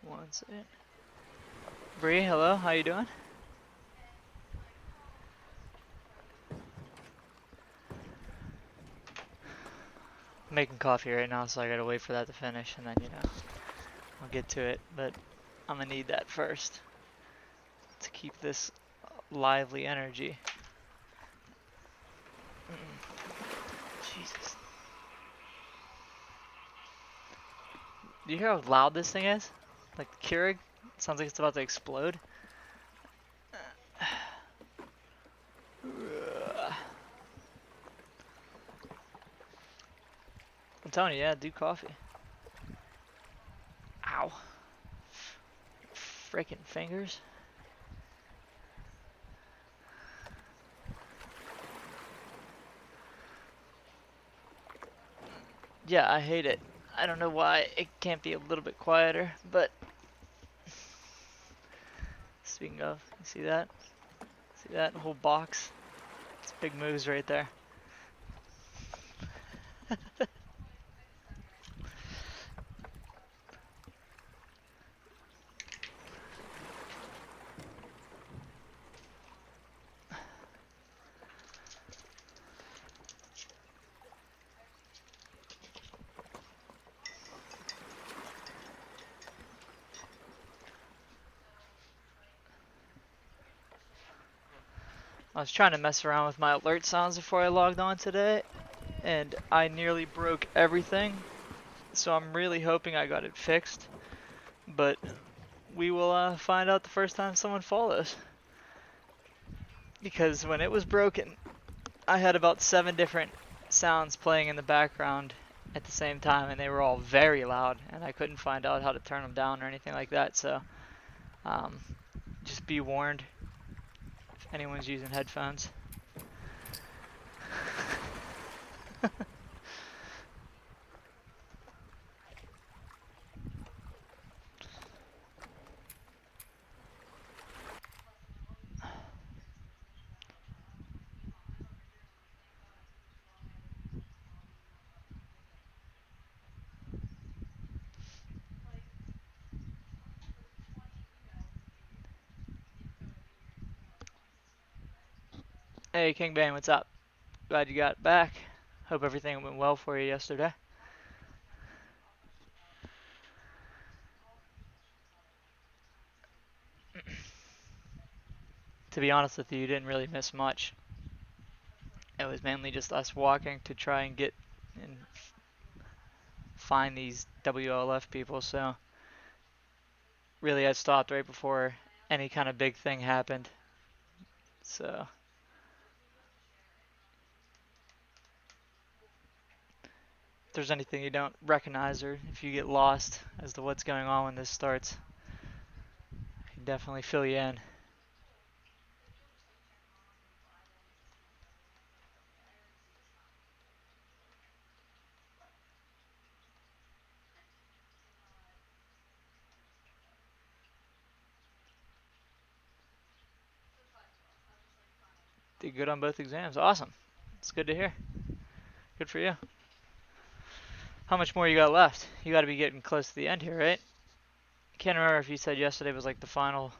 One second. Bree, hello, how you doing? I'm making coffee right now, so I gotta wait for that to finish, and then, I'll get to it. But I'm gonna need that first to keep this lively energy. Jesus. Do you hear how loud this thing is? Like the Keurig? It sounds like it's about to explode. I'm telling you, yeah, do coffee. Ow. Frickin' fingers. Yeah, I hate it. I don't know why it can't be a little bit quieter, but speaking of, you see that? See that whole box? It's big moves right there. I was trying to mess around with my alert sounds before I logged on today, and I nearly broke everything. So I'm really hoping I got it fixed, but we will find out the first time someone follows. Because when it was broken, I had about 7 different sounds playing in the background at the same time, and they were all very loud, and I couldn't find out how to turn them down or anything like that. So um, just be warned if anyone's using headphones. Hey, King Bane, what's up? Glad you got back. Hope everything went well for you yesterday. To be honest with you, you didn't really miss much. It was mainly just us walking to try and get and find these WLF people, so really I stopped right before any kind of big thing happened. So if there's anything you don't recognize or if you get lost as to what's going on when this starts, I can definitely fill you in. Did good on both exams. Awesome. It's good to hear. Good for you. How much more you got left? You got to be getting close to the end here, right? Can't remember if you said yesterday was like the finals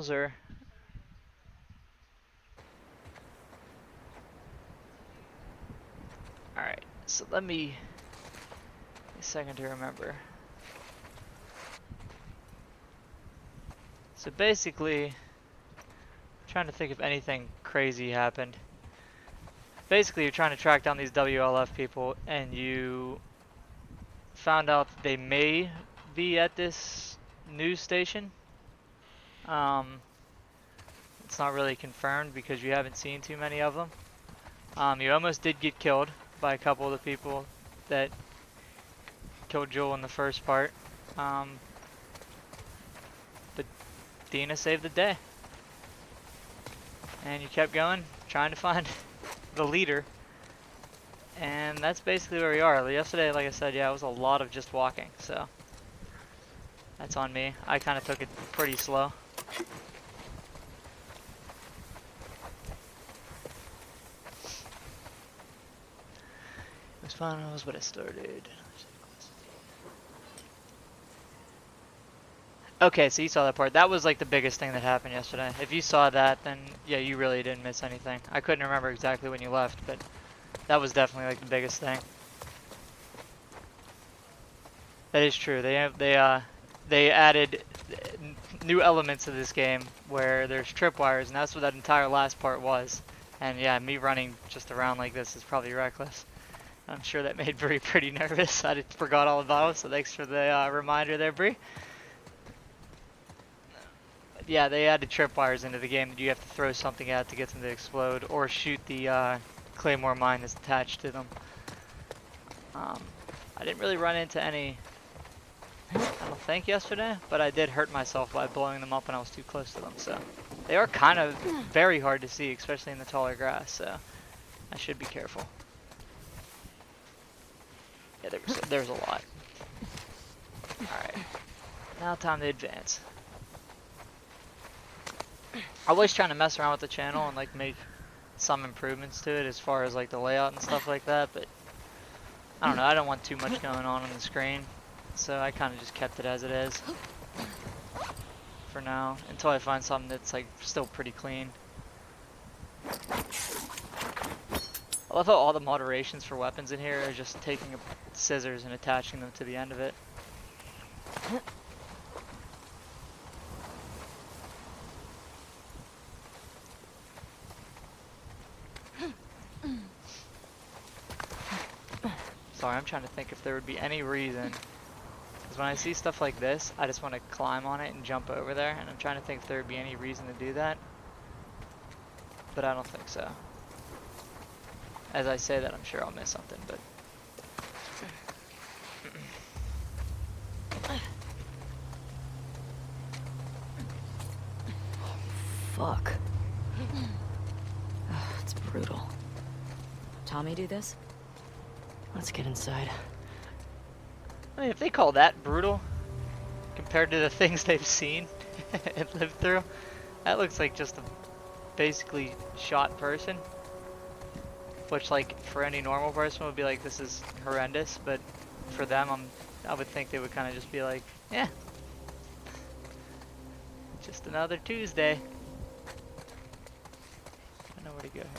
or. All right. So let me a second to remember. So basically, I'm trying to think if anything crazy happened. Basically, you're trying to track down these WLF people, and you found out that they may be at this news station. It's not really confirmed because you haven't seen too many of them. You almost did get killed by a couple of the people that killed Joel in the first part. But Dina saved the day. And you kept going, trying to find the leader. And that's basically where we are. Yesterday, like I said, yeah, it was a lot of just walking, so that's on me. I kind of took it pretty slow. It was fun, but it started. Okay, so you saw that part. That was like the biggest thing that happened yesterday. If you saw that, then yeah, you really didn't miss anything. I couldn't remember exactly when you left, but that was definitely like the biggest thing. That is true. They added new elements to this game where there's tripwires, and that's what that entire last part was. And yeah, me running just around like this is probably reckless. I'm sure that made Bree pretty nervous. I forgot all about it, so thanks for the reminder there, Bree. Yeah, they added tripwires into the game that you have to throw something at to get them to explode, or shoot the claymore mine that's attached to them. I didn't really run into any, I don't think, yesterday, but I did hurt myself by blowing them up when I was too close to them, so. They are kind of very hard to see, especially in the taller grass, so I should be careful. Yeah, there's a lot. Alright, now time to advance. I was trying to mess around with the channel and like make some improvements to it as far as like the layout and stuff like that, but I don't know, I don't want too much going on the screen, so I kind of just kept it as it is for now, until I find something that's like still pretty clean. I love how all the moderations for weapons in here are just taking scissors and attaching them to the end of it. Sorry, I'm trying to think if there would be any reason, because when I see stuff like this, I just want to climb on it and jump over there, and I'm trying to think if there would be any reason to do that, but I don't think so. As I say that, I'm sure I'll miss something, but... Fuck. It's brutal. Tommy do this? Let's get inside. I mean, if they call that brutal, compared to the things they've seen and lived through, that looks like just a basically shot person. Which, like, for any normal person would be like, this is horrendous, but for them, I would think they would kind of just be like, yeah, just another Tuesday. I know where to go here.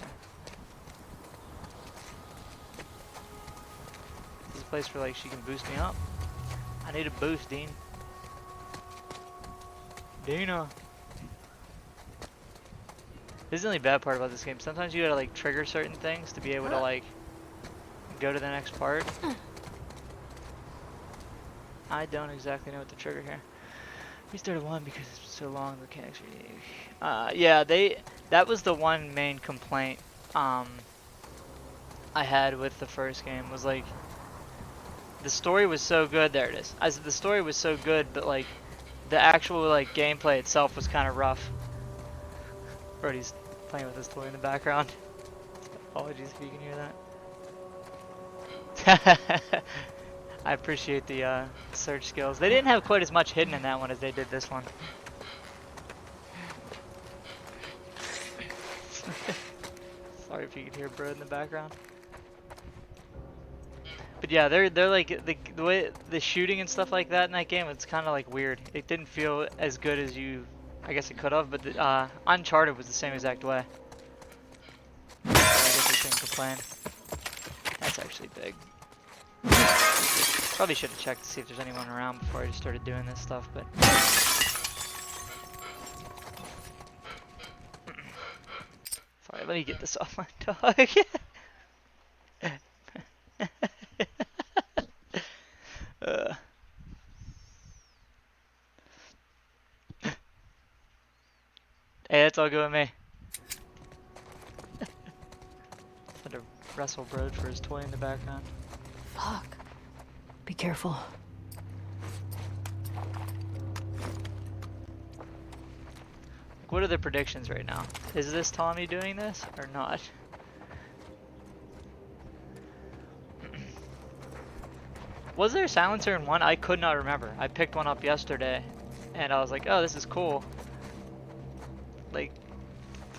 This is a place where, like, she can boost me up. I need a boost, Dean. Dina. This is the only bad part about this game. Sometimes you gotta like trigger certain things to be able to like go to the next part. I don't exactly know what to trigger here. We started one because it's so long. The mechanics are unique. Yeah, that was the one main complaint I had with the first game, was like the story was so good. There it is. I said the story was so good, but like the actual like gameplay itself was kind of rough. Brody's playing with his toy in the background. Apologies if you can hear that. I appreciate the search skills. They didn't have quite as much hidden in that one as they did this one. Sorry if you could hear Bro in the background. But yeah, they're like the way the shooting and stuff like that in that game, it's kind of like weird. It didn't feel as good as I guess it could have, but Uncharted was the same exact way. So I guess I shouldn't complain. That's actually big. Probably should have checked to see if there's anyone around before I just started doing this stuff, but... Sorry, let me get this off my dog. Hey, it's all good with me. Had to wrestle Brode for his toy in the background. Fuck. Be careful. What are the predictions right now? Is this Tommy doing this or not? Was there a silencer in one? I could not remember. I picked one up yesterday and I was like, oh, this is cool. Like,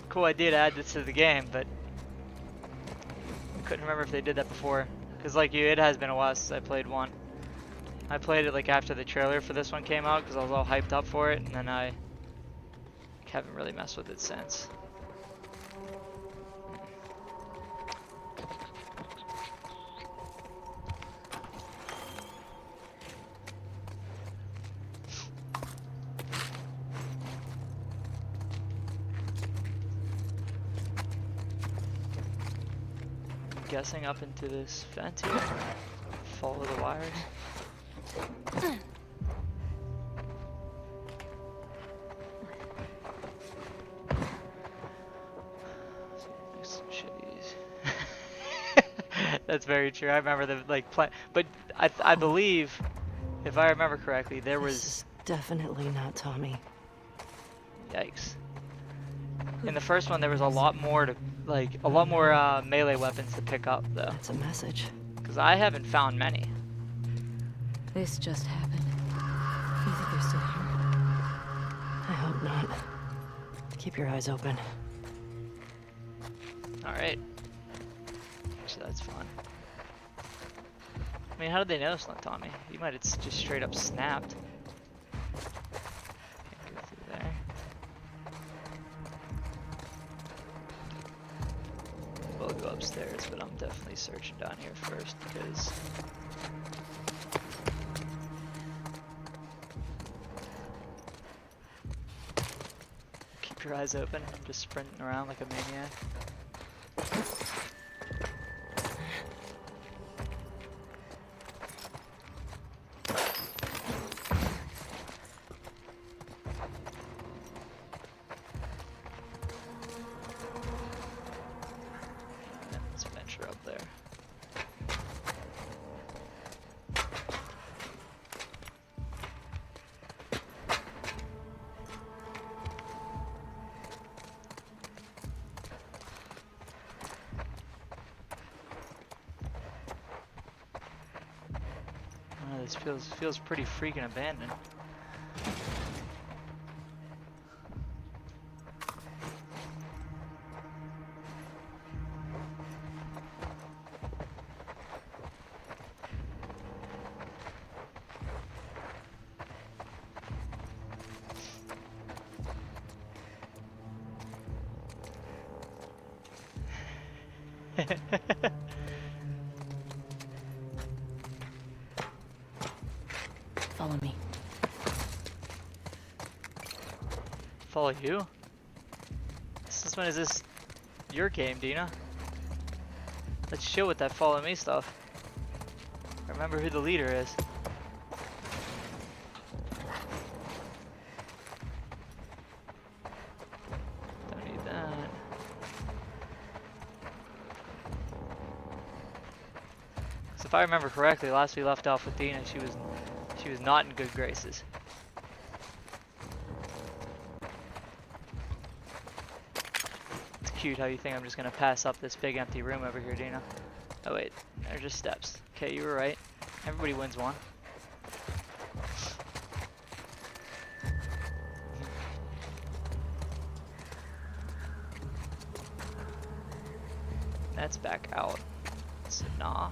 cool idea to add this to the game, but I couldn't remember if they did that before. Because like you, it has been a while since I played one. I played it like after the trailer for this one came out because I was all hyped up for it, and then I haven't really messed with it since. I'm guessing up into this vent here. Follow the wires. Some shitties. That's very true. I remember the like play, but I believe, if I remember correctly, there This was. is definitely not Tommy. Yikes. In the first one, there was a lot more to a lot more melee weapons to pick up though. That's a message. Because I haven't found many. This just happened. You think they're still here? I hope not. Keep your eyes open. All right. So that's fun. I mean, how did they know it's not Tommy? He might have just straight up snapped. Can't go through there. We'll go upstairs, but I'm definitely searching down here first because. Keep your eyes open. I'm just sprinting around like a maniac. Let's venture up there. Oh, this feels pretty freaking abandoned. Follow me. Follow you? Since when is this your game, Dina? Let's chill with that follow me stuff. Remember who the leader is. Don't need that. So if I remember correctly, last we left off with Dina, she was not in good graces. It's cute how you think I'm just gonna pass up this big empty room over here, Dina. Oh wait, they're just steps. Okay, you were right. Everybody wins one. That's back out. So nah.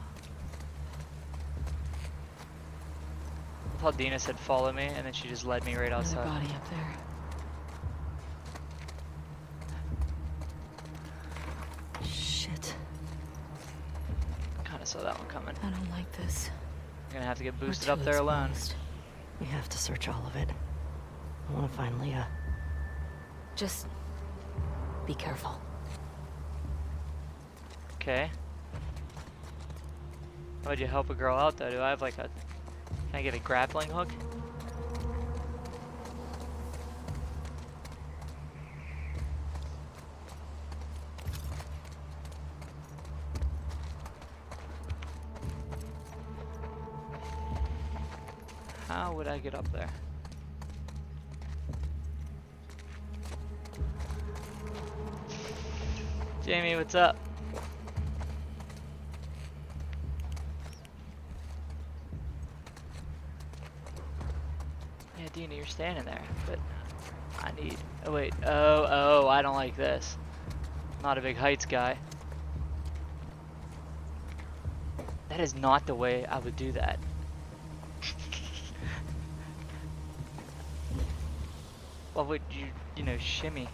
I thought Dina said follow me, and then she just led me right Another outside. body up there. Shit. Kinda saw that one coming. I don't like this. I'm gonna have to get We're boosted too up there alone. exposed. We have to search all of it. I want to find Leah. Just be careful. Okay. How would you help a girl out though? Do I have like a... Can I get a grappling hook? How would I get up there? Jamie, what's up? Yeah, Dina, you're standing there, but I need... Oh, wait. Oh, I don't like this. I'm not a big heights guy. That is not the way I would do that. Why would you, you know, shimmy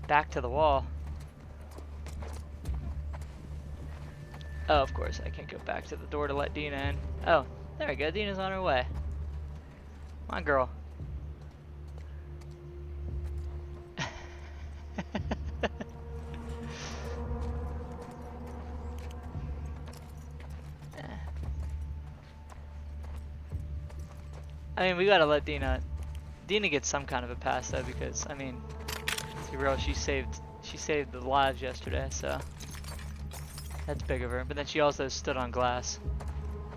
back to the wall? Oh, of course, I can't go back to the door to let Dina in. Oh, there we go. Dina's on her way. Come on, girl. I mean, we gotta let Dina get some kind of a pass though, because I mean, let's be real, she saved the lives yesterday, so that's big of her. But then she also stood on glass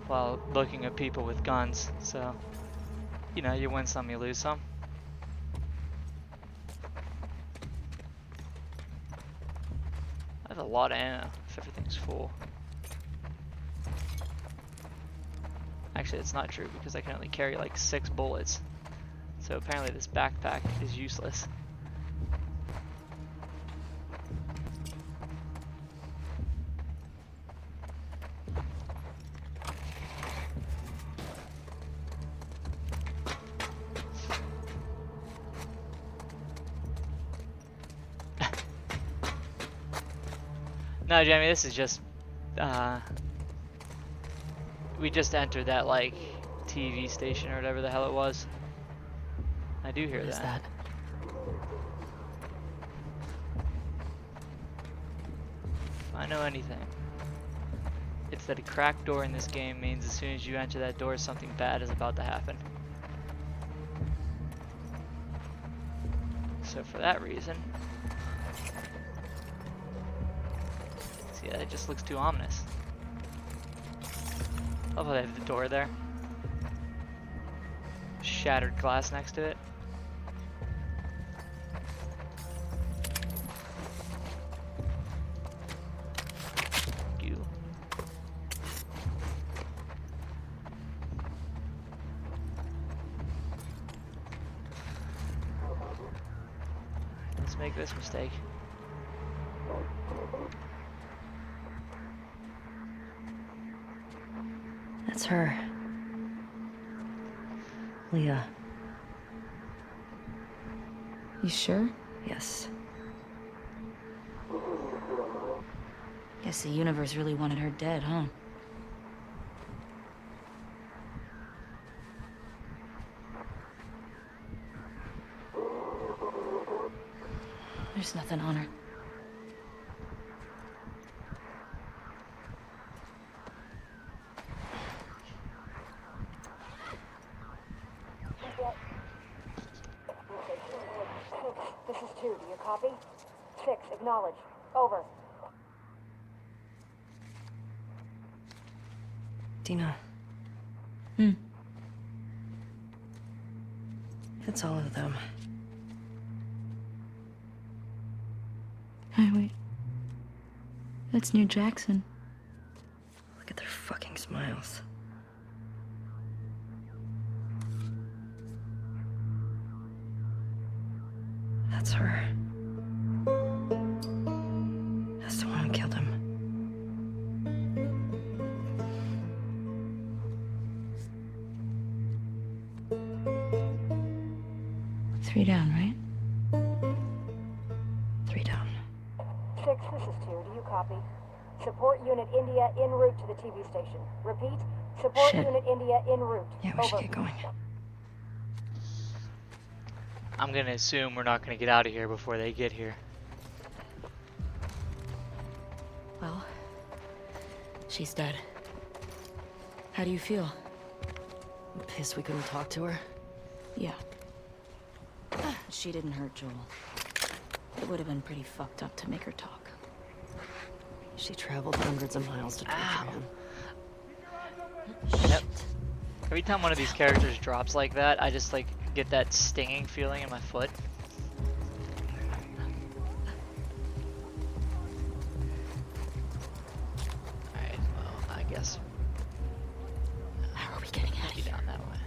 while looking at people with guns, so you know, you win some, you lose some. I have a lot of ammo if everything's full. Actually, it's not true because I can only carry like 6 bullets. So apparently this backpack is useless. No, Jamie, this is just, we just entered that, like, TV station or whatever the hell it was. I do hear What is that? If I know anything, it's that a cracked door in this game means as soon as you enter that door, something bad is about to happen. So for that reason, see, yeah, it just looks too ominous. I love how they have the door there. Shattered glass next to it. You. Let's make this mistake. That's her. Leah. You sure? Yes. Guess the universe really wanted her dead, huh? There's nothing on her. This is 2. Do you copy? 6. Acknowledge. Over. Dina. Hmm. It's all of them. Hey, wait. That's New Jackson. Look at their fucking smiles. That's her. That's the one who killed him. Three down, right? 3 down. 6. This is 2. Do you copy? Support Unit India en route to the TV station. Repeat. Support Shit. Unit India en route. Yeah, we should Over. get going. I'm gonna assume we're not gonna get out of here before they get here. Well, she's dead. How do you feel? I'm pissed we couldn't talk to her. Yeah. She didn't hurt Joel. It would have been pretty fucked up to make her talk. She traveled hundreds of miles to torture him. Yep. Every time one of these characters drops like that, I just like get that stinging feeling in my foot. Alright, well, I guess How are we getting out of be here? down that way.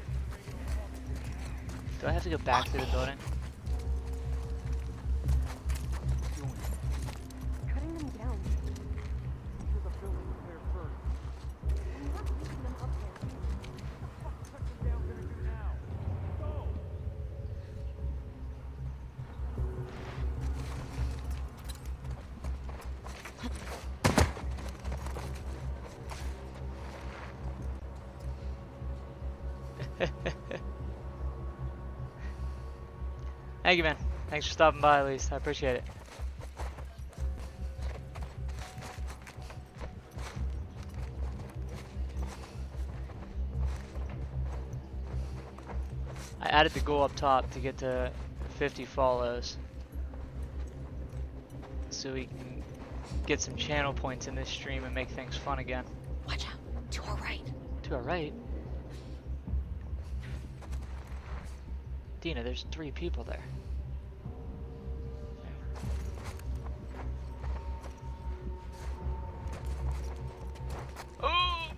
Do I have to go back to the building? Cutting them down. To the building there first. We're not keeping them up there. What the fuck cut them down gonna do now? Go! Thank you, man. Thanks for stopping by, at least. I appreciate it. I added the goal up top to get to 50 follows, so we can get some channel points in this stream and make things fun again. Watch out. To our right. To our right? Dina, there's 3 people there. Oh!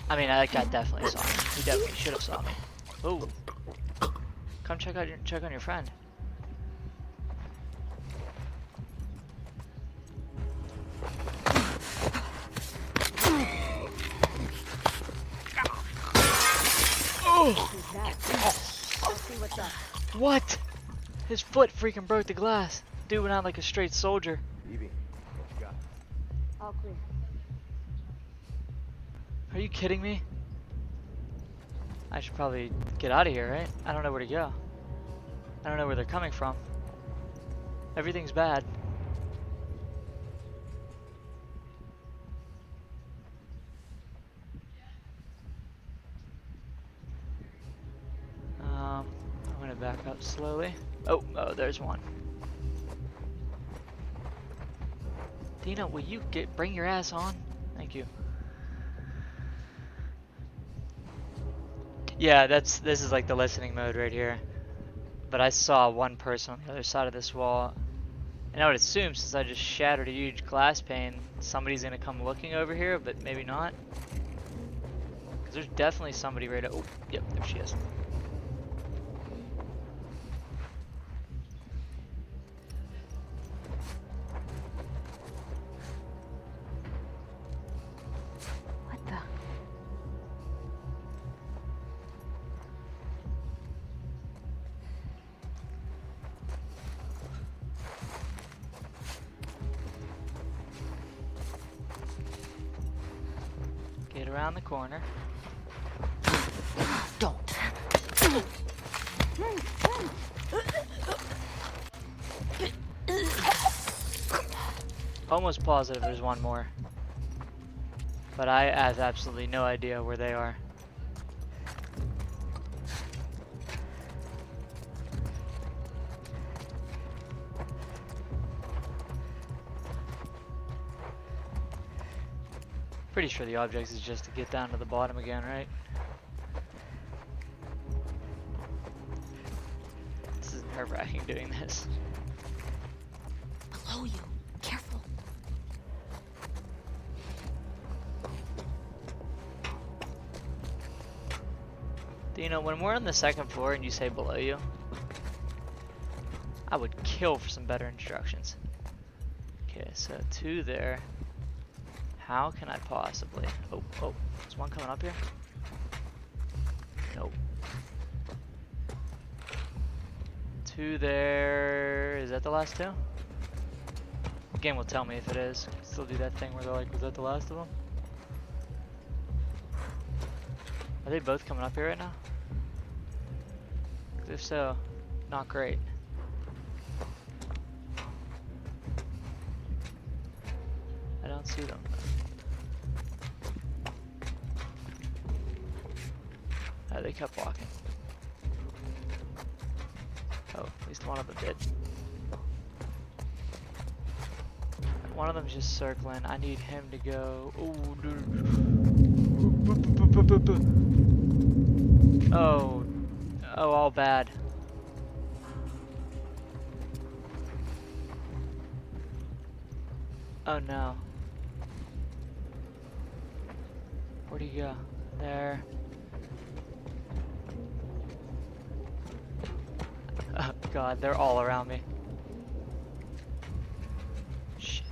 I mean, that guy definitely saw me. He definitely should have saw me. Oh, come check on your friend. Oh! What? His foot freaking broke the glass. Dude went out like a straight soldier. Evie, what you got? All clear. Are you kidding me? I should probably get out of here, right? I don't know where to go. I don't know where they're coming from. Everything's bad. I'm gonna back up slowly. Oh, there's one. Dina, will you bring your ass on? Thank you. Yeah, this is like the listening mode right here. But I saw one person on the other side of this wall. And I would assume, since I just shattered a huge glass pane, somebody's gonna come looking over here, but maybe not. Because there's definitely somebody right. Oh, yep, there she is. What the? Get around the corner. Don't. Almost positive there's one more. But I have absolutely no idea where they are. Pretty sure the object is just to get down to the bottom again, right? This is nerve-wracking doing this. Below you. Careful. Do you know, when we're on the second floor and you say below you, I would kill for some better instructions. Okay, so 2 there. How can I possibly... Oh, is one coming up here? Nope. 2 there... Is that the last 2? The game will tell me if it is. Still do that thing where they're like, was that the last of them? Are they both coming up here right now? 'Cause if so, not great. I don't see them. Oh, they kept walking. Oh, at least one of them did. One of them's just circling. I need him to go. Oh, all bad. Oh no. Where'd he go? There. Oh god, they're all around me. Shit.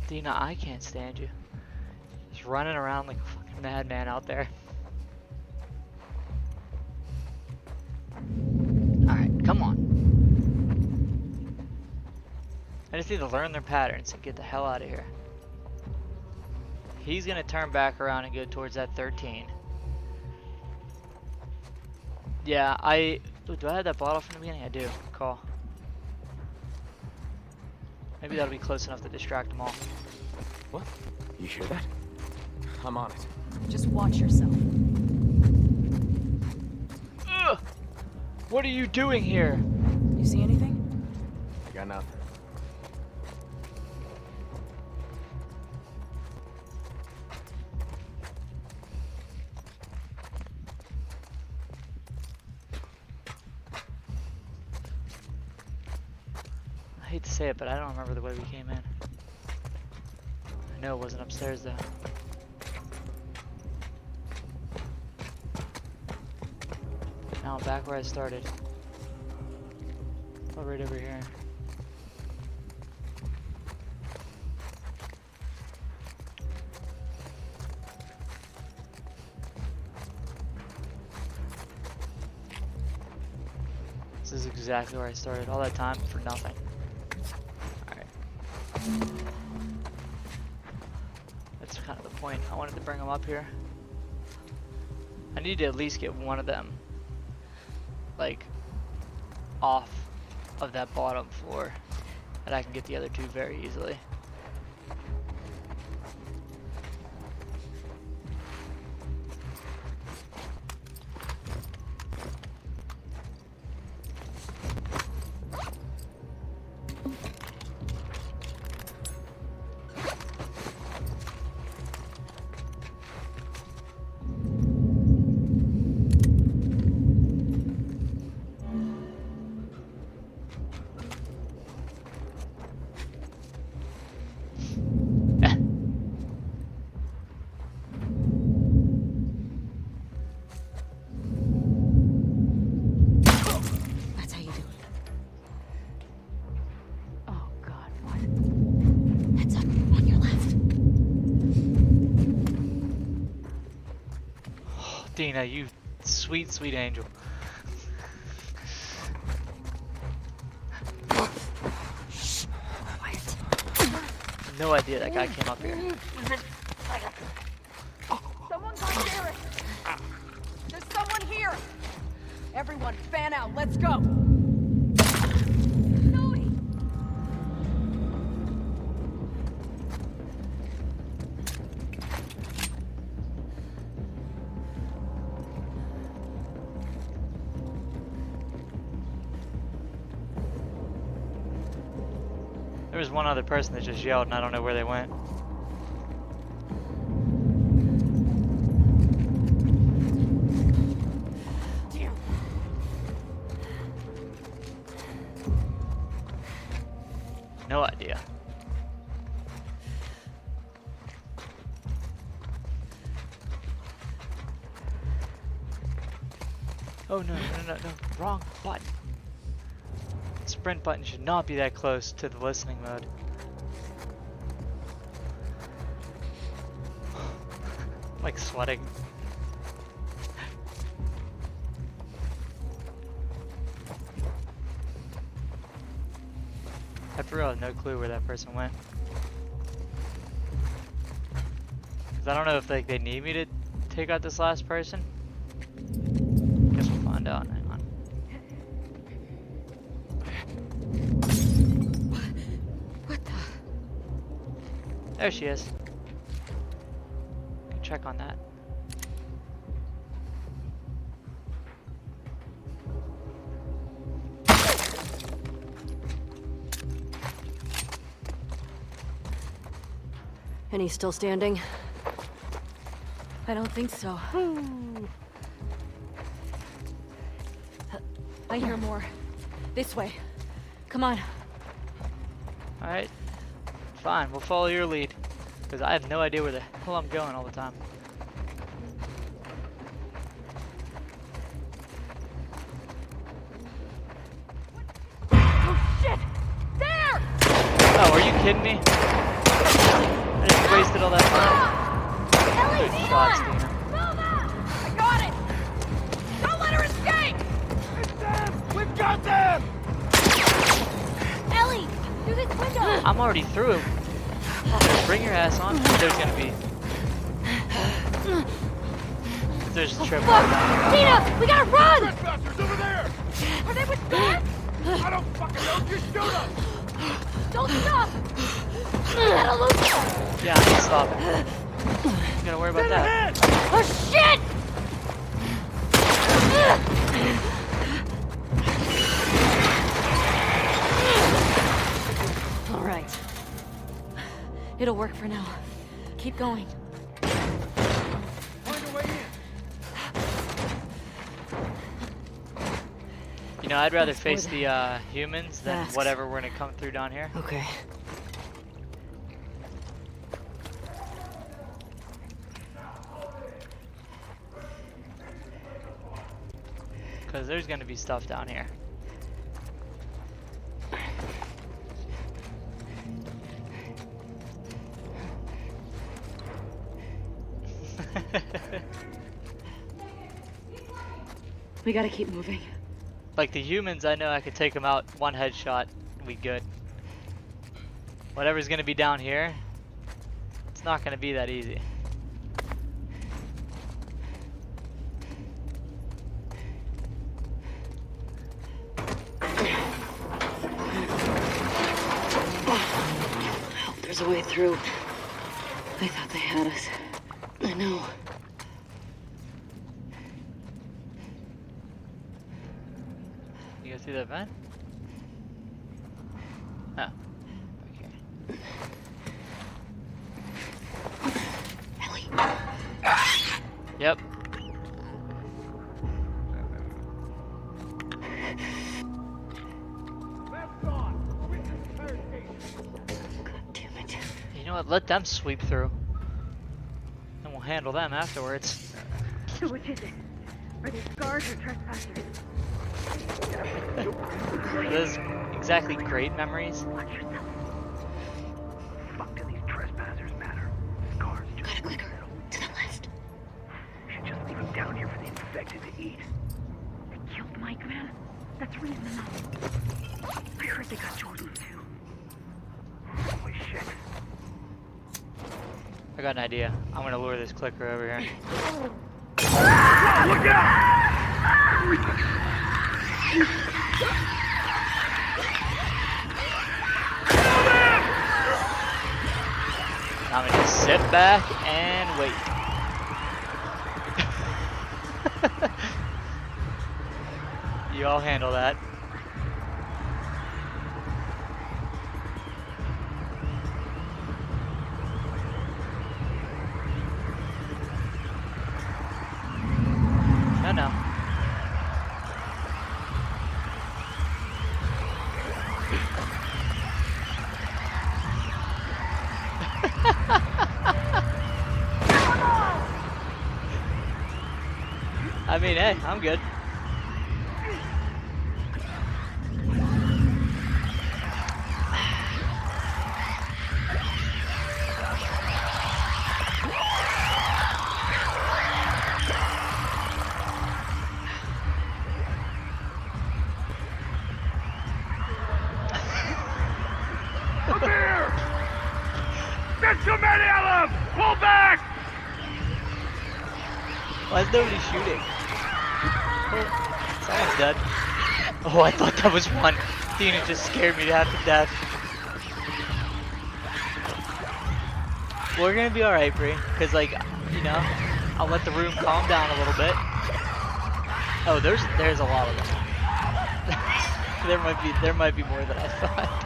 Dina, I can't stand you. Just running around like a fucking madman out there. Alright, come on. I just need to learn their patterns and get the hell out of here. He's gonna turn back around and go towards that 13. Yeah, ooh, do I have that bottle from the beginning? I do. Call. Maybe that'll be close enough to distract them all. What? You hear that? I'm on it. Just watch yourself. Ugh! What are you doing here? You see anything? I got nothing. I hate to say it, but I don't remember the way we came in. I know it wasn't upstairs though. Now I'm back where I started. Oh, right over here. This is exactly where I started. All that time for nothing. Alright. That's kind of the point. I wanted to bring them up here. I need to at least get one of them, like, off of that bottom floor, and I can get the other two very easily. That's how you do it. Oh God, what? Heads up, on your left. Oh, Dina, you sweet, sweet angel. Quiet. No idea that guy came up here. Someone got Derek! There's someone here! Everyone, fan out, let's go! Zoe! There was one other person that just yelled and I don't know where they went. No idea. Oh no, no, wrong button. Sprint button should not be that close to the listening mode. I'm like sweating. I for real have no clue where that person went. Cause I don't know if like they need me to take out this last person. Guess we'll find out. Hang on. What the? There she is. Can check on that. And he's still standing? I don't think so. I hear more. This way. Come on. Alright. Fine, we'll follow your lead. Because I have no idea where the hell I'm going all the time. Oh shit! There! Oh, are you kidding me? I just wasted all that time. Ellie, Good shots, Dina. I got it! Don't let her escape! It's them! We've got them! Ellie, through this window! I'm already through it. Bring your ass on. There's gonna be. There's a trip. Tina, we gotta run! Trespassers over there! Are they with Dad? I don't fucking know, just shoot them! Don't stop! We gotta lose them! Yeah, I can stop it. You gotta worry about that. Oh shit! All right. It'll work for now. Keep going. Find a way in! You know, I'd rather Thanks for face the the humans than masks. whatever we're gonna come through down here. Okay. Because there's gonna be stuff down here. We gotta keep moving. Like the humans, I know I could take them out one headshot, we good. Whatever's gonna be down here, it's not gonna be that easy. I hope there's a way through. I thought they had us. I know. You go through that vent? Oh. Okay. Ellie. Yep. Left on! Witness interrogation! God damn it. You know what? Let them sweep through. And we'll handle them afterwards. So which is it? Are they guards or trespassers? Are those exactly great memories? Watch yourself. Fuck do these trespassers matter? Cars just Got a clicker. To the left. should just leave them down here for the infected to eat. They killed Mike, man. That's reason enough. I heard they got Jordan too. Holy shit. I got an idea. I'm gonna lure this clicker over here. Look out! I'm gonna just sit back and wait. You all handle that. No, no. I mean, hey, I'm good. Up here! Get too many of them! Pull back! Why is nobody shooting? Oh, someone's dead. Oh, I thought that was one. Dina just scared me to half to death. We're gonna be alright, Bree. Cause like, you know, I'll let the room calm down a little bit. Oh, there's a lot of them. there might be more than I thought.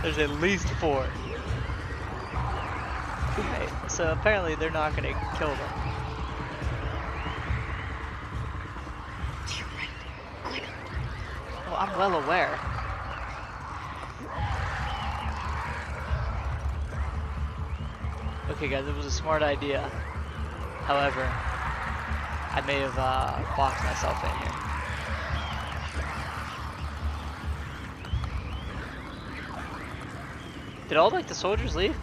There's at least 4. Okay, so apparently they're not gonna kill them. To your right. Clicker. Oh, I'm well aware. Okay guys, it was a smart idea. However, I may have boxed myself in here. Did all like the soldiers leave?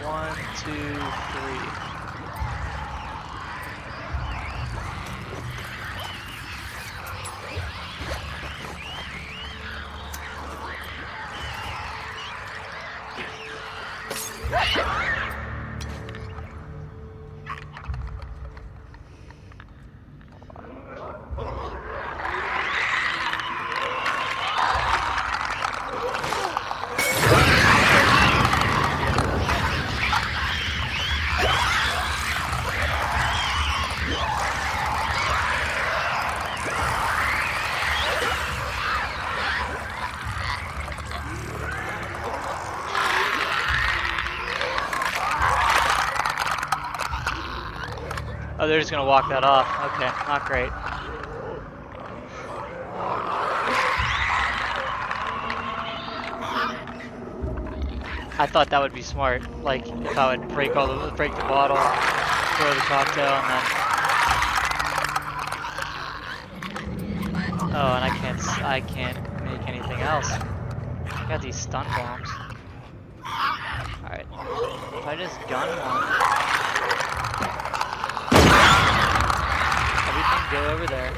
One, two, three. Oh, they're just gonna walk that off. Okay, not great. I thought that would be smart. Like if I would break the bottle, throw the cocktail, and then oh, and I can't make anything else. I got these stun bombs. All right, if I just gun one. Go over there.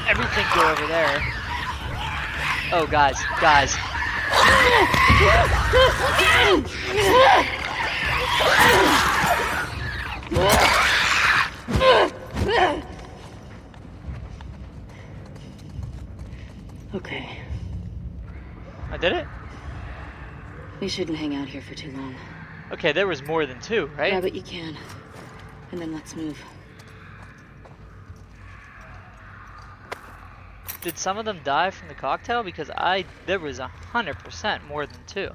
Everything go over there. Oh, guys. Okay. I did it? We shouldn't hang out here for too long. Okay, there was more than two, right? Yeah, but you can. And then let's move. Did some of them die from the cocktail? Because there was 100% more than two.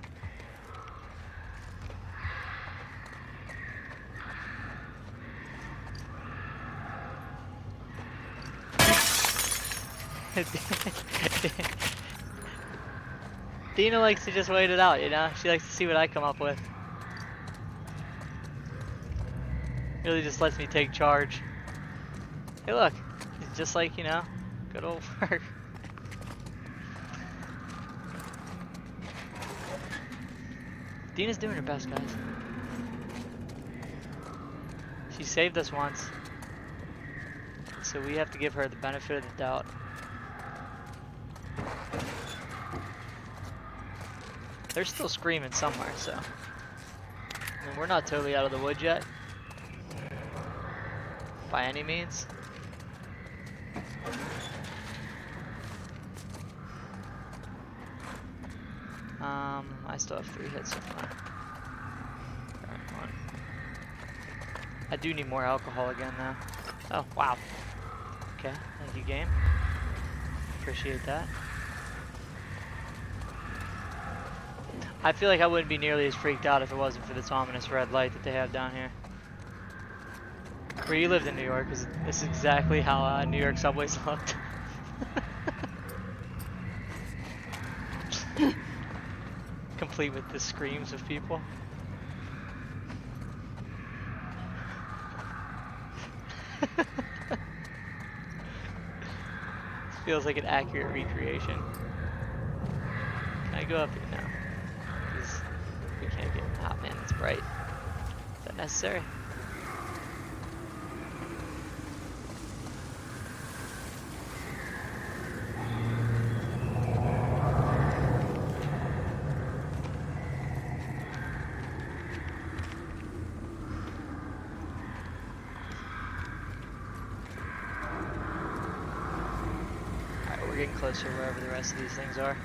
Dina likes to just wait it out, you know? She likes to see what I come up with. Really just lets me take charge. Hey look, it's just like, you know, good old work. Dina's doing her best, guys. She saved us once. So we have to give her the benefit of the doubt. They're still screaming somewhere, so. I mean, we're not totally out of the woods yet. By any means. I still have 3 hits so far. Alright, one. I do need more alcohol again now. Oh, wow. Okay, thank you, game. Appreciate that. I feel like I wouldn't be nearly as freaked out if it wasn't for this ominous red light that they have down here. Where you lived in New York, because this is exactly how New York subways looked. Complete with the screams of people. This feels like an accurate recreation. Can I go up here now? Because we can't get. Oh man, it's bright. Is that necessary? We're getting closer wherever the rest of these things are.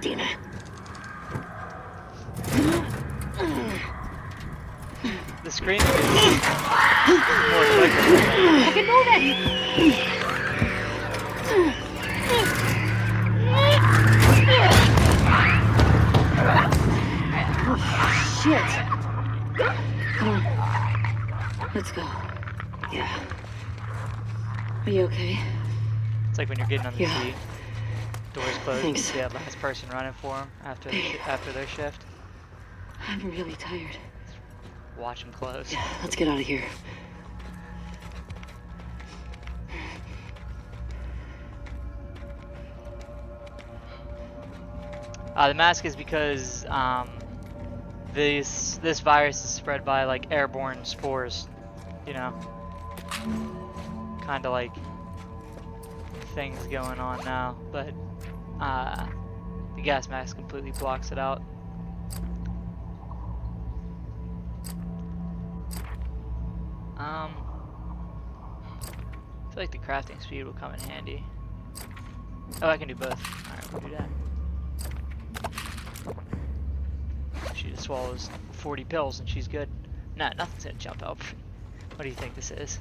Dina. The screen is more quicker. Fucking move it! Oh, shit! Come on. Let's go. Yeah. Are you okay? It's like when you're getting on the Yeah. seat, doors closed, Thanks. you see that last person running for them after their shift. I'm really tired. Watch him close. Yeah, let's get out of here. The mask is because this virus is spread by like airborne spores, you know, kind of like things going on now, but the gas mask completely blocks it out. I feel like the crafting speed will come in handy. Oh, I can do both. Alright, we'll do that. She just swallows 40 pills and she's good. Nah, nothing's gonna jump out. What do you think this is?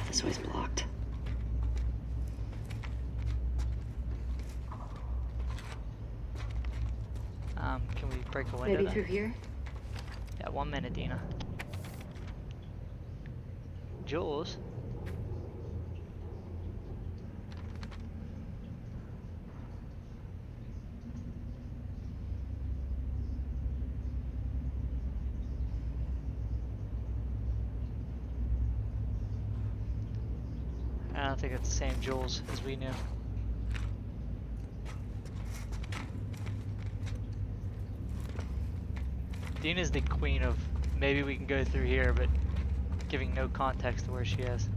This way's blocked. Can we break a window Maybe then? through here? Yeah, 1 minute, Dina. Jules? I don't think it's the same Jules as we knew. Dina's the queen of maybe we can go through here, but giving no context to where she is.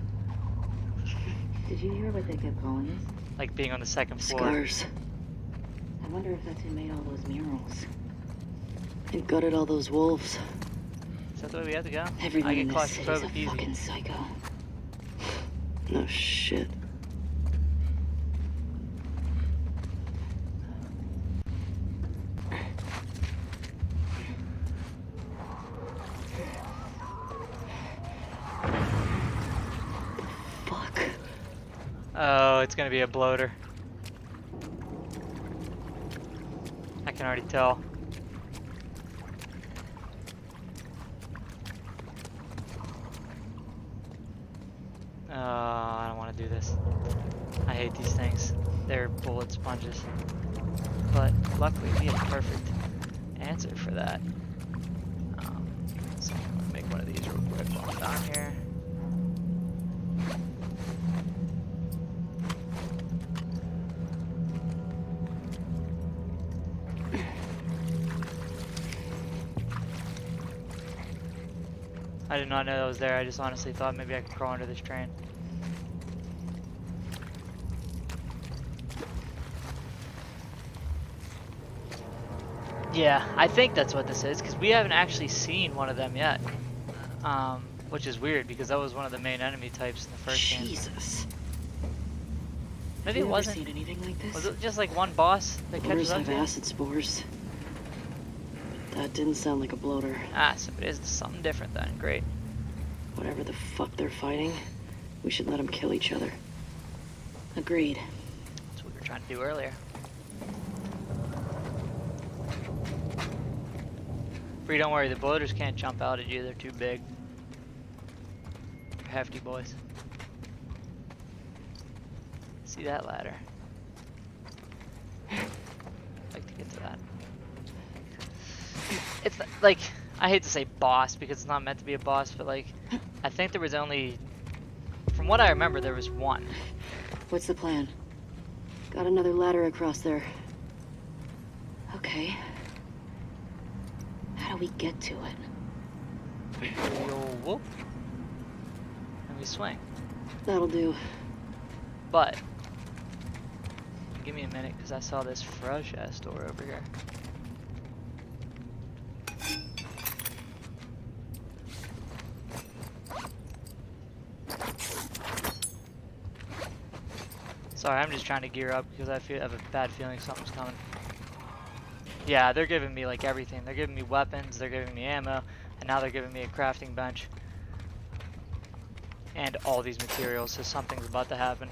Did you hear what they kept calling us? Like being on the second floor. Scars. I wonder if that's who made all those murals. And gutted all those wolves. Is that the way we have to go? Everyone I get in this city's a claustrophobic easy. fucking psycho. No shit. Fuck. Oh, it's gonna be a bloater. I can already tell. Oh, I don't want to do this. I hate these things. They're bullet sponges. But luckily we have a perfect answer for that. So I'm gonna make one of these real quick while I'm down here. I did not know that was there. I just honestly thought maybe I could crawl under this train. Yeah, I think that's what this is, because we haven't actually seen one of them yet. Which is weird, because that was one of the main enemy types in the first game. Jesus. Maybe Have it you wasn't. ever seen anything like this? Was it just like one boss that catches Bloaters up have to you? acid spores. That didn't sound like a bloater. Ah, so it is something different then. Great. Whatever the fuck they're fighting, we should let them kill each other. Agreed. That's what we were trying to do earlier. Bree, don't worry, the bloaters can't jump out at you, they're too big. They're hefty boys. See that ladder? I'd like to get to that. It's like, I hate to say boss because it's not meant to be a boss, but like, I think there was only, from what I remember, there was one. What's the plan? Got another ladder across there. Okay. How do we get to it? Yo, whoop. And we swing. That'll do. But, give me a minute because I saw this fresh ass door over here. Sorry, I'm just trying to gear up because I have a bad feeling something's coming. Yeah, they're giving me like everything. They're giving me weapons, they're giving me ammo, and now they're giving me a crafting bench. And all these materials, so something's about to happen.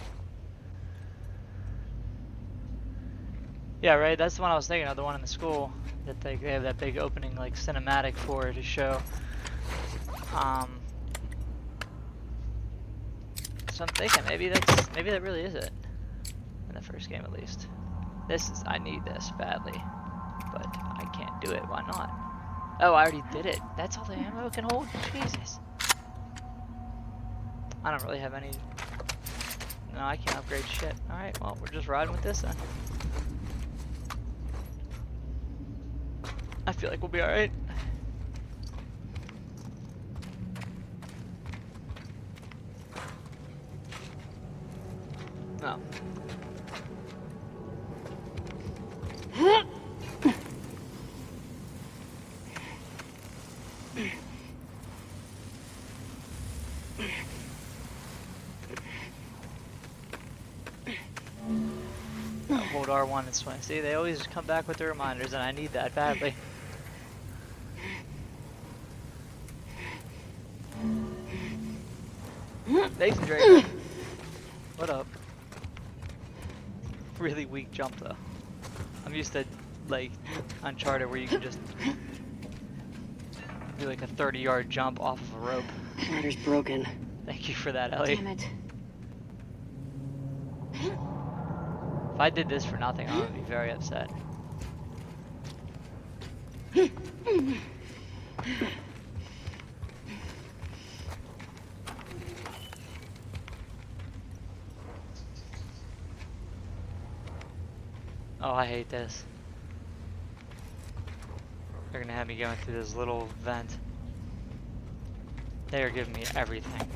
Yeah, right, that's the one I was thinking of, the one in the school. That they have that big opening like cinematic for to show. So I'm thinking maybe that really is it. In the first game at least. I need this badly. but I can't do it. Why not? Oh, I already did it. That's all the ammo it can hold? Jesus. I don't really have any... No, I can't upgrade shit. Alright, well, we're just riding with this then. I feel like we'll be alright. No. Hold R1 and swing. See, they always come back with the reminders, and I need that badly. Nathan Drake. What up? Really weak jump though. I'm used to like Uncharted where you can just do like a 30-yard jump off of a rope. Ladder's broken. Thank you for that, Ellie. Damn it. If I did this for nothing, I would be very upset. Oh, I hate this. They're gonna have me going through this little vent. They are giving me everything.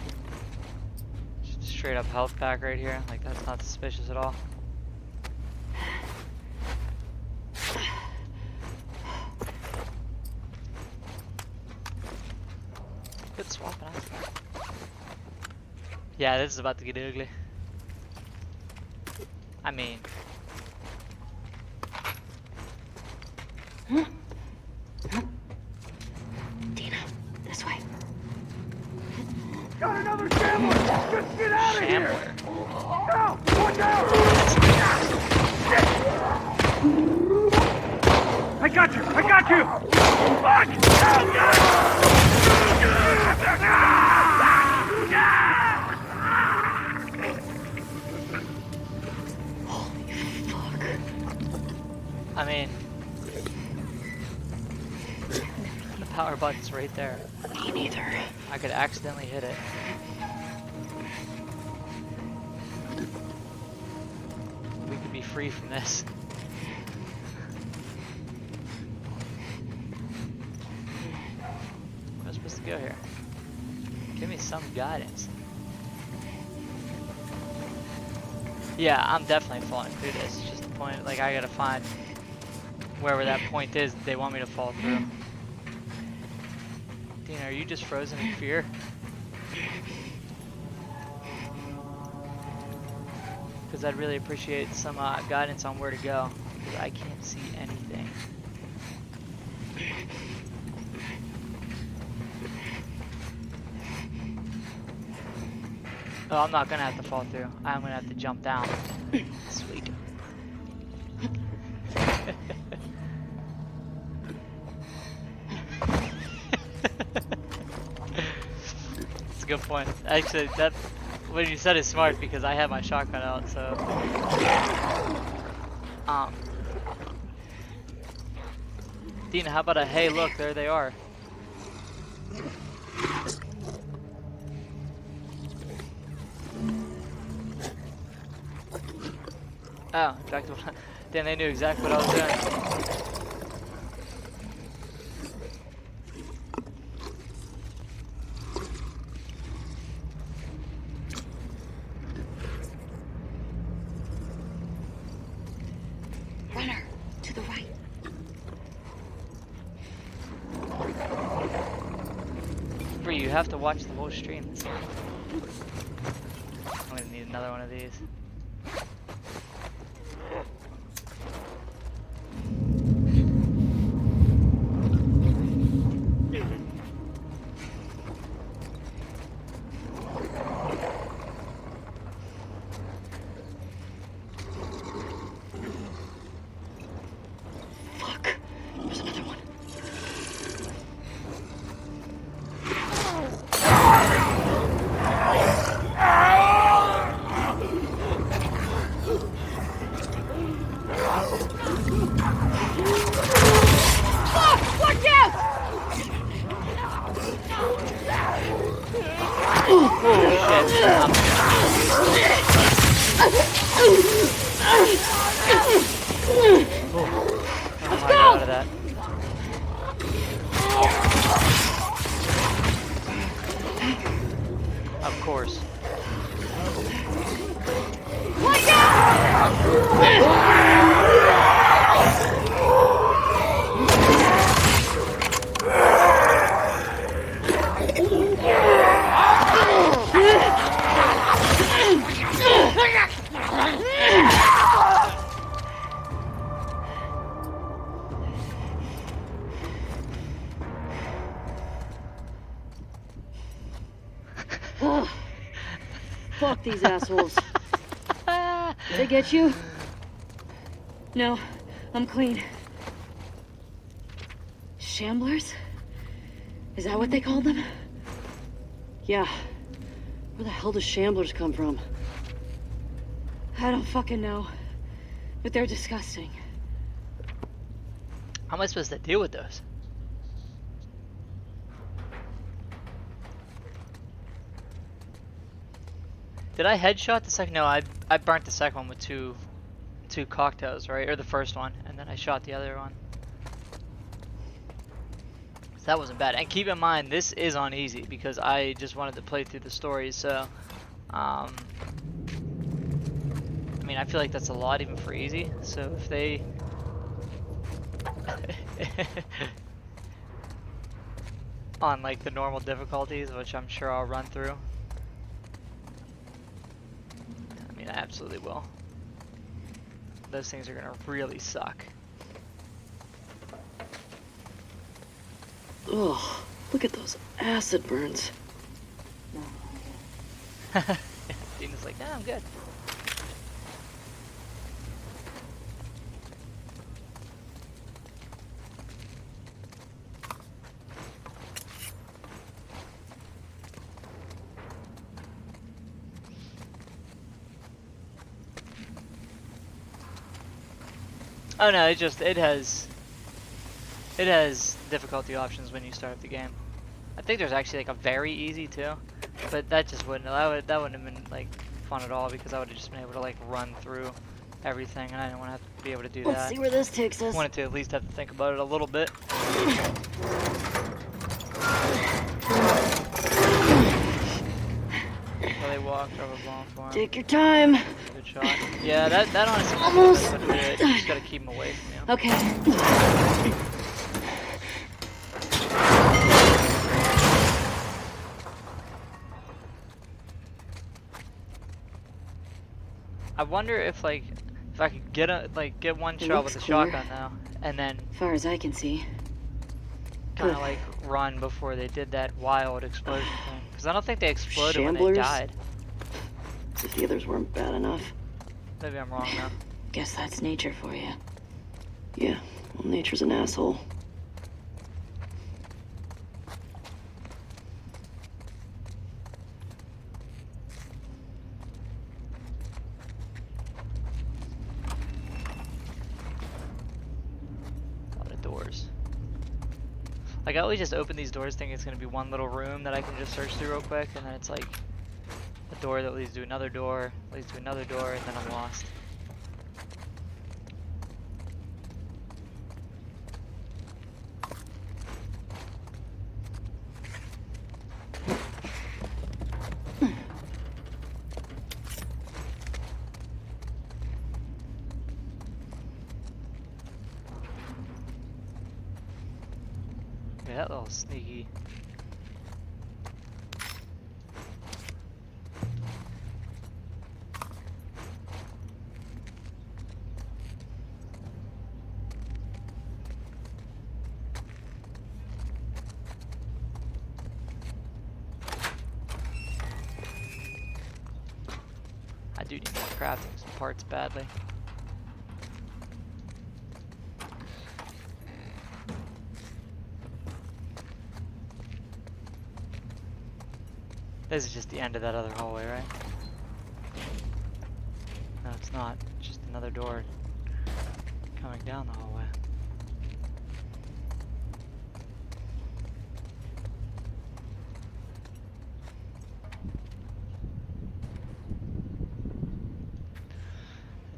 Just straight up health pack right here. Like, that's not suspicious at all. Good swapping out. Yeah, this is about to get ugly. I mean... Dina, this way. Got another shambler! Just get out of here! Shambler. Now! Watch out! I got you! I got you! Fuck! I mean... The power button's right there. Me neither. I could accidentally hit it. We could be free from this. Where am I supposed to go here? Give me some guidance. Yeah, I'm definitely falling through this. It's just the point, like, I gotta find wherever that point is that they want me to fall through. Dina, are you just frozen in fear? Because I'd really appreciate some guidance on where to go. Because I can't see anything. Oh, I'm not gonna have to fall through. I'm gonna have to jump down. Sweet. That's a good point. Actually, that what you said is smart because I have my shotgun out, so Dina, how about a hey look, there they are. Oh, exactly. Damn, they knew exactly what I was doing. Runner, to the right. Bree, you have to watch the whole stream. I'm gonna need another one of these. Fuck. There's another one. I don't know how to get out of that. Of course. Fuck these assholes. Did they get you? No, I'm clean. Shamblers? Is that what they called them? Yeah. Where the hell do shamblers come from? I don't fucking know. But they're disgusting. How am I supposed to deal with those? Did I headshot the second? No, I burnt the second one with two cocktails, right? Or the first one, and then I shot the other one. So that wasn't bad. And keep in mind, this is on easy because I just wanted to play through the story. So, I mean, I feel like that's a lot even for easy. So if they on like the normal difficulties, which I'm sure I'll run through. I mean, I absolutely will. Those things are gonna really suck. Ugh, look at those acid burns. Dina's like, nah, I'm good. Oh no, it has difficulty options when you start up the game. I think there's actually like a very easy too, but that just wouldn't have been like fun at all because I would have just been able to like run through everything and I didn't want to have to be able to do that. Let's see where this takes us. I wanted to at least have to think about it a little bit. So they walked over bomb for him. Take your time. Good shot. Yeah, that honestly Almost. would do it. You just gotta keep him away from you. Okay. I wonder if like if I could get one It shot with looks a clear. shotgun now, and then As far as I can see. kind of like run before they did that wild explosion thing. Because I don't think they exploded when they Shamblers? died. If the others weren't bad enough. Maybe I'm wrong though. Guess that's nature for you. Yeah, well, nature's an asshole. A lot of doors. Like I always just open these doors thinking it's gonna be one little room that I can just search through real quick, and then it's like a door that leads to another door, leads to another door, and then I'm lost. Yeah, that little sneaky. I do need more crafting some parts badly. This is just the end of that other hallway, right? No, it's not. It's just another door coming down the hallway.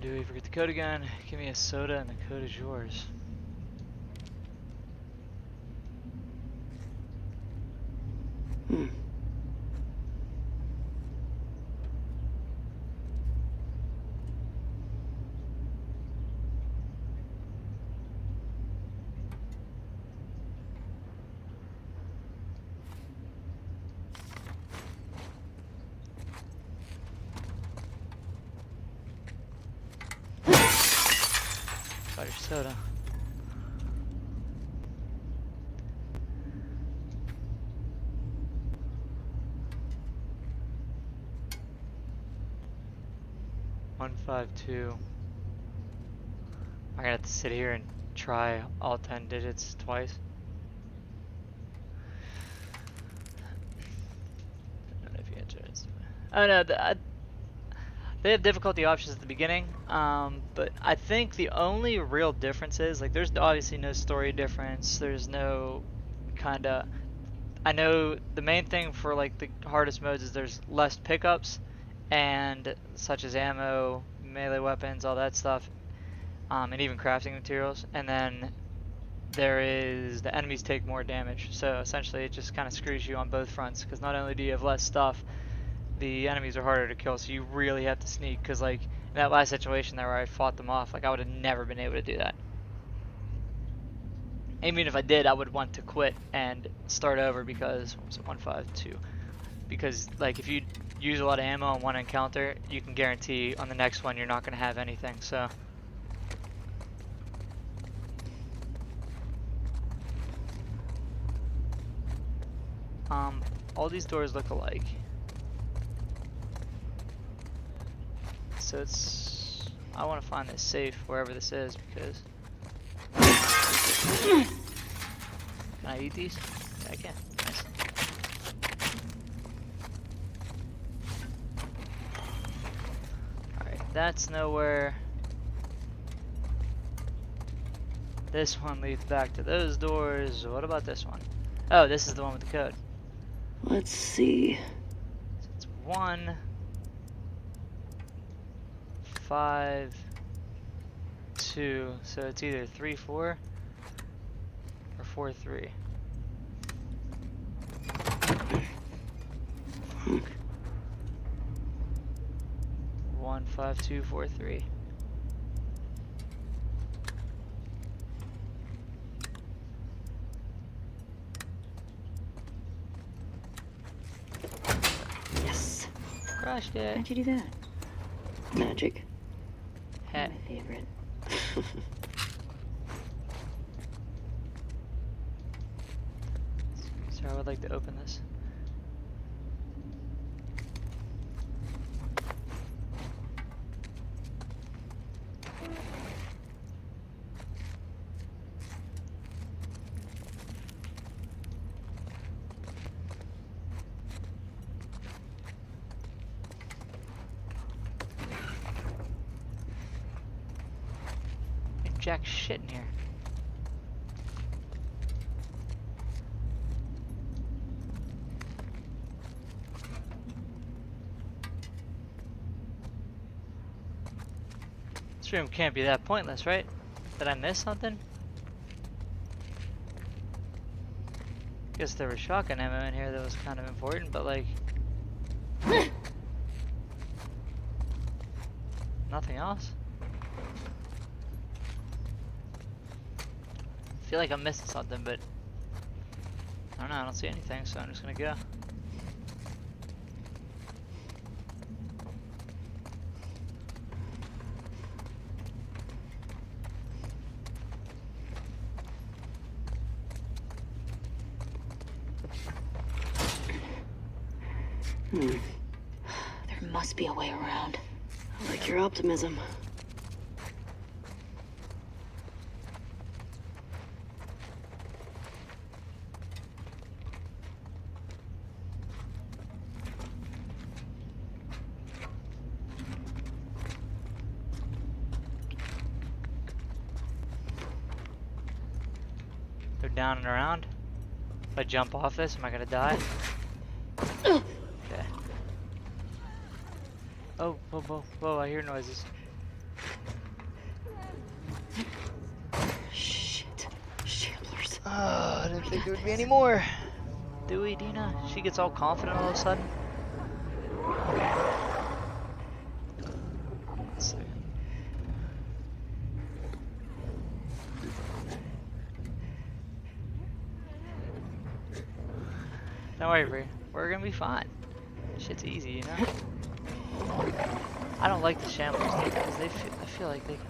Dewey, forget the code again. Give me a soda and the code is yours. Got your soda. One, 5, 2. I'm gonna have to sit here and try all 10 digits twice. I don't know if you answer it. Oh no, they have difficulty options at the beginning, but I think the only real difference is, like, there's obviously no story difference. There's no kinda. I know the main thing for like the hardest modes is there's less pickups, and such as ammo, melee weapons, all that stuff, and even crafting materials. And then there is the enemies take more damage. So essentially, it just kind of screws you on both fronts because not only do you have less stuff, the enemies are harder to kill, so you really have to sneak, because like in that last situation there where I fought them off, like I would have never been able to do that. Even if I did, I would want to quit and start over because, what was it, 152? Because like if you use a lot of ammo on one encounter, you can guarantee on the next one you're not going to have anything, so. All these doors look alike. So it's, I want to find this safe wherever this is because. Can I eat these? Yeah, I can. Nice. Alright, that's nowhere. This one leads back to those doors. What about this one? Oh, this is the one with the code. Let's see. So it's 1, 5, 2. So it's either 3, 4 or 4, 3. 1, 5, 2, 4, 3. Yes. Crushed it. How'd you do that? Magic. Heh. My favorite. So I would like to open this. Ain't jack shit in here. This room can't be that pointless, right? Did I miss something? Guess there was shotgun ammo in here that was kind of important, but like... nothing else? I feel like I'm missing something, but... I don't know, I don't see anything, so I'm just gonna go. There must be a way around. I like your optimism. They're down and around. If I jump off this, am I gonna die? Okay. Oh, whoa, whoa, whoa, I hear noises. Oh, I didn't think there would be any more. Do we, Dina? She gets all confident all of a sudden. Let's see. Don't worry, Bree. We're gonna be fine. Shit's easy, you know? I don't like the shamblers because I feel like they can.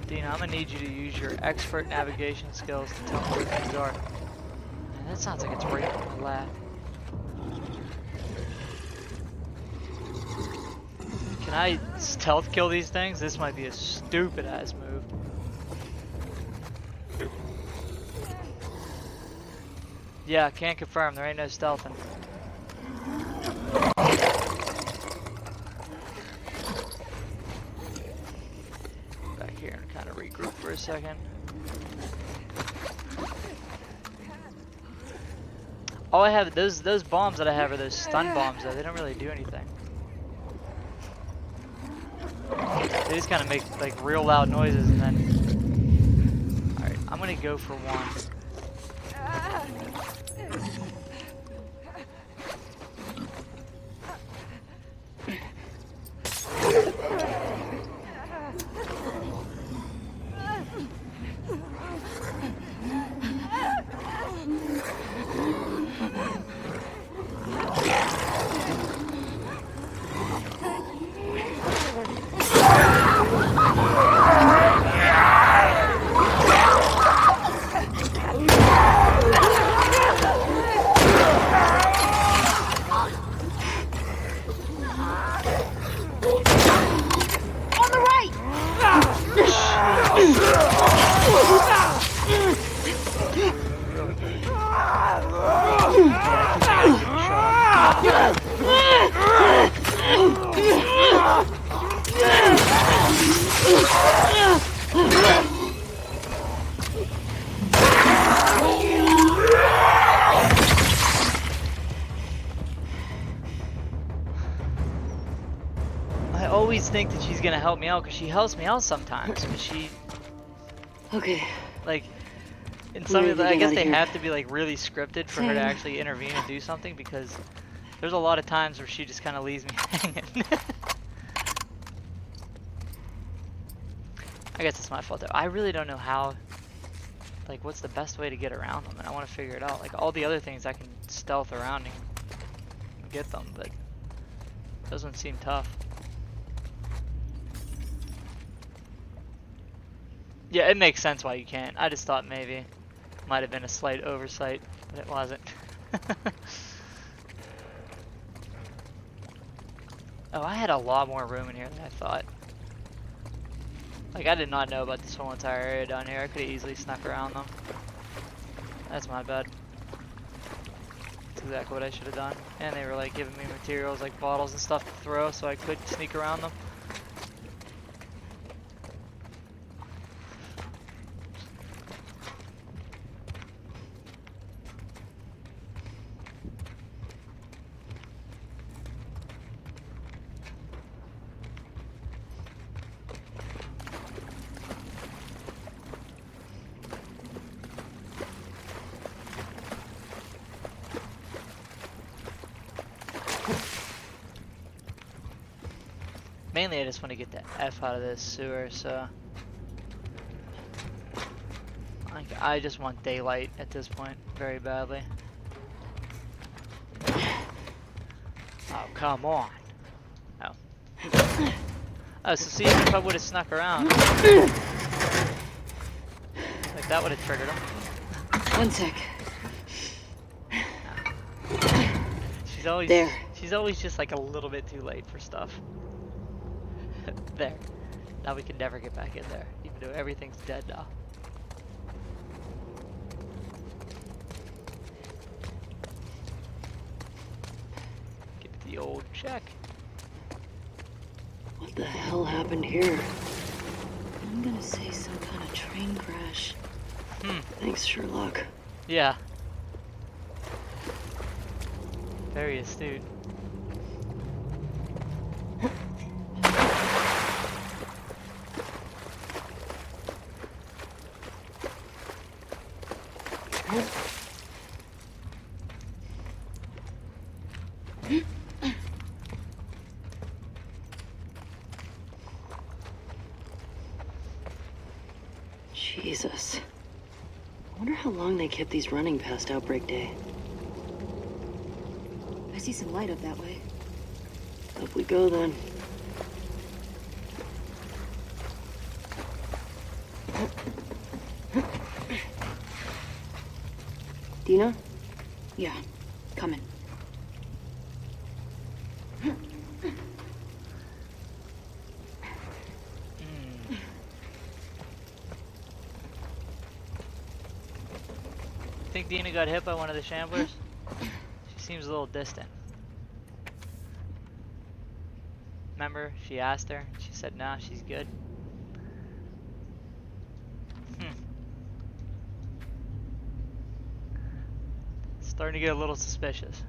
Dina, I'm gonna need you to use your expert navigation skills to tell me where things are. Man, that sounds like it's right on my lap. Can I stealth kill these things? This might be a stupid ass move. Yeah, can't confirm. There ain't no stealthing. Back here and kind of regroup for a second. All I have, those bombs that I have are those stun bombs though. They don't really do anything. They just kind of make like real loud noises and then. Alright, I'm gonna go for one. I always think that she's gonna help me out because she helps me out sometimes, but she Okay. like in some of the, I Get guess outta they here. have to be like really scripted for her to Same. actually intervene and do something because there's a lot of times where she just kind of leaves me hanging. I guess it's my fault though. I really don't know how, like what's the best way to get around them, and I want to figure it out. Like all the other things I can stealth around and get them, but it doesn't seem tough. Yeah, it makes sense why you can't. I just thought maybe it might have been a slight oversight, but it wasn't. Oh, I had a lot more room in here than I thought. Like, I did not know about this whole entire area down here. I could have easily snuck around them. That's my bad. That's exactly what I should have done. And they were like giving me materials like bottles and stuff to throw so I could sneak around them. Mainly I just want to get the F out of this sewer, so like, I just want daylight at this point very badly. Oh, come on. Oh. Oh, so see, if I would have snuck around, like that would have triggered him. 1 sec. She's always just like a little bit too late for stuff. There. Now we can never get back in there, even though everything's dead now. Give it the old check. What the hell happened here? I'm gonna say some kind of train crash. Thanks, Sherlock. Yeah. Very astute. Jesus. I wonder how long they kept these running past Outbreak Day. I see some light up that way. Up we go then. Dina? Yeah, coming. Think Dina got hit by one of the shamblers? She seems a little distant. Remember, she asked her, and she said, nah, she's good. Starting to get a little suspicious.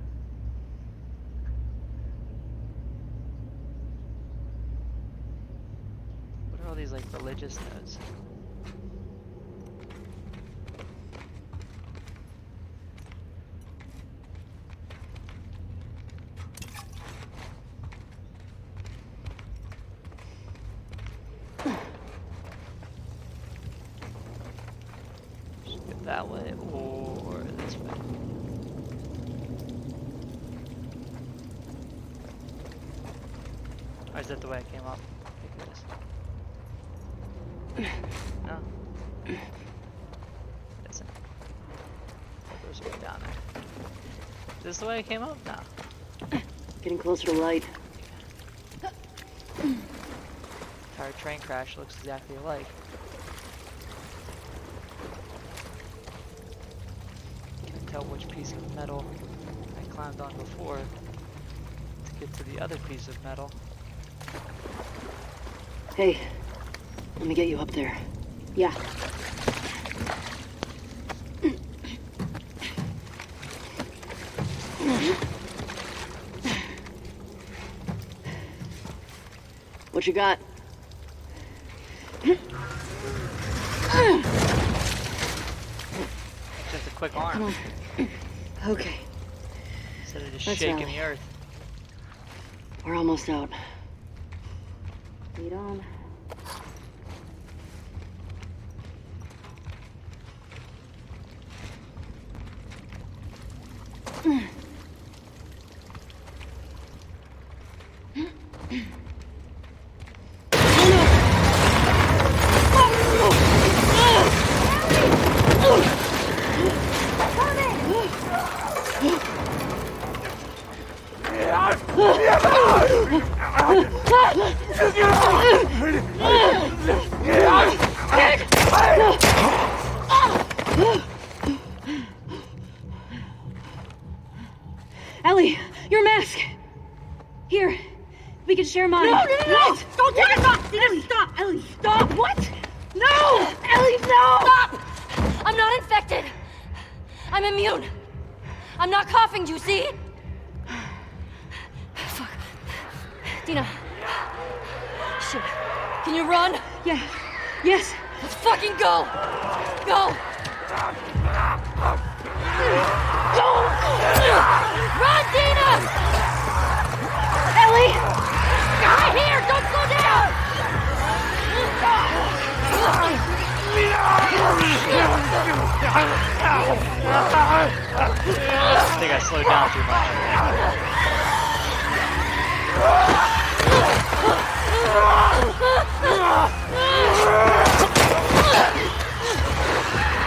What are all these, like, religious notes? Should go that way or this way. Or is that the way I came up? I think it is. No. Listen. There's a way down there. Is this the way I came up? No. Getting closer to light. Entire train crash looks exactly alike. Can't tell which piece of metal I climbed on before to get to the other piece of metal. Hey, let me get you up there. Yeah. What you got? Just a quick arm. Okay, Instead of just Let's shaking rally. the earth. we're almost out. Lead on. Ellie, your mask! Here, we can share mine. No! Don't take it off! Ellie, stop! Ellie, stop! What? No! Ellie, no! Stop! I'm not infected. I'm immune. I'm not coughing, do you see? Fuck. Dina. Shit. Can you run? Yeah. Yes. Let's fucking go! Go! Run, Dina! Ellie! Right here! Don't slow down! I think I slowed down too much.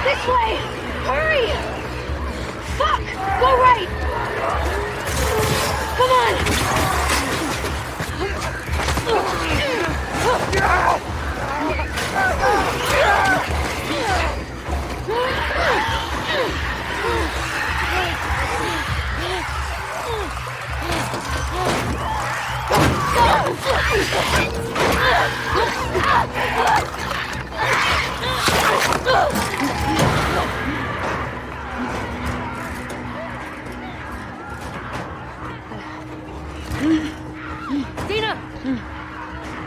This way! Hurry! Fuck! Go right! Come on!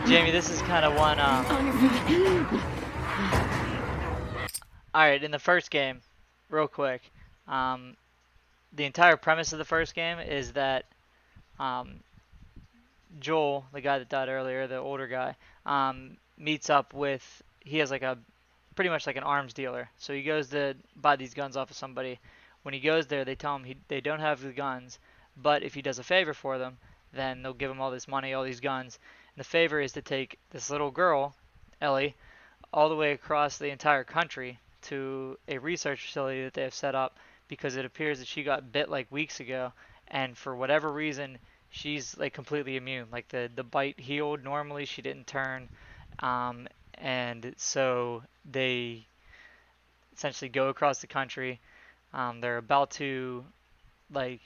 Jamie, this is kind of one. Alright, in the first game, real quick, um, the entire premise of the first game is that um, Joel, the guy that died earlier, the older guy, meets up with. He has like a pretty much like an arms dealer. So he goes to buy these guns off of somebody. When he goes there, they tell him they don't have the guns, but if he does a favor for them, then they'll give him all this money, all these guns. And the favor is to take this little girl, Ellie, all the way across the entire country to a research facility that they have set up because it appears that she got bit like weeks ago, and for whatever reason, she's like completely immune. Like the bite healed normally, she didn't turn, and so they essentially go across the country. They're about to like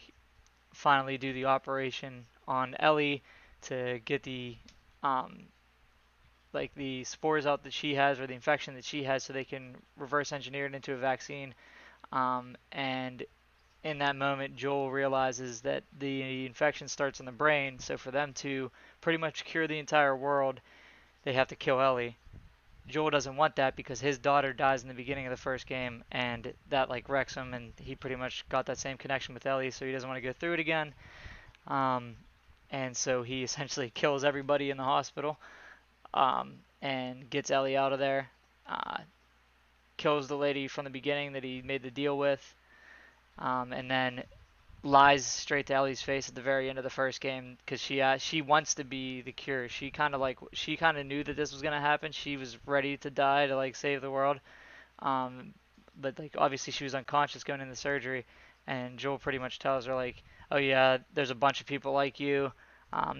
finally do the operation on Ellie to get the um, like the spores out that she has or the infection that she has so they can reverse engineer it into a vaccine. And in that moment, Joel realizes that the infection starts in the brain. So for them to pretty much cure the entire world, they have to kill Ellie. Joel doesn't want that because his daughter dies in the beginning of the first game, and that like wrecks him. And he pretty much got that same connection with Ellie, so he doesn't want to go through it again. And so he essentially kills everybody in the hospital, and gets Ellie out of there. Uh, Kills the lady from the beginning that he made the deal with, and then lies straight to Ellie's face at the very end of the first game because she wants to be the cure. She kind of knew that this was gonna happen. She was ready to die to like save the world, but like obviously she was unconscious going into surgery, and Joel pretty much tells her like, oh yeah, there's a bunch of people like you.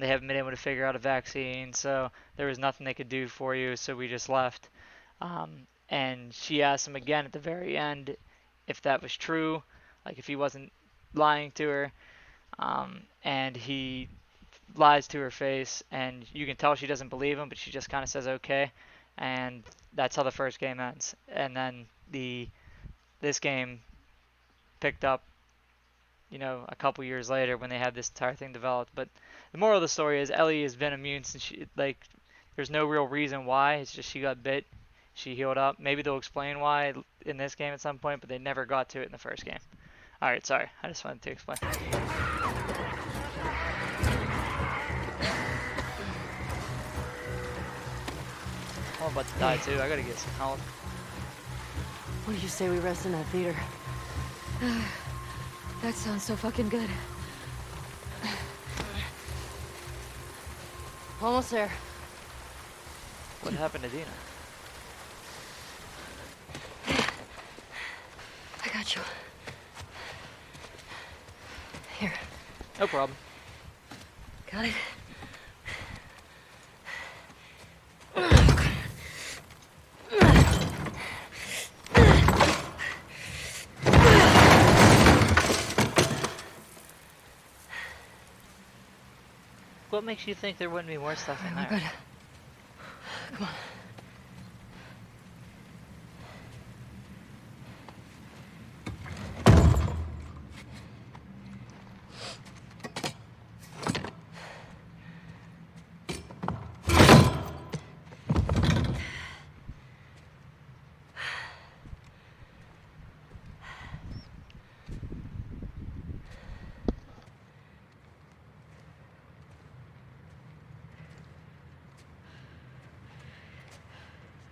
They haven't been able to figure out a vaccine, so there was nothing they could do for you, so we just left. And she asked him again at the very end if that was true, like if he wasn't lying to her, and he lies to her face, and you can tell she doesn't believe him, but she just kind of says okay, and that's how the first game ends. And then this game picked up, a couple years later when they had this entire thing developed. But the moral of the story is Ellie has been immune since there's no real reason why. It's just she got bit, she healed up. Maybe they'll explain why in this game at some point, but they never got to it in the first game. Alright, sorry. I just wanted to explain. I'm about to die too. I gotta get some help. What do you say we rest in that theater? That sounds so fucking good. Almost there. What happened to Dina? I got you. Here. No problem. Got it? What makes you think there wouldn't be more stuff in there? Good. Come on.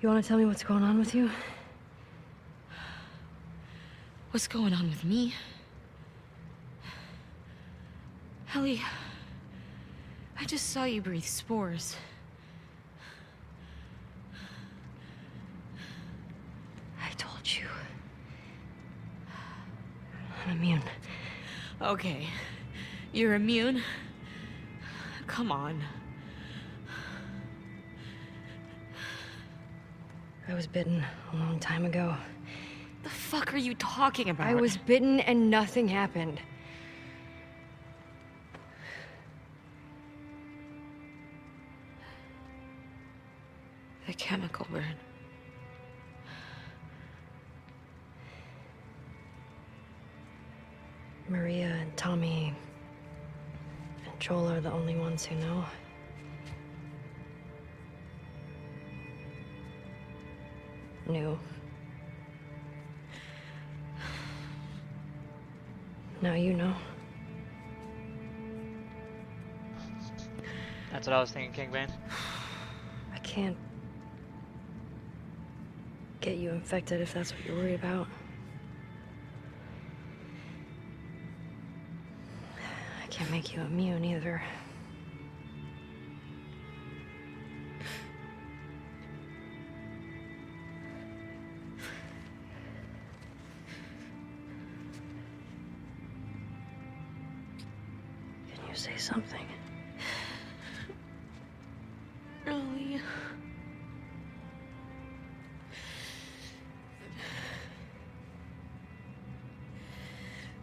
You want to tell me what's going on with you? What's going on with me? Ellie, I just saw you breathe spores. I told you. I'm immune. Okay, you're immune? Come on. I was bitten a long time ago. The fuck are you talking about? I was bitten and nothing happened. The chemical burn. Maria and Tommy and Joel are the only ones who know. knew. Now you know. That's what I was thinking, Kingbane. I can't get you infected if that's what you're worried about. I can't make you immune either. Can you say something? Ellie.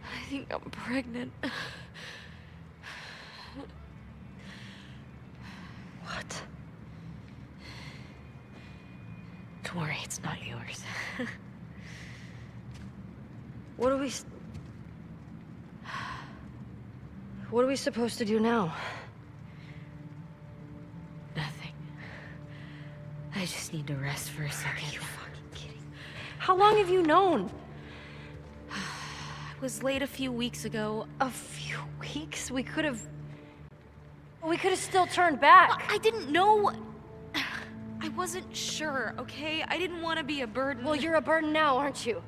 I think I'm pregnant. What? Don't worry, it's not yours. What are we... What are we supposed to do now? Nothing. I just need to rest for a second. Are you fucking kidding? How long have you known? I was late a few weeks ago. A few weeks? We could have still turned back. I didn't know. I wasn't sure, okay? I didn't want to be a burden. Well, you're a burden now, aren't you?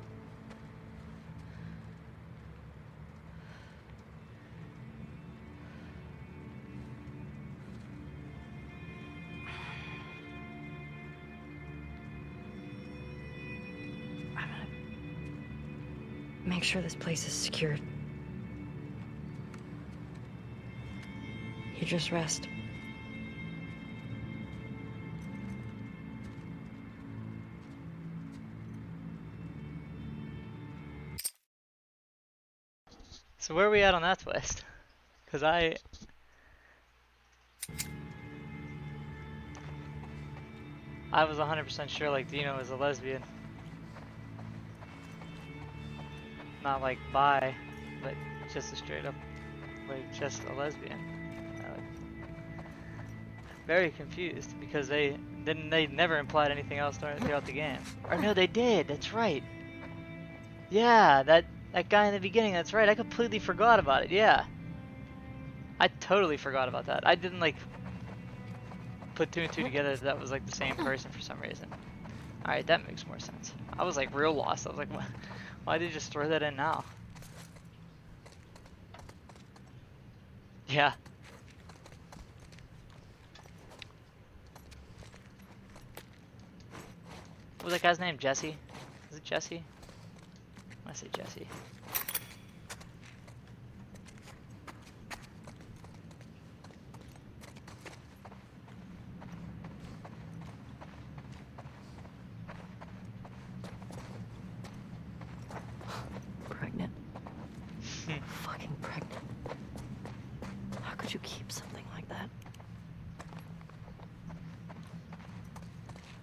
I'm gonna make sure this place is secured. You just rest. So where are we at on that twist? Because I was 100% sure like Dino was a lesbian. Not like bi, but just a straight up, like just a lesbian. Very confused because they never implied anything else throughout the game. Or no, they did. That's right. Yeah, that guy in the beginning. That's right. I completely forgot about it. Yeah, I totally forgot about that. I didn't like put two and two together that was like the same person for some reason. All right, that makes more sense. I was like real lost. I was like, why did you just throw that in now? Yeah. What was that guy's name? Jesse? Is it Jesse? I say Jesse. Pregnant. Fucking pregnant. How could you keep something like that?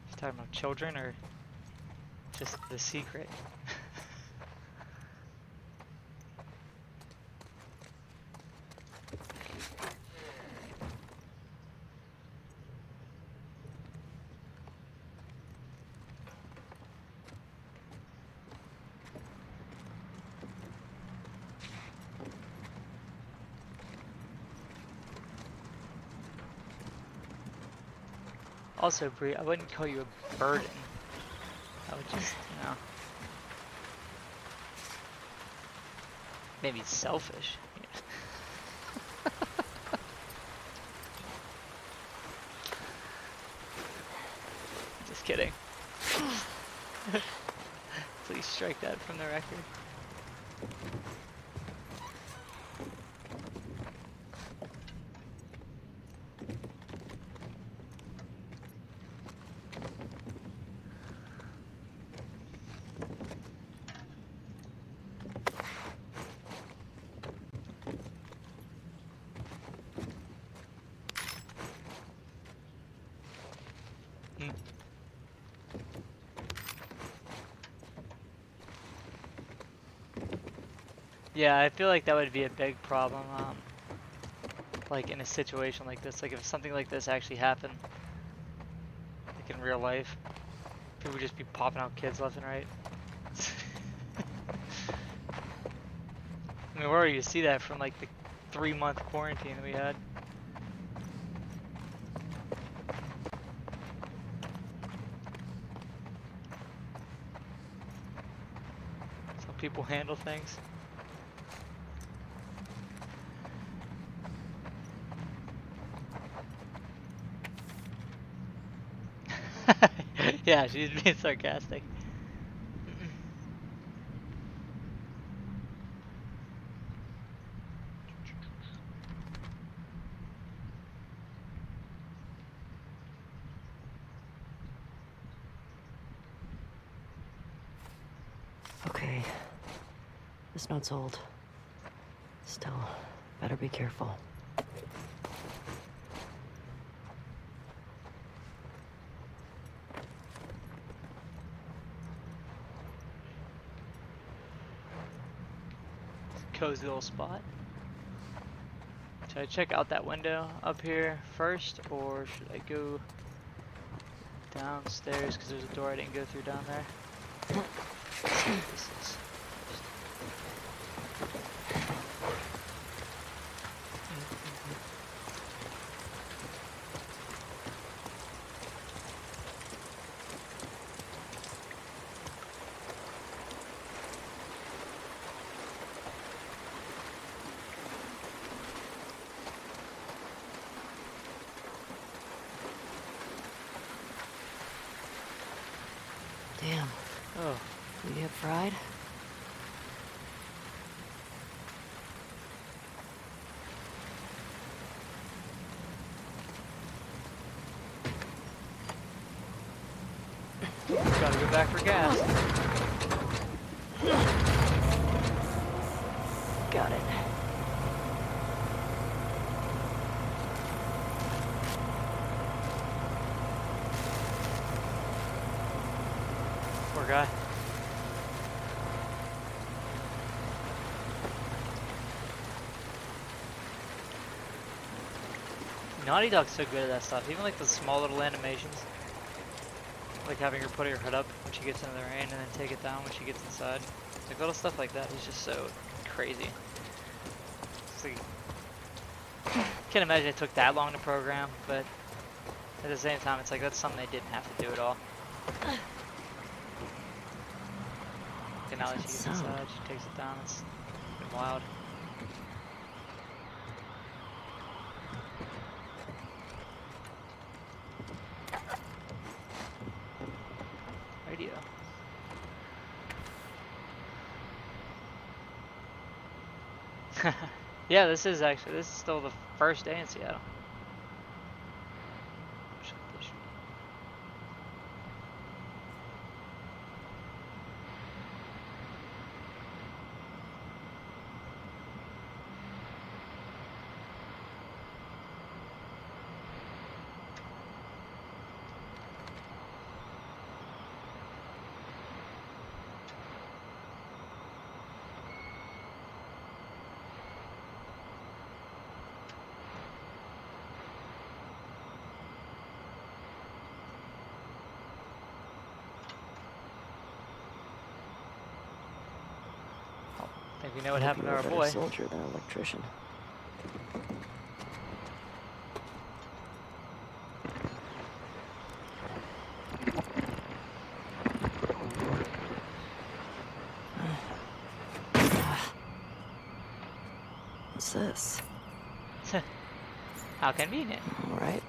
You talking about children or just the secret? Also, Bree, I wouldn't call you a burden. I would just, you know, maybe selfish. Yeah. Just kidding. Please strike that from the record. Yeah, I feel like that would be a big problem, like in a situation like this, like if something like this actually happened, like in real life. People just be popping out kids left and right. I mean, where do you see that from like the 3-month quarantine that we had? That's how people handle things. Yeah, she's being sarcastic. Okay. This note's old. Still, better be careful. Cozy little spot. Should I check out that window up here first, or should I go downstairs because there's a door I didn't go through down there? Let's see what this is. Damn. Oh, You get fried? gotta go back for gas. Got it. Poor guy. Naughty Dog's so good at that stuff. Even like the small little animations. Like having her put her hood up when she gets into the rain and then take it down when she gets inside. Like little stuff like that is just so crazy. It's like, can't imagine it took that long to program, but at the same time it's like that's something they didn't have to do at all. Okay, now that she gets inside, she takes it down. It's been wild. Radio. Yeah, this is still the first day in Seattle. I think we know what happened to our boy. A soldier than an electrician. What's this? How convenient. All right.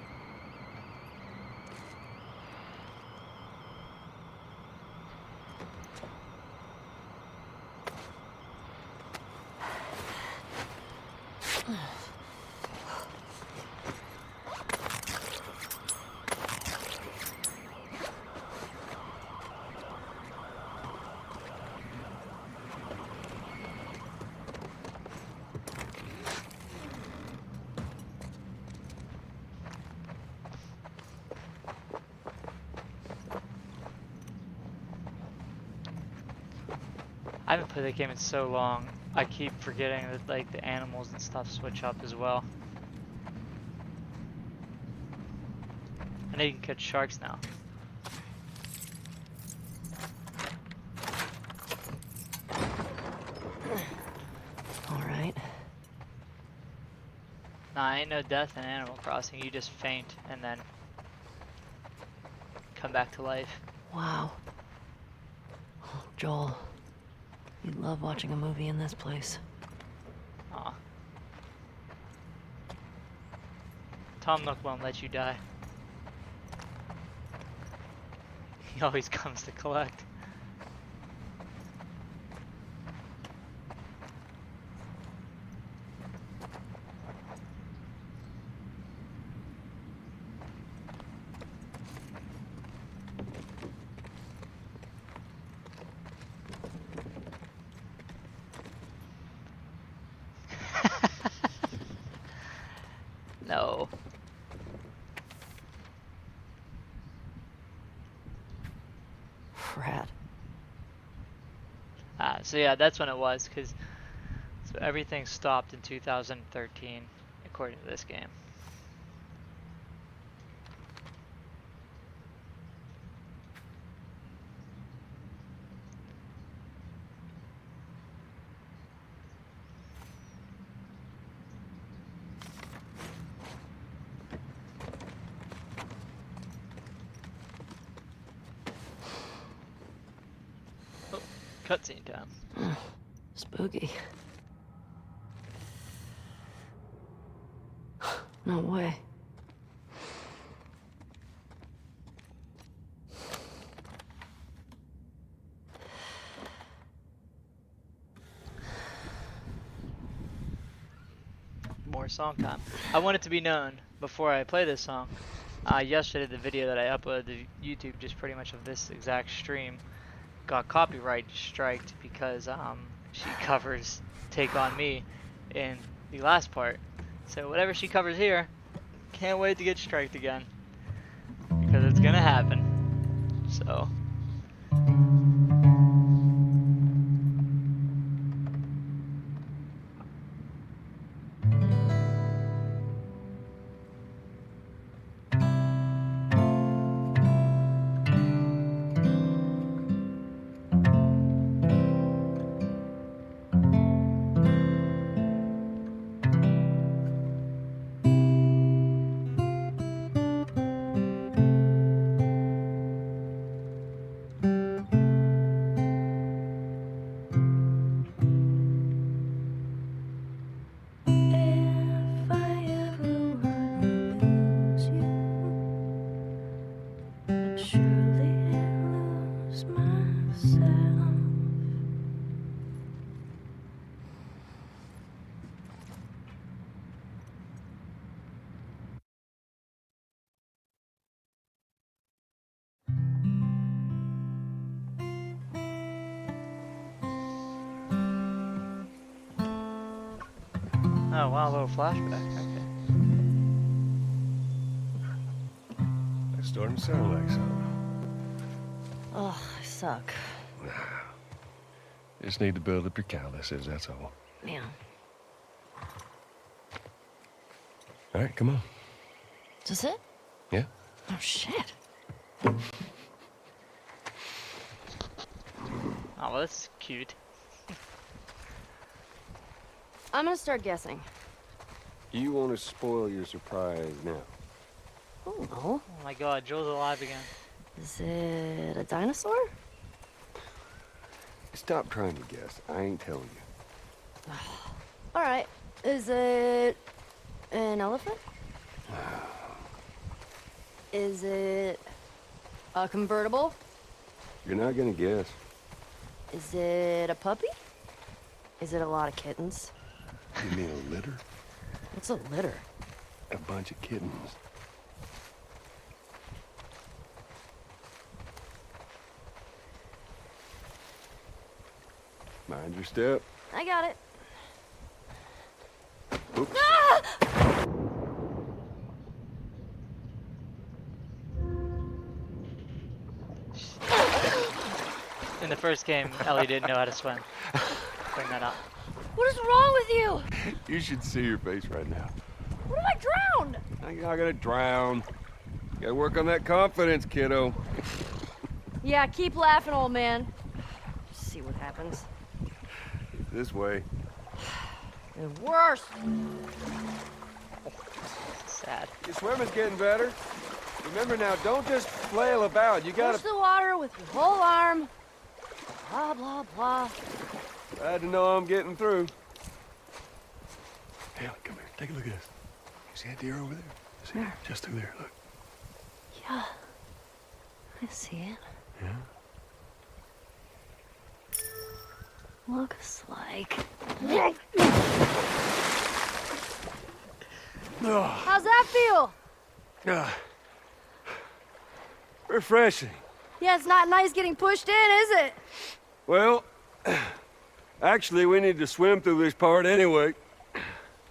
I haven't played that game in so long. I keep forgetting that like the animals and stuff switch up as well. I know you can catch sharks now. ain't no death in Animal Crossing. You just faint and then come back to life. Wow. Oh, Joel, you'd love watching a movie in this place. Aw. Tom Nook won't let you die. He always comes to collect. No. Rat. So yeah, that's when it was, because so everything stopped in 2013, according to this game. Oh, cutscene time. Spooky. No way. More song time. I want it to be known before I play this song. Yesterday, the video that I uploaded to YouTube, just pretty much of this exact stream, got copyright striked because she covers "Take on Me" in the last part. So whatever she covers here, can't wait to get striked again, because it's gonna happen. So. Oh wow, a little flashback. Okay. It's starting to sound like something. Ugh, I suck. Just need to build up your calluses, that's all. Yeah. All right, come on. Is this it? Yeah? Oh, shit. Oh well, that's cute. I'm gonna start guessing. You want to spoil your surprise now? Oh, no. Oh my god, Joel's alive again. Is it a dinosaur? Stop trying to guess. I ain't telling you. All right. Is it an elephant? Is it a convertible? You're not gonna guess. Is it a puppy? Is it a lot of kittens? You mean a litter? What's a litter? A bunch of kittens. Mind your step. I got it. Oops. In the first game, Ellie didn't know how to swim. Bring that up. What is wrong with you? You should see your face right now. What if I drown? You're not gonna drown. You gotta work on that confidence, kiddo. Yeah, keep laughing, old man. Just see what happens. This way. The worst. sad. Your swimming's getting better. Remember now, don't just flail about. You gotta... Push the water with your whole arm. Blah, blah, blah. Glad to know I'm getting through. Hey, come here. Take a look at this. You see that deer over there? See it? Just through there. Look. Yeah. I see it. Yeah? Looks like... Oh, How's that feel? Refreshing. Yeah, it's not nice getting pushed in, is it? Well, actually, we need to swim through this part anyway.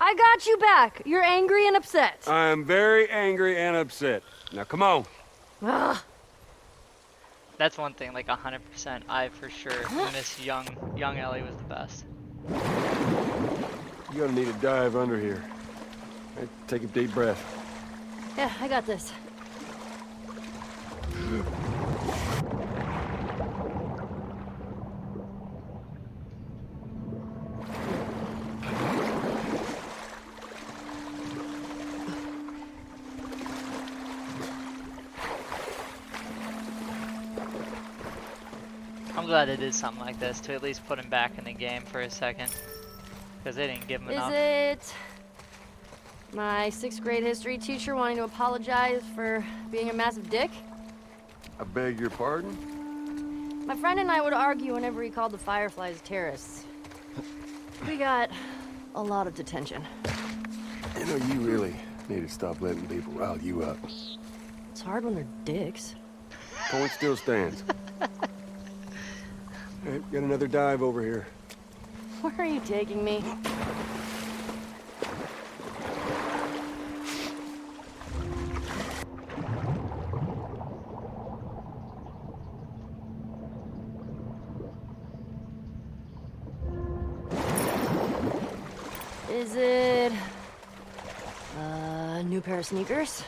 I got you back. You're angry and upset. I am very angry and upset. Now, come on. Ugh. That's one thing, like 100%. I for sure miss young Ellie was the best. You're gonna need a dive under here. Right, take a deep breath. Yeah, I got this. I'm glad they did something like this to at least put him back in the game for a second. Because they didn't give him enough. Is it my 6th grade history teacher wanting to apologize for being a massive dick? I beg your pardon? My friend and I would argue whenever he called the Fireflies terrorists. We got a lot of detention. you know, you really need to stop letting people rile you up. It's hard when they're dicks. Point still stands. All right, got another dive over here. Where are you taking me? Is it a new pair of sneakers?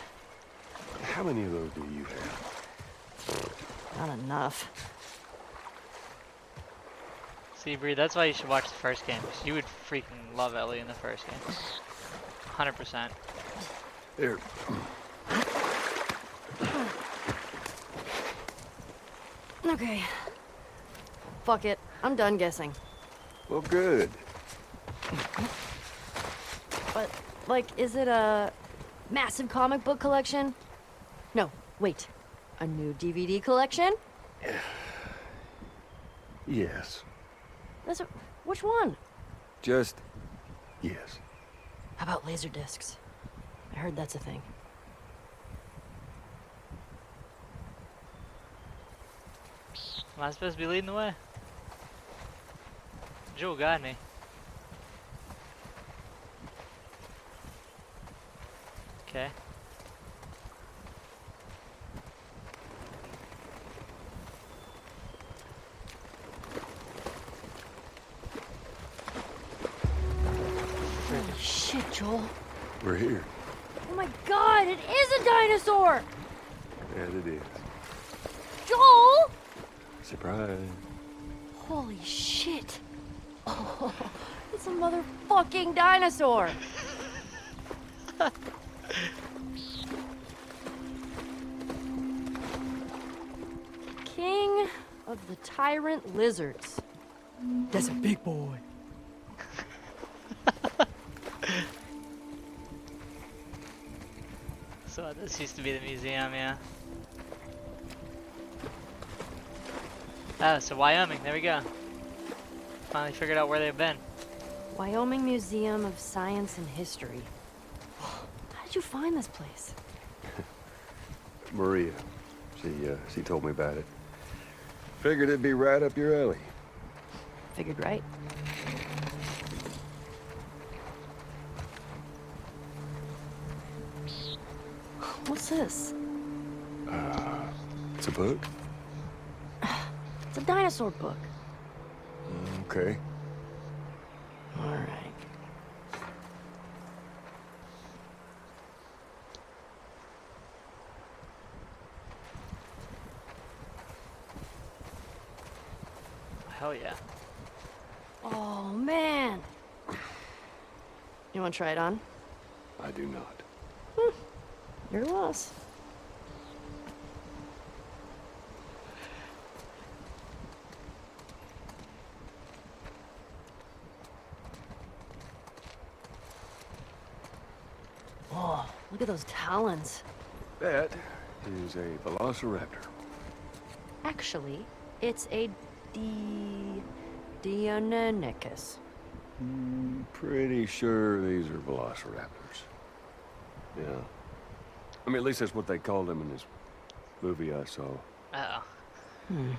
How many of those do you have? Not enough. See, Bree, that's why you should watch the first game. 'Cause you would freaking love Ellie in the first game. 100%. There. Okay. Fuck it. I'm done guessing. Well, good. But, like, is it a massive comic book collection? No, wait. A new DVD collection? Yes. Which one? Just Yes. How about laser discs? I heard that's a thing. Am I supposed to be leading the way? Joel, guide me. Okay. Holy shit, Joel. We're here. Oh my god, it is a dinosaur! Yeah, it is. Joel! Surprise. Holy shit. Oh, it's a motherfucking dinosaur. King of the tyrant lizards. That's a big boy. So this used to be the museum, yeah. Oh, so Wyoming, there we go. Finally figured out where they've been. Wyoming Museum of Science and History. How did you find this place? Maria. She told me about it. Figured it'd be right up your alley. Figured right. What's this? It's a book? It's a dinosaur book. Okay. All right. Hell yeah. Oh, man. You want to try it on? I do not. Hmm. Your loss. Whoa, look at those talons. That is a velociraptor. Actually, it's a Deinonychus. Pretty sure these are velociraptors. Yeah. I mean, at least that's what they called them in this movie I saw. Uh-oh. You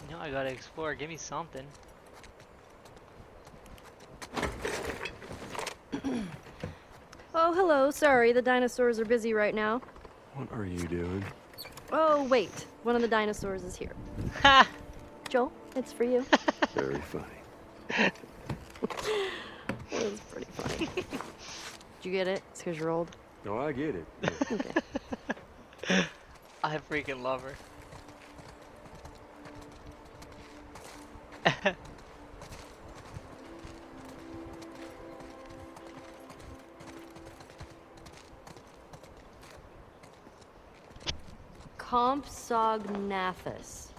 know I gotta explore. Give me something. Oh, hello. Sorry, the dinosaurs are busy right now. What are you doing? Oh, wait. One of the dinosaurs is here. Ha! Joel, it's for you. Very funny. It was pretty funny. Did you get it? It's because you're old. No, I get it. Yeah. Okay. I freaking love her. Compsognathus.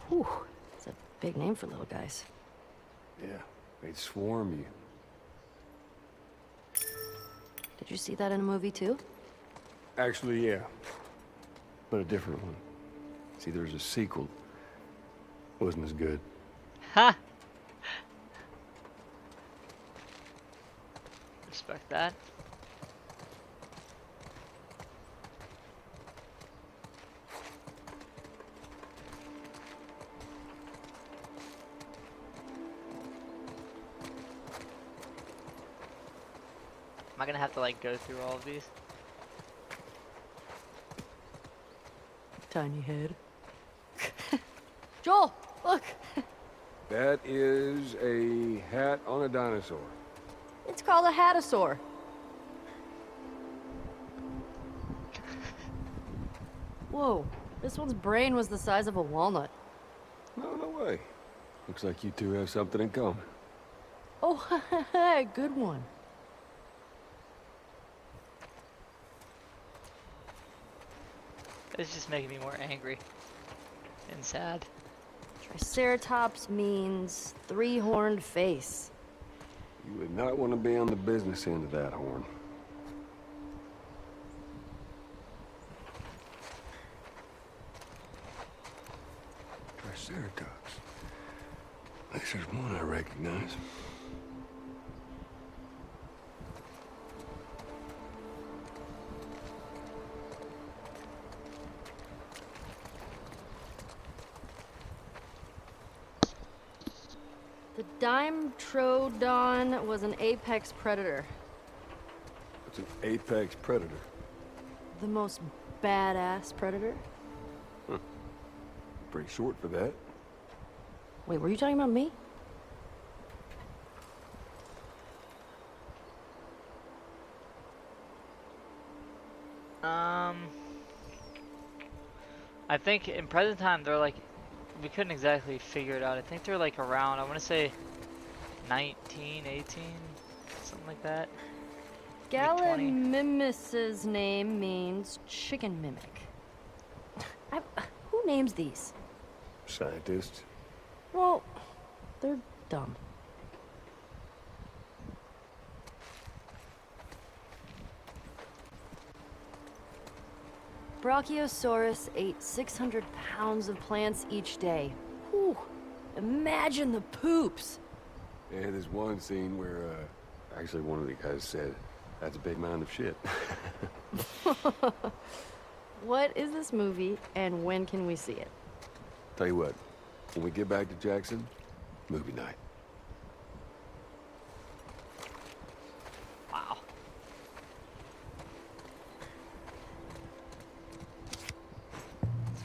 Whew, it's a big name for little guys. Yeah, they'd swarm you. Did you see that in a movie too? Actually, yeah. But a different one. See, there's a sequel. Wasn't as good. Ha! Respect that. Am I gonna have to like go through all of these? Tiny head. Joel, look! That is a hat on a dinosaur. It's called a hatasaur. Whoa, this one's brain was the size of a walnut. No, no way. Looks like you two have something in common. Oh, good one. It's just making me more angry and sad. Triceratops means three-horned face. You would not want to be on the business end of that horn. Triceratops. At least there's one I recognize. The Dimetrodon was an apex predator. It's an apex predator. The most badass predator. Pretty short for that. Wait, were you talking about me? I think in present time they're like, we couldn't exactly figure it out. I think they're like around, I want to say 19, 18, something like that. Gallimimus's name means chicken mimic. Who names these? Scientists. Well, they're dumb. Brachiosaurus ate 600 pounds of plants each day. Whew, imagine the poops. Yeah, there's one scene where, actually one of the guys said, that's a big mound of shit. What is this movie, and when can we see it? Tell you what, when we get back to Jackson, movie night. Wow.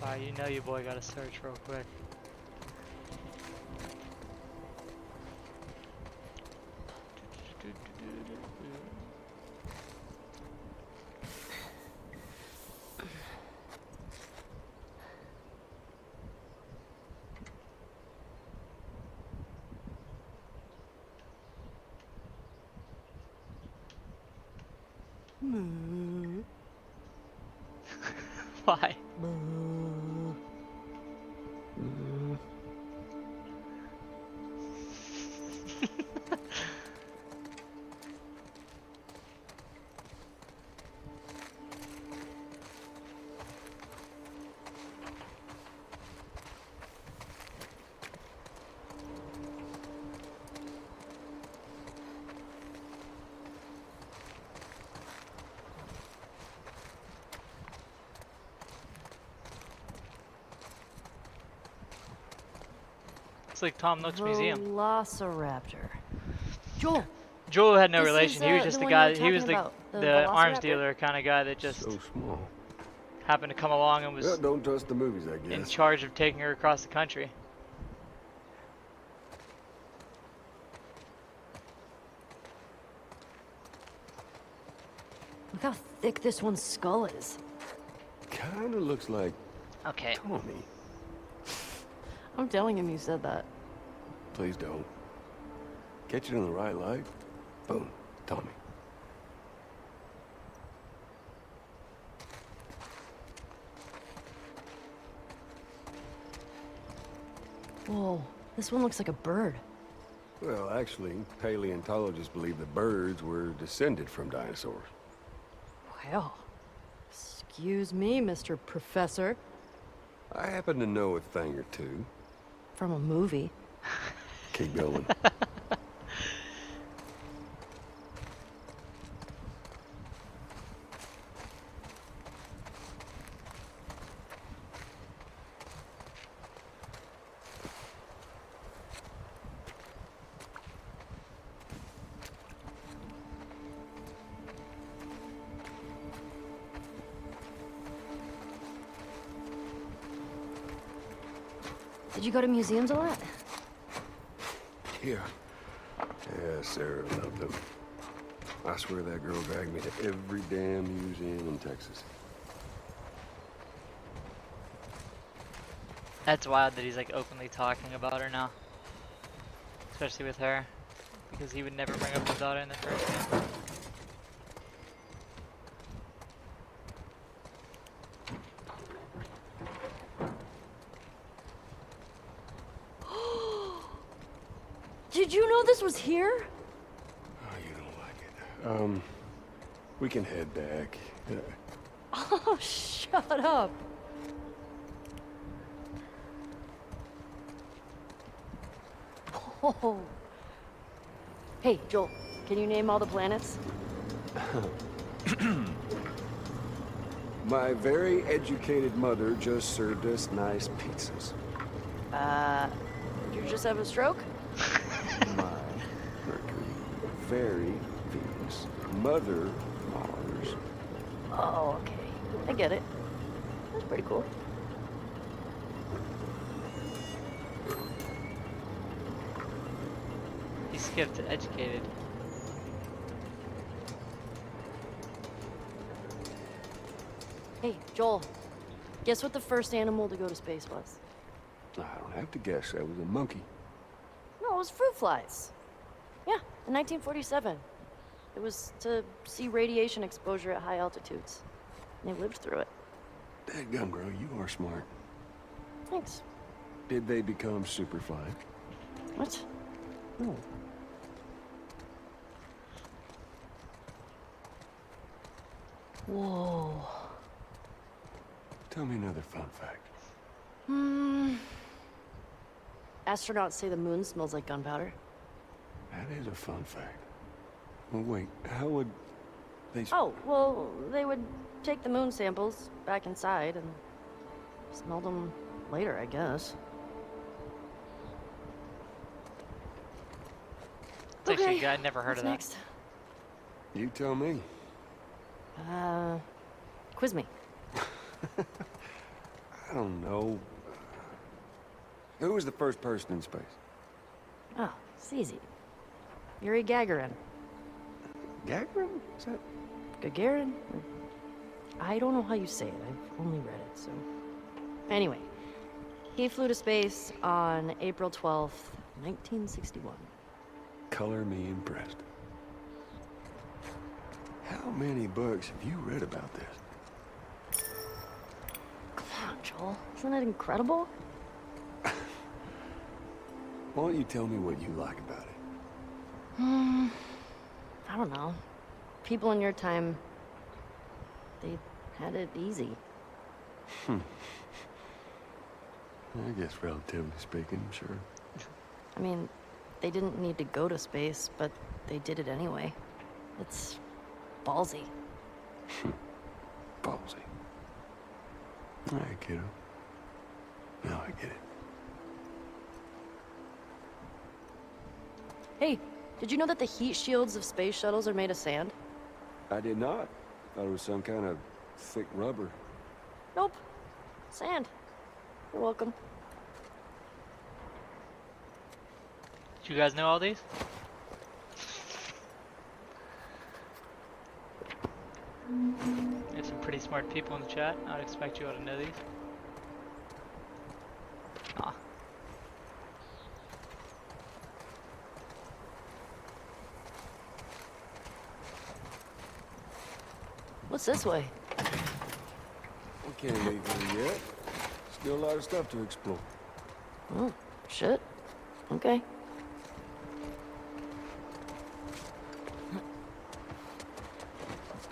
Sorry, you know your boy gotta search real quick. Why? It's like Tom Nook's museum. Velociraptor. Joel. Joel had no This is, relation. He was just the the one you were guy. He was talking about, the the arms Velociraptor? dealer kind of guy that just So small. happened to come along and Well, was don't trust the movies, I in guess. charge of taking her across the country. Look how thick this one's skull is. Kinda looks like Okay. Tommy. I'm telling him you said that. Please don't. Catch it in the right light. Boom. Tommy. Whoa, this one looks like a bird. Well, actually, paleontologists believe the birds were descended from dinosaurs. Well, excuse me, Mr. Professor. I happen to know a thing or two. From a movie. Keep going. Did you go to museums a lot? Yeah. Yeah, Sarah loved them. I swear that girl dragged me to every damn museum in Texas. That's wild that he's like openly talking about her now. Especially with her. Because he would never bring up his daughter in the first game. Did you know this was here? Oh, you don't like it. We can head back. Oh, shut up. Oh. Hey, Joel, can you name all the planets? My very educated mother just served us nice pizzas. Did you just have a stroke? My Mercury, very Venus, mother Mars. Oh, okay. I get it. That's pretty cool. He skipped educated. Hey, Joel, guess what the first animal to go to space was? I don't have to guess. That was a monkey. No, it was fruit flies. Yeah, in 1947. It was to see radiation exposure at high altitudes. And they lived through it. Dadgum, girl, you are smart. Thanks. Did they become superfly? What? No. Whoa. Tell me another fun fact. Astronauts say the moon smells like gunpowder. That is a fun fact. Well, wait, how would they... Oh, well, they would take the moon samples back inside and smell them later, I guess. It's actually good. I'd never heard of that. Next? You tell me. Quiz me. I don't know. Who was the first person in space? Oh, it's easy. Yuri Gagarin. Gagarin? Is that? Gagarin? I don't know how you say it. I've only read it, so... Anyway, he flew to space on April 12th, 1961. Color me impressed. How many books have you read about this? Come on, Joel. Isn't that incredible? Why don't you tell me what you like about it? I don't know. People in your time, they had it easy. I guess relatively speaking, sure. I mean, they didn't need to go to space, but they did it anyway. It's ballsy. Ballsy. All right, kiddo. Now I get it. Hey, did you know that the heat shields of space shuttles are made of sand? I did not. Thought it was some kind of thick rubber. Nope. Sand. You're welcome. Did you guys know all these? There's some pretty smart people in the chat. I would expect you all to know these. Ah. What's this way? We can't leave here yet. Still a lot of stuff to explore. Oh, shit. Okay.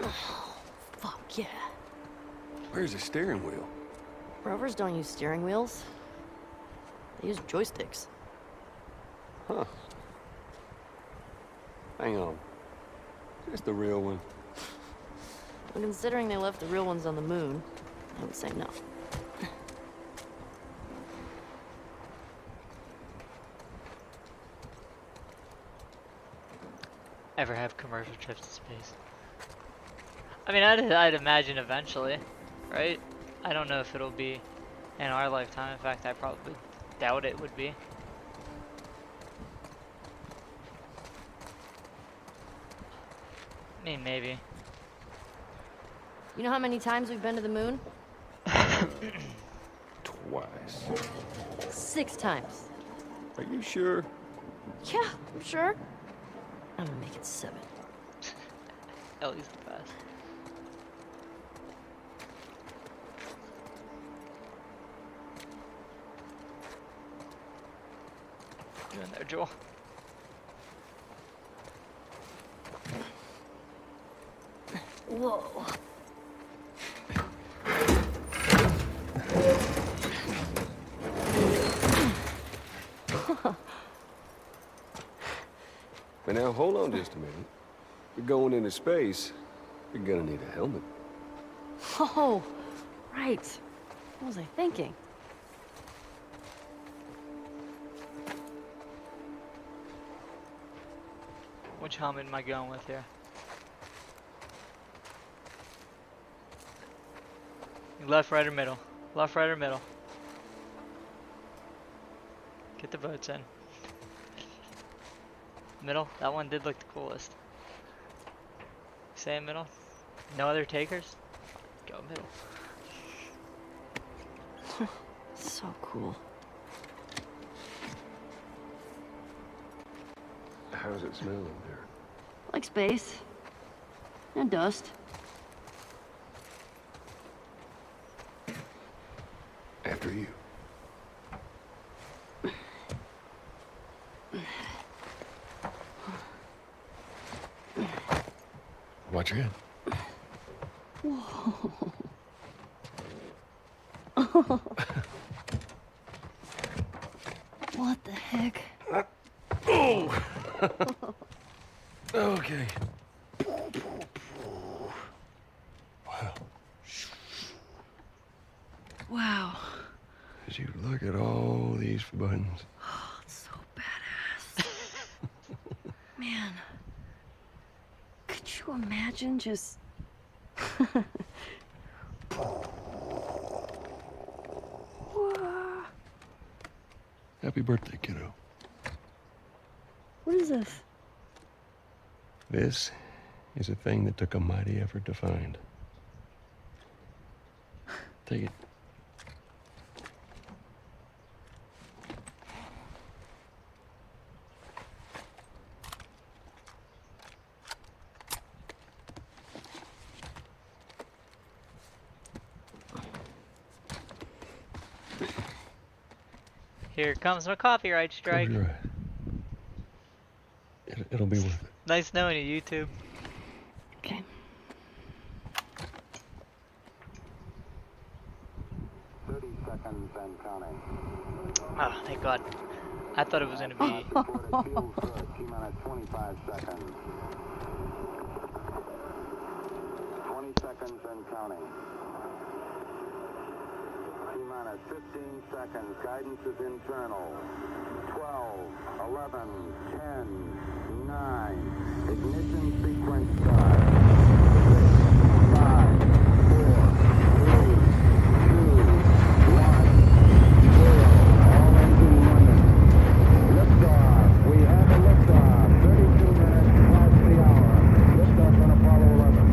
Oh, fuck yeah. Where's the steering wheel? Rovers don't use steering wheels. They use joysticks. Huh. Hang on. Is this the real one? But considering they left the real ones on the moon, I would say no. Ever have commercial trips to space? I mean, I'd imagine eventually, right? I don't know if it'll be in our lifetime. In fact, I probably doubt it would be. I mean, maybe. You know how many times we've been to the moon? Twice. 6 times. Are you sure? Yeah, I'm sure. I'm gonna make it 7. Ellie's the best. You in there, Joel? Whoa. But now, hold on just a minute. You're going into space. You're gonna need a helmet. Oh, right. What was I thinking? Which helmet am I going with here? Left, right, or middle? Left, right, or middle? Get the votes in. Middle? That one did look the coolest. Say middle? No other takers? Go middle. So cool. How's it smelling there? Like space. And dust. After you. Watch your head. Whoa. What the heck? Oh! Okay. Wow. Wow. As you look at all these buttons. Oh, it's so badass. Man. Could you imagine just... Whoa. Happy birthday, kiddo. What is this? This is a thing that took a mighty effort to find. Take it. Here comes my copyright strike. Close your eyes. It'll be worth it. Nice knowing you, YouTube. Okay. 30 seconds and counting. Oh, thank God. I thought it was gonna be. Feels good. T-minus 25 seconds. 20 seconds and counting. T-minus 15 seconds. Guidance is internal. 12, 11, 10, 9. Ignition sequence start. 5, 4, 3, 2, 1, 0. All engine running. Liftoff. We have a liftoff. 32 minutes past the hour. Liftoff on Apollo 11.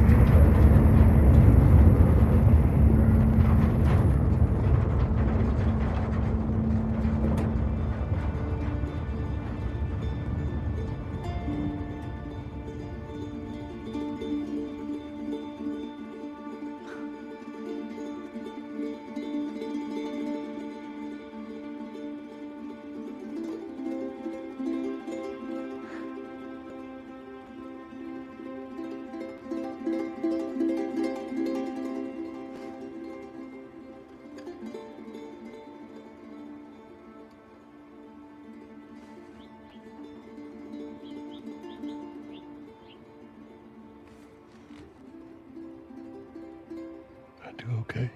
I do okay.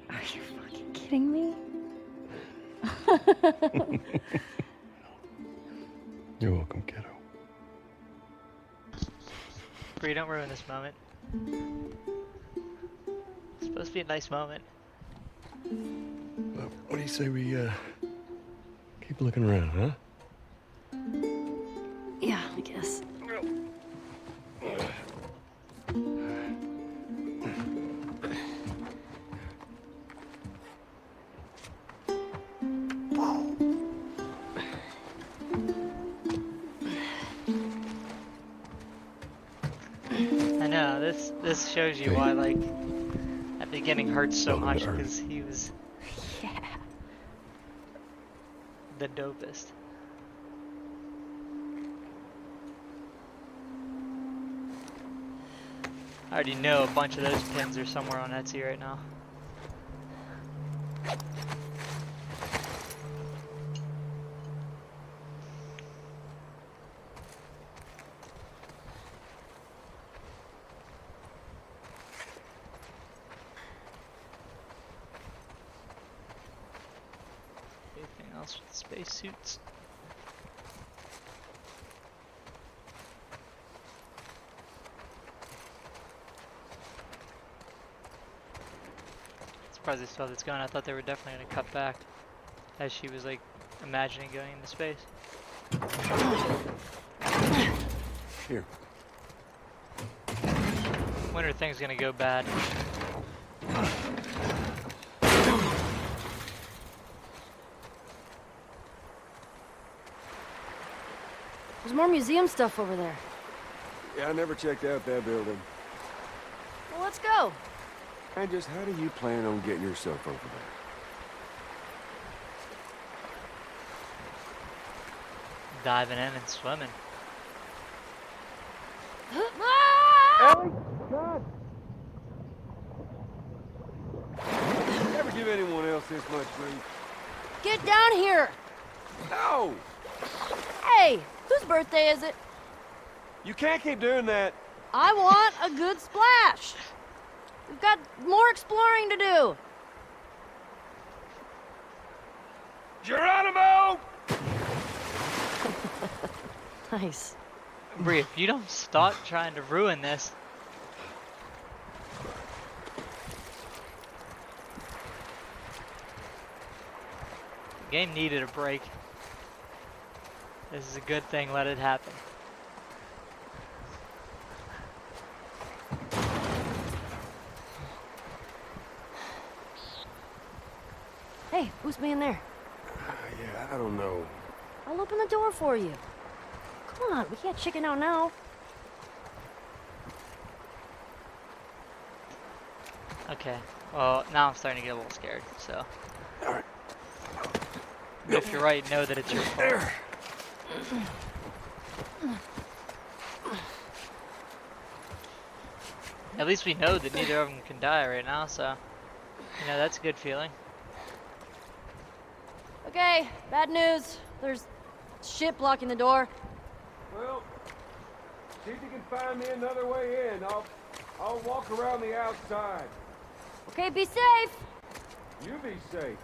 Are you fucking kidding me? You're welcome, kiddo. Bree, don't ruin this moment. It's supposed to be a nice moment. Well, what do you say we keep looking around, huh? Yeah, I guess. I know, this shows you why, like, that beginning hurts so much, hurt. because he was Yeah. the dopest. I already know a bunch of those pins are somewhere on Etsy right now. Anything else with spacesuits? Surprised they still have this going. I thought they were definitely gonna cut back as she was like imagining going into space. Here. When are things gonna go bad? There's more museum stuff over there. Yeah, I never checked out that building. Well, let's go. And just how do you plan on getting yourself over there? Diving in and swimming. Ellie, God! Never give anyone else this much grief. Get down here! No! Hey, whose birthday is it? You can't keep doing that. I want a good splash. We've got more exploring to do. Geronimo! Nice. Bree, if you don't stop trying to ruin this. The game needed a break. This is a good thing, let it happen. Hey, who's being there? Yeah, I don't know. I'll open the door for you. Come on, we can't chicken out now. Okay. Well, now I'm starting to get a little scared, so. Alright. But if you're right, know that it's your fault. At least we know that neither of them can die right now, so. You know, that's a good feeling. Okay, bad news. There's shit blocking the door. Well, see if you can find me another way in. I'll walk around the outside. Okay, be safe. You be safe.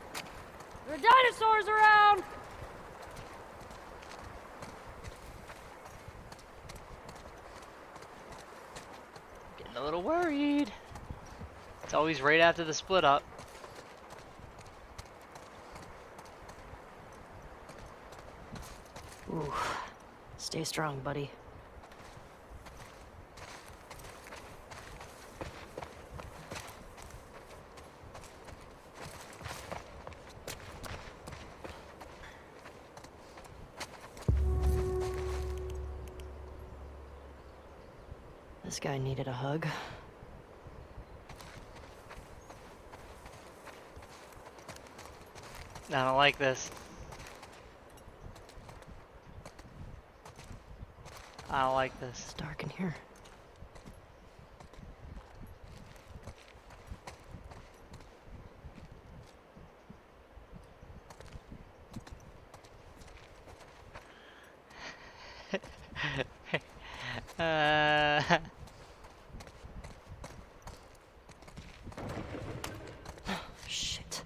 There are dinosaurs around. Getting a little worried. It's always right after the split up. Ooh, stay strong, buddy. This guy needed a hug. I don't like this. I don't like this. It's dark in here. Shit.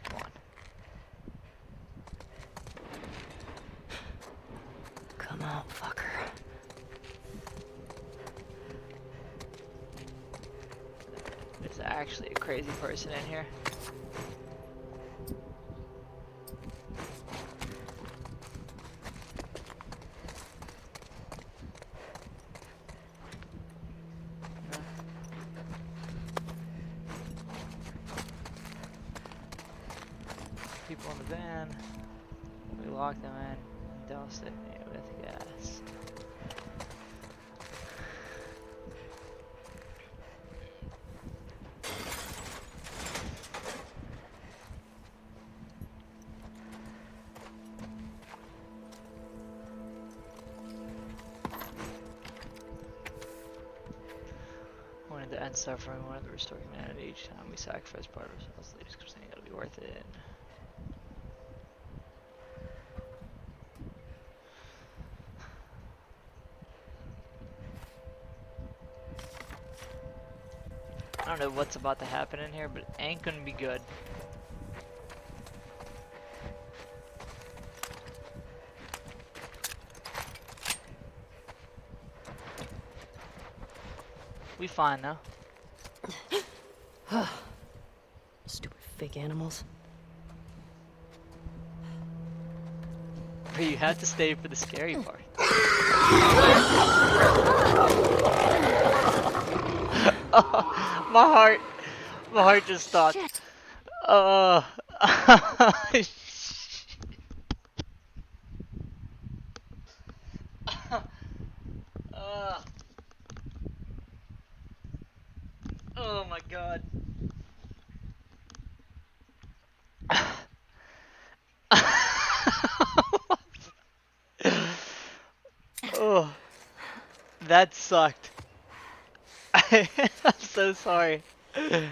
Come on. Come out, fucker. There's actually a crazy person in here. People in the van. We locked them in and doused it with gas. Wanted to end suffering, wanted to restore humanity. Each time we sacrifice part of ourselves, leaves something gotta be worth it. I don't know what's about to happen in here, but it ain't gonna be good. We fine though. Stupid fake animals. But you have to stay for the scary part. Oh, my heart just stopped. Shit. Oh my god. Oh, that sucked. I'm so sorry. Ellie?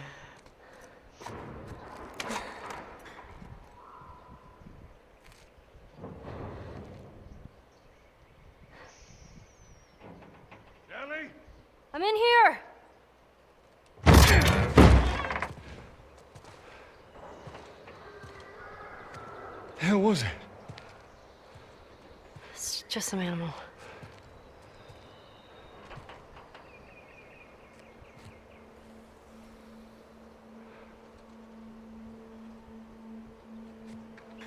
I'm in here. The hell was it? It's just some animal.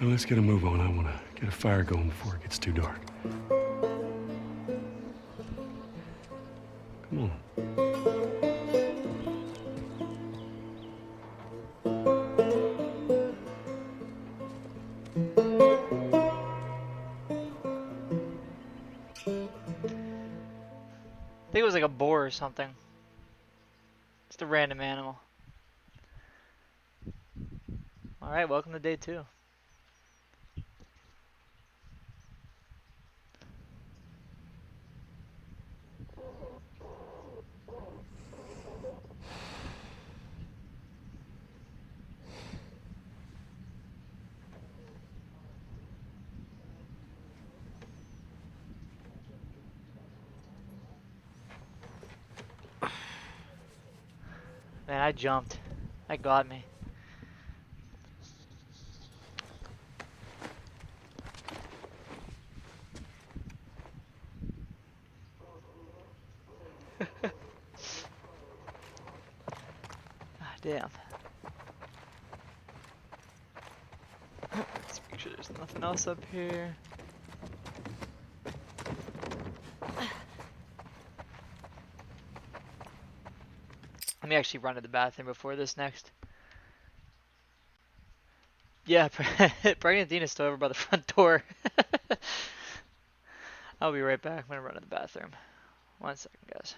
Now let's get a move on. I want to get a fire going before it gets too dark. Come on. I think it was like a boar or something. Just a random animal. Alright, welcome to day 2. Man, I jumped. That got me. Ah, damn. Let's make sure there's nothing else up here. Let me actually run to the bathroom before this next. Yeah, Brigantina's still over by the front door. I'll be right back. I'm gonna run to the bathroom. 1 second, guys.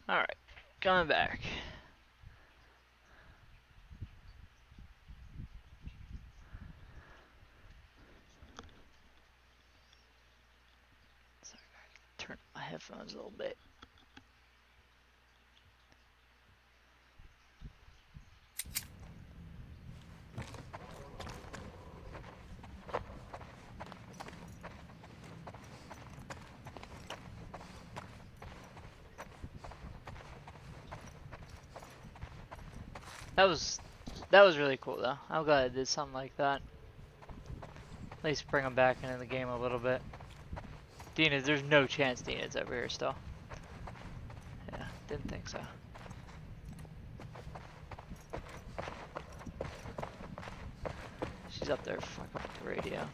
Alright, coming back. Sorry, turn up my headphones a little bit. That was really cool though. I'm glad I did something like that. At least bring them back into the game a little bit. There's no chance Dina's over here still. Yeah, didn't think so. She's up there fucking with the radio.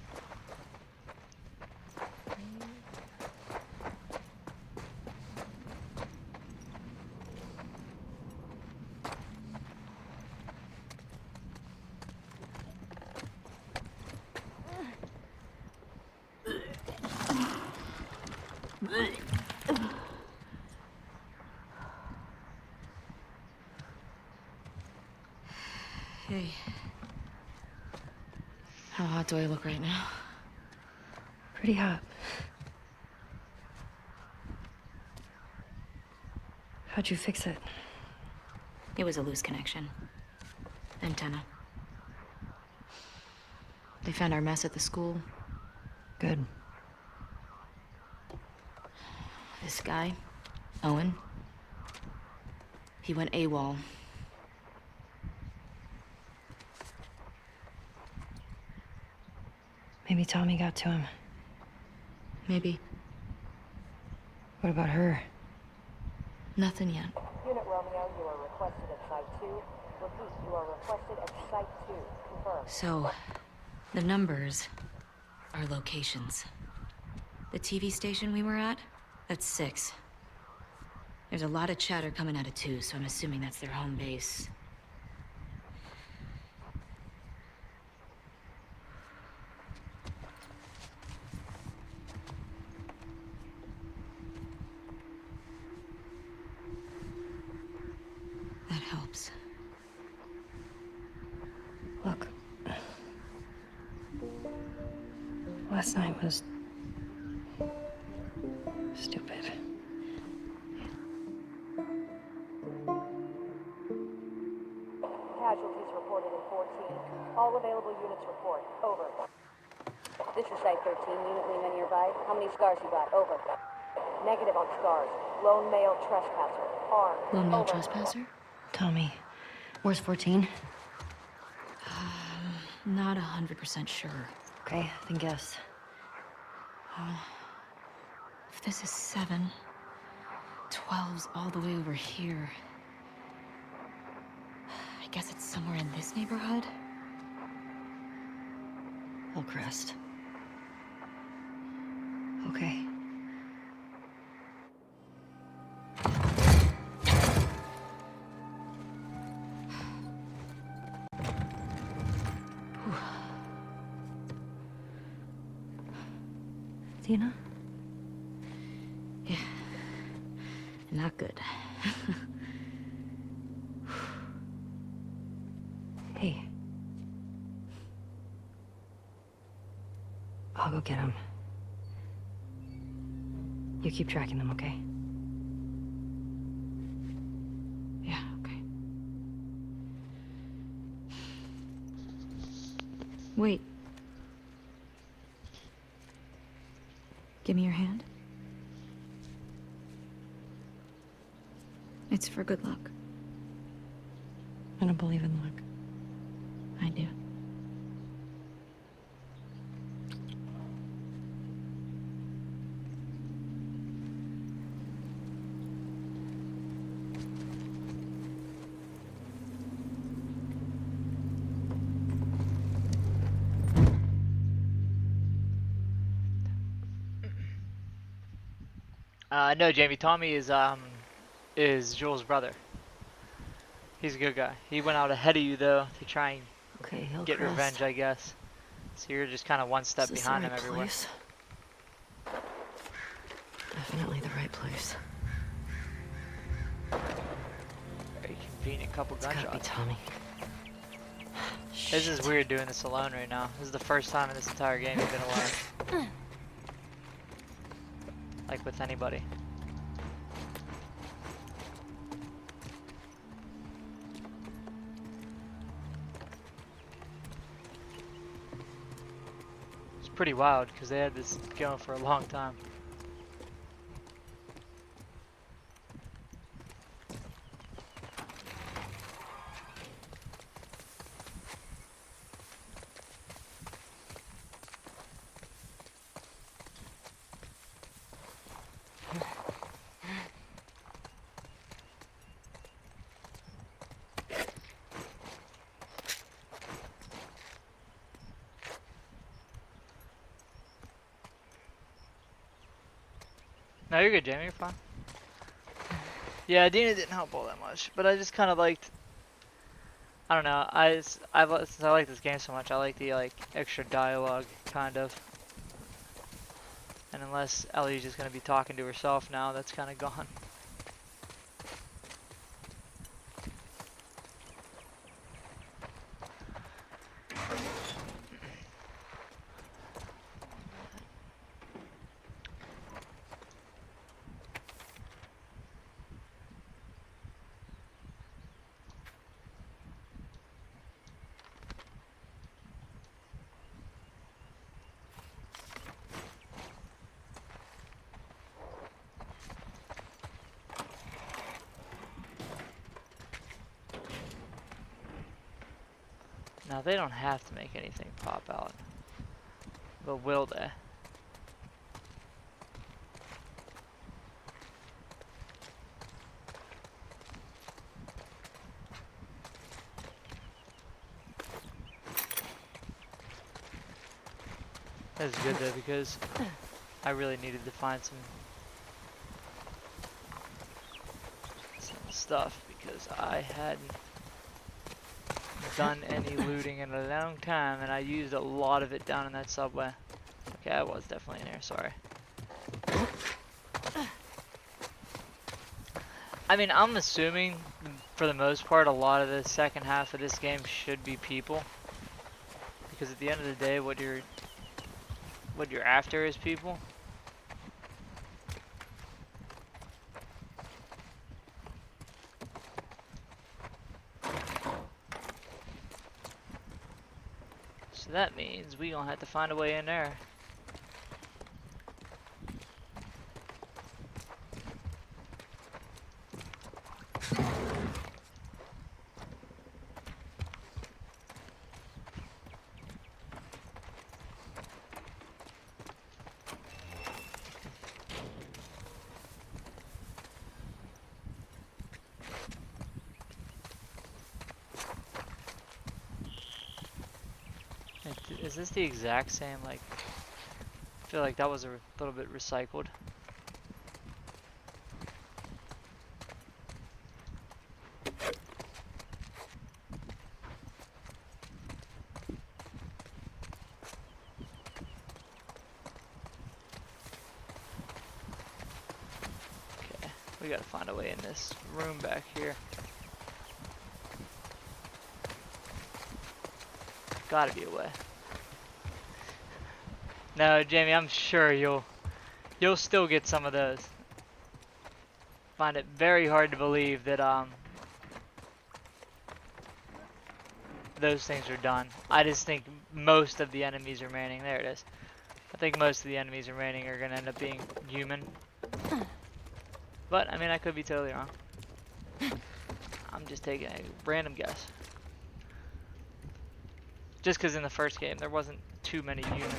Hey. How hot do I look right now? Pretty hot. How'd you fix it? It was a loose connection. Antenna. They found our mess at the school. Good. This guy, Owen, he went AWOL. Maybe Tommy got to him. Maybe. What about her? Nothing yet. Unit Romeo, you are requested at Site 2. Repeat, you are requested at Site 2. Confirm. So, the numbers are locations. The TV station we were at, that's 6. There's a lot of chatter coming out of 2, so I'm assuming that's their home base. That helps. Look. Last night was... stupid. Casualties reported in 14. All available units report. Over. This is Site 13. Unit Lima nearby. How many scars you got? Over. Negative on scars. Lone male trespasser. Armed. Lone male Over. trespasser? Tommy, where's 14? Not 100% sure. Okay, then guess. If this is 7, 12's all the way over here. I guess it's somewhere in this neighborhood? Hillcrest. Okay. Tina? Yeah. Not good. Hey. I'll go get him. You keep tracking them, okay? Yeah, okay. Wait. Give me your hand. It's for good luck. I don't believe in luck. I do. No, Jamie. Tommy is Joel's brother. He's a good guy. He went out ahead of you though to try and Okay, get Hillcrest. revenge, I guess. So you're just kind of one step Is this behind the him right everywhere. place? Definitely the right place. Very convenient couple It's gotta be gunshots. Tommy. This is weird doing this alone right now. This is the first time in this entire game you've been alone. Like with anybody. It's pretty wild because they had this going for a long time. No, you're good, Jamie. You're fine. Yeah, Dina didn't help all that much, but I just kind of liked. I don't know. Since I like this game so much, I like the extra dialogue kind of. And unless Ellie's just gonna be talking to herself now, that's kind of gone. Now they don't have to make anything pop out, but will they? That's good though, because I really needed to find some stuff because I hadn't done any looting in a long time, and I used a lot of it down in that subway. Okay, I was definitely in there, sorry. I mean, I'm assuming, for the most part, a lot of the second half of this game should be people. Because at the end of the day, what you're after is people. So that means we gonna have to find a way in there. Is this the exact same, like, I feel like that was a little bit recycled. Okay, we gotta find a way in this room back here. Gotta be a way. No, Jamie, I'm sure you'll still get some of those. Find it very hard to believe that those things are done. I just think most of the enemies remaining, there it is. I think most of the enemies remaining are gonna end up being human. But I mean, I could be totally wrong. I'm just taking a random guess. Just because in the first game there wasn't too many humans.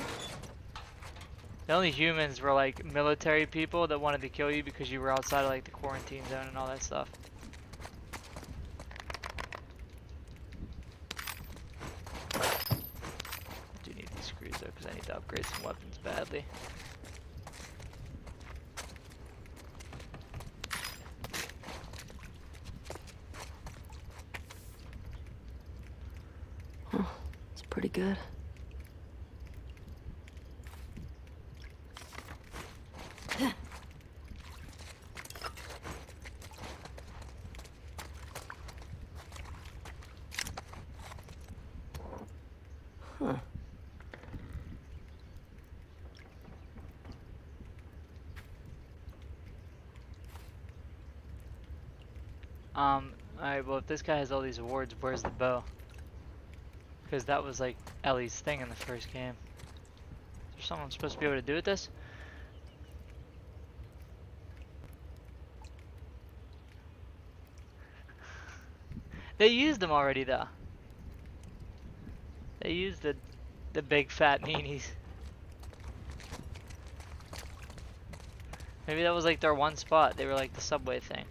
The only humans were like military people that wanted to kill you because you were outside of like the quarantine zone and all that stuff. I do need these screws though because I need to upgrade some weapons badly. Huh, it's pretty good. Huh. Alright, well if this guy has all these awards, where's the bow? Because that was like Ellie's thing in the first game. Is there something I'm supposed to be able to do with this? They used them already though. They used the big fat meanies. Maybe that was like their one spot. They were like the subway thing.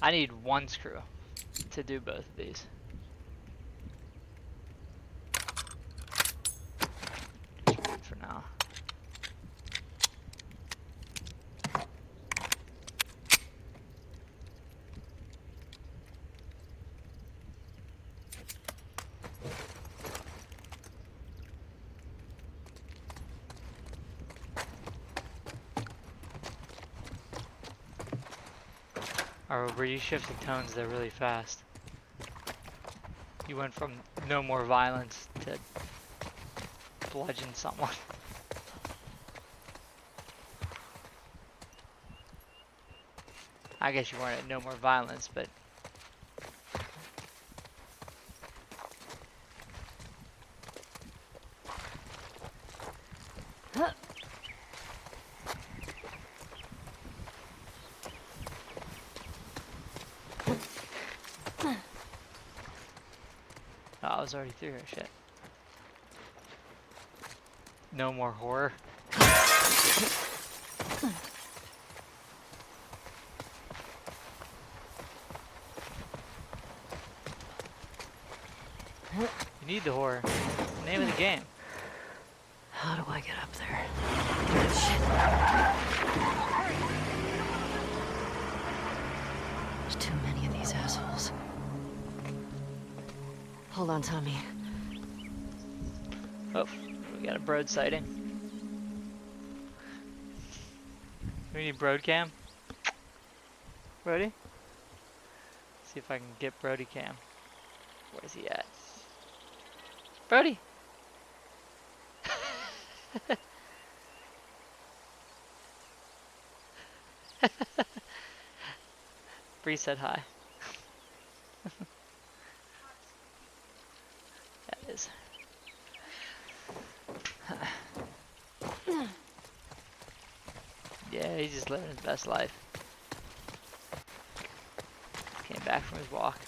I need one screw to do both of these. Just one for now. Or where you shift the tones, they're really fast. You went from no more violence to bludgeon someone. I guess you weren't at no more violence, but oh, I was already through here. Shit. No more horror. You need the horror. It's the name of the game. How do I get up there? There's too many of these assholes. Hold on, Tommy. Oh, we got a broad sighting. We need broad cam. Brody? See if I can get Brody cam. Where's he at? Brody! Bree said hi. That is. Yeah, he's just living his best life. Came back from his walk.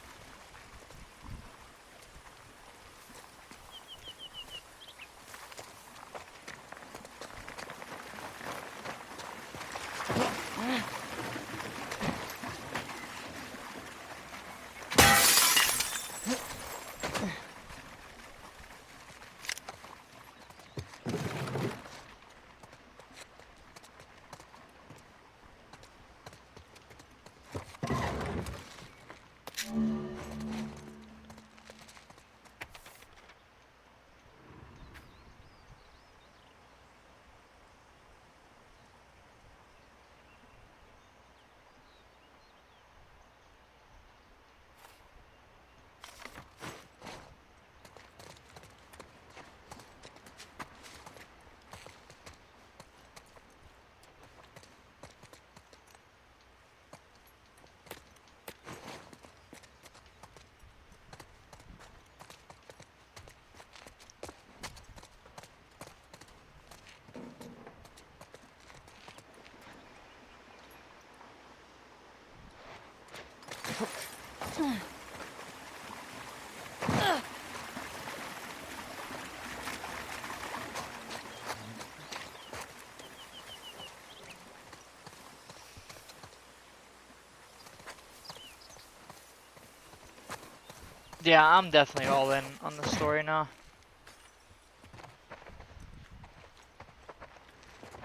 Yeah, I'm definitely all in on the story now.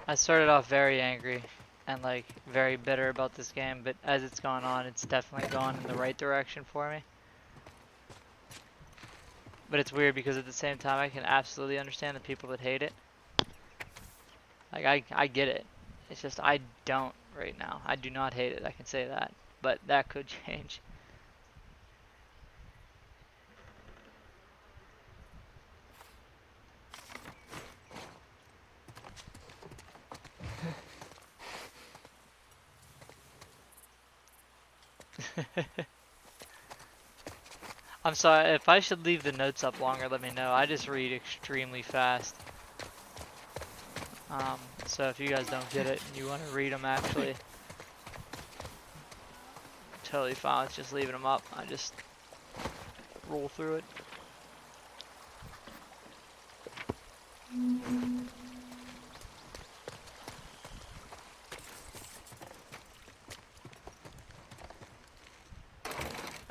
I started off very angry and like very bitter about this game, but as it's gone on, it's definitely gone in the right direction for me. But it's weird because at the same time, I can absolutely understand the people that hate it. Like, I get it. It's just I don't right now. I do not hate it, I can say that. But that could change. I'm sorry, if I should leave the notes up longer, let me know. I just read extremely fast. So if you guys don't get it and you want to read them actually, totally fine with just leaving them up. I just roll through it.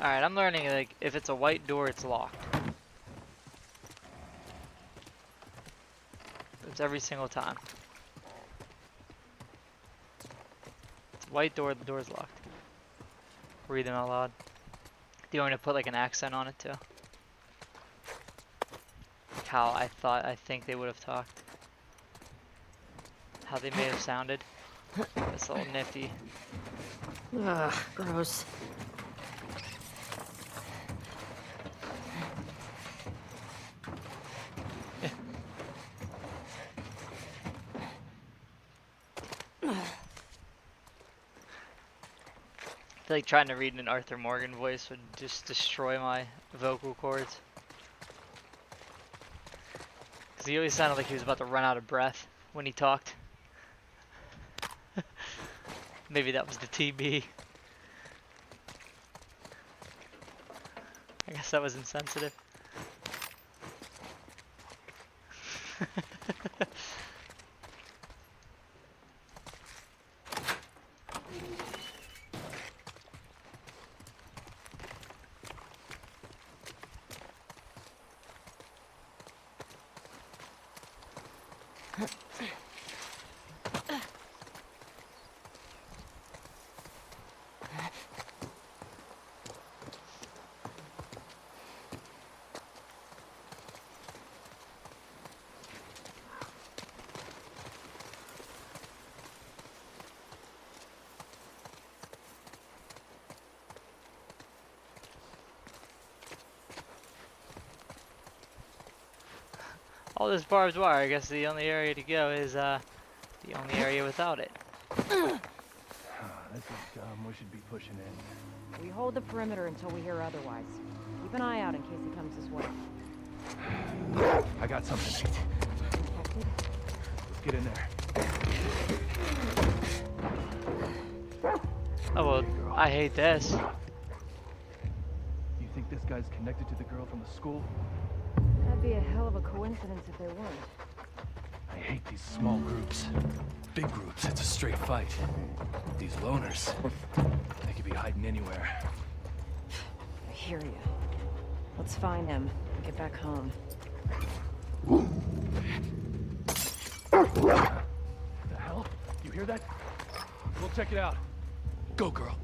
Alright, I'm learning, like, if it's a white door, it's locked. It's every single time. It's a white door, the door's locked. Read them out loud. Do you want me to put like an accent on it too? Like how I think they would have talked. How they may have sounded. That's a little nifty. Ugh, gross. I feel like trying to read an Arthur Morgan voice would just destroy my vocal cords. Because he always sounded like he was about to run out of breath when he talked. Maybe that was the TB. I guess that was insensitive. All this barbed wire, I guess the only area to go is the only area without it. This is dumb. We should be pushing in. We hold the perimeter until we hear otherwise. Keep an eye out in case he comes this way. I got something. Detected? Let's get in there. Oh well, I hate this. You think this guy's connected to the girl from the school? That'd be a hell of a coincidence if they weren't. I hate these small groups. Big groups, it's a straight fight. These loners, they could be hiding anywhere. I hear you. Let's find him. Get back home. What the hell? You hear that? We'll check it out. Go, girl.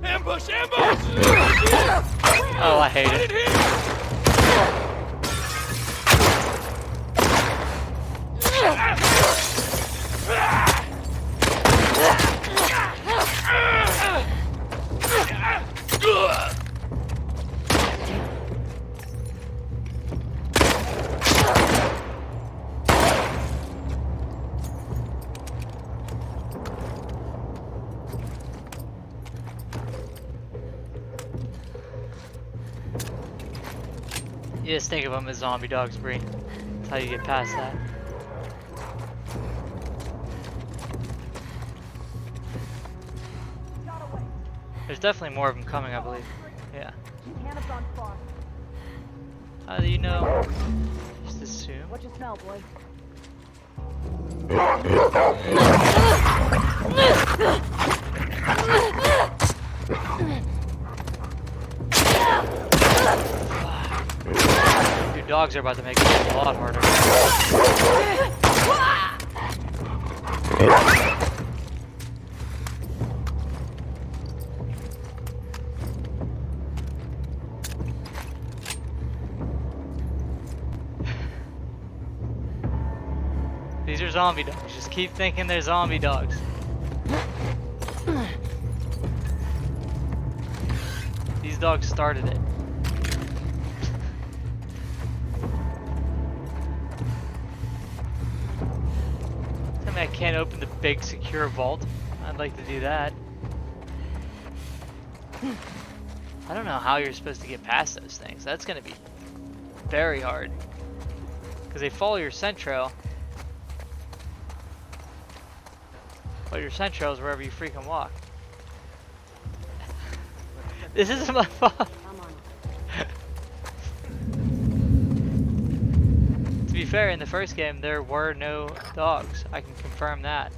Ambush! Ambush! Oh, I hate it. You just think of them as zombie dogs, Bree. That's how you get past that. There's definitely more of them coming, I believe. Yeah. How do you know? Just assume. What you smell, boy? Dude, dogs are about to make it a lot harder. These are zombie dogs. Just keep thinking they're zombie dogs. These dogs started it. Tell me I can't open the big secure vault. I'd like to do that. I don't know how you're supposed to get past those things. That's gonna be very hard. Because they follow your scent trail. But your scent trail is wherever you freaking walk. This isn't my fault. fair, in the first game there were no dogs. I can confirm that.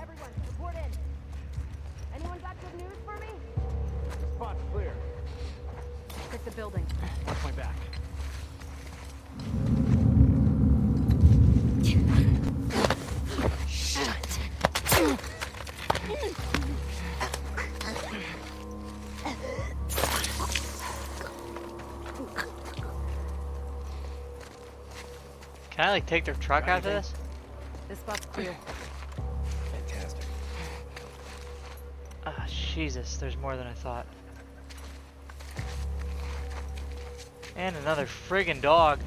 Everyone, report in. Anyone got good news for me? Spot's clear. Check the building. Watch my back. Can I like take their truck after this? This spot's clear. Fantastic. Ah, Jesus, there's more than I thought. And another friggin' dog.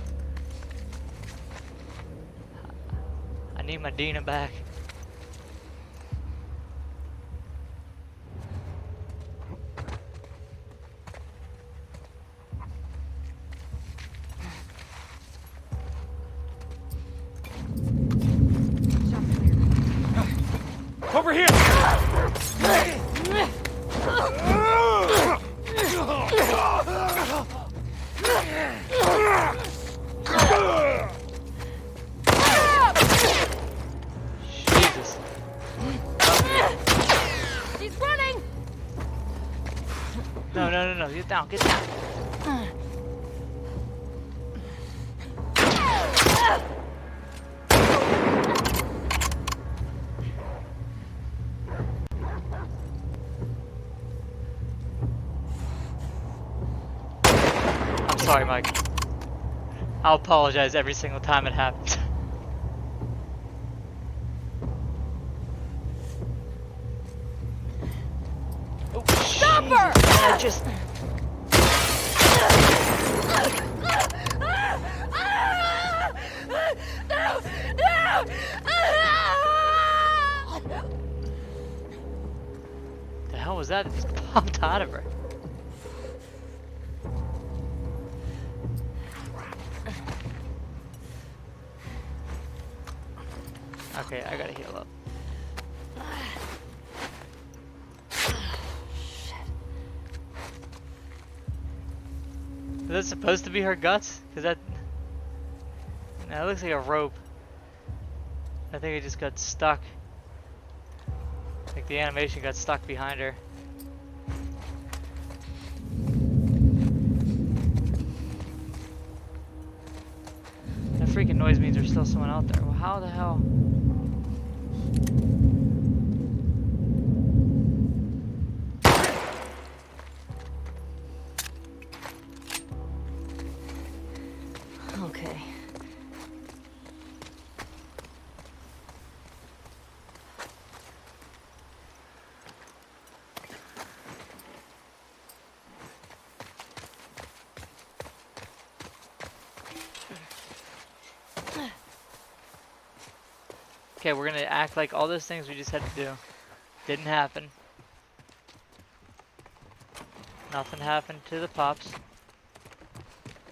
I need my Dina back. Over here! Jesus. She's running! No, no, no, no. Get down, get down. I'm sorry, Mike. I'll apologize every single time it happens. Oh, Stop her! I just... No! No! The hell was that? It just popped out of her. Okay, I gotta heal up. Is that supposed to be her guts? Cause that... No, it looks like a rope. I think it just got stuck. Like the animation got stuck behind her. That freaking noise means there's still someone out there. Well, how the hell? Okay. Okay, we're gonna act like all those things we just had to do didn't happen. Nothing happened to the pups.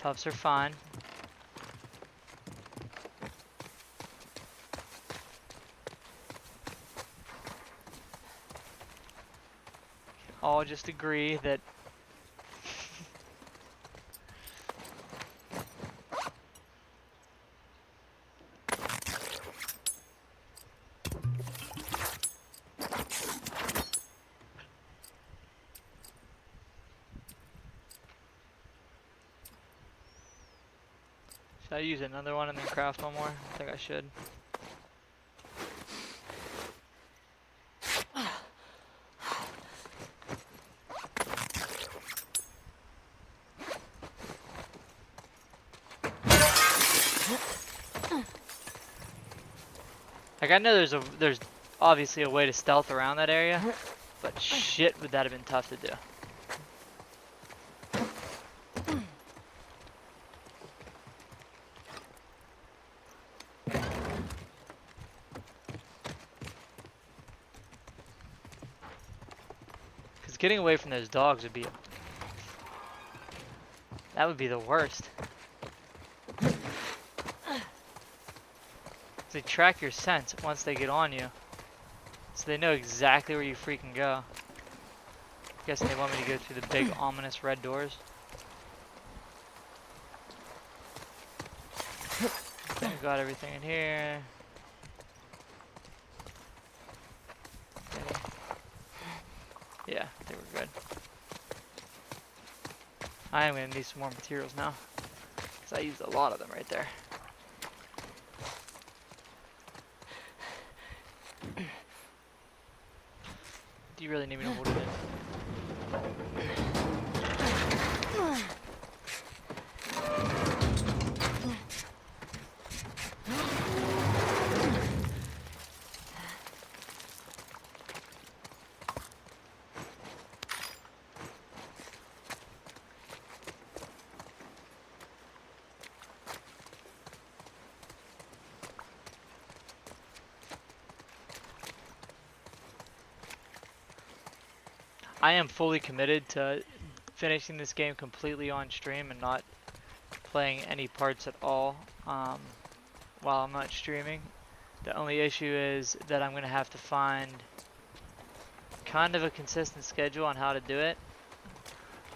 Pups are fine. All just agree that should I use another one and then craft one more? I think I should. Like I know there's obviously a way to stealth around that area, but shit would that have been tough to do. Cause getting away from those dogs would be that would be the worst. basically track your scent once they get on you. So they know exactly where you freaking go. Guessing they want me to go through the big ominous red doors. Okay, got everything in here. Okay. Yeah, I think we're good. I am going to need some more materials now, because I used a lot of them right there. Do you really need me to hold it in? I am fully committed to finishing this game completely on stream and not playing any parts at all while I'm not streaming. The only issue is that I'm going to have to find kind of a consistent schedule on how to do it.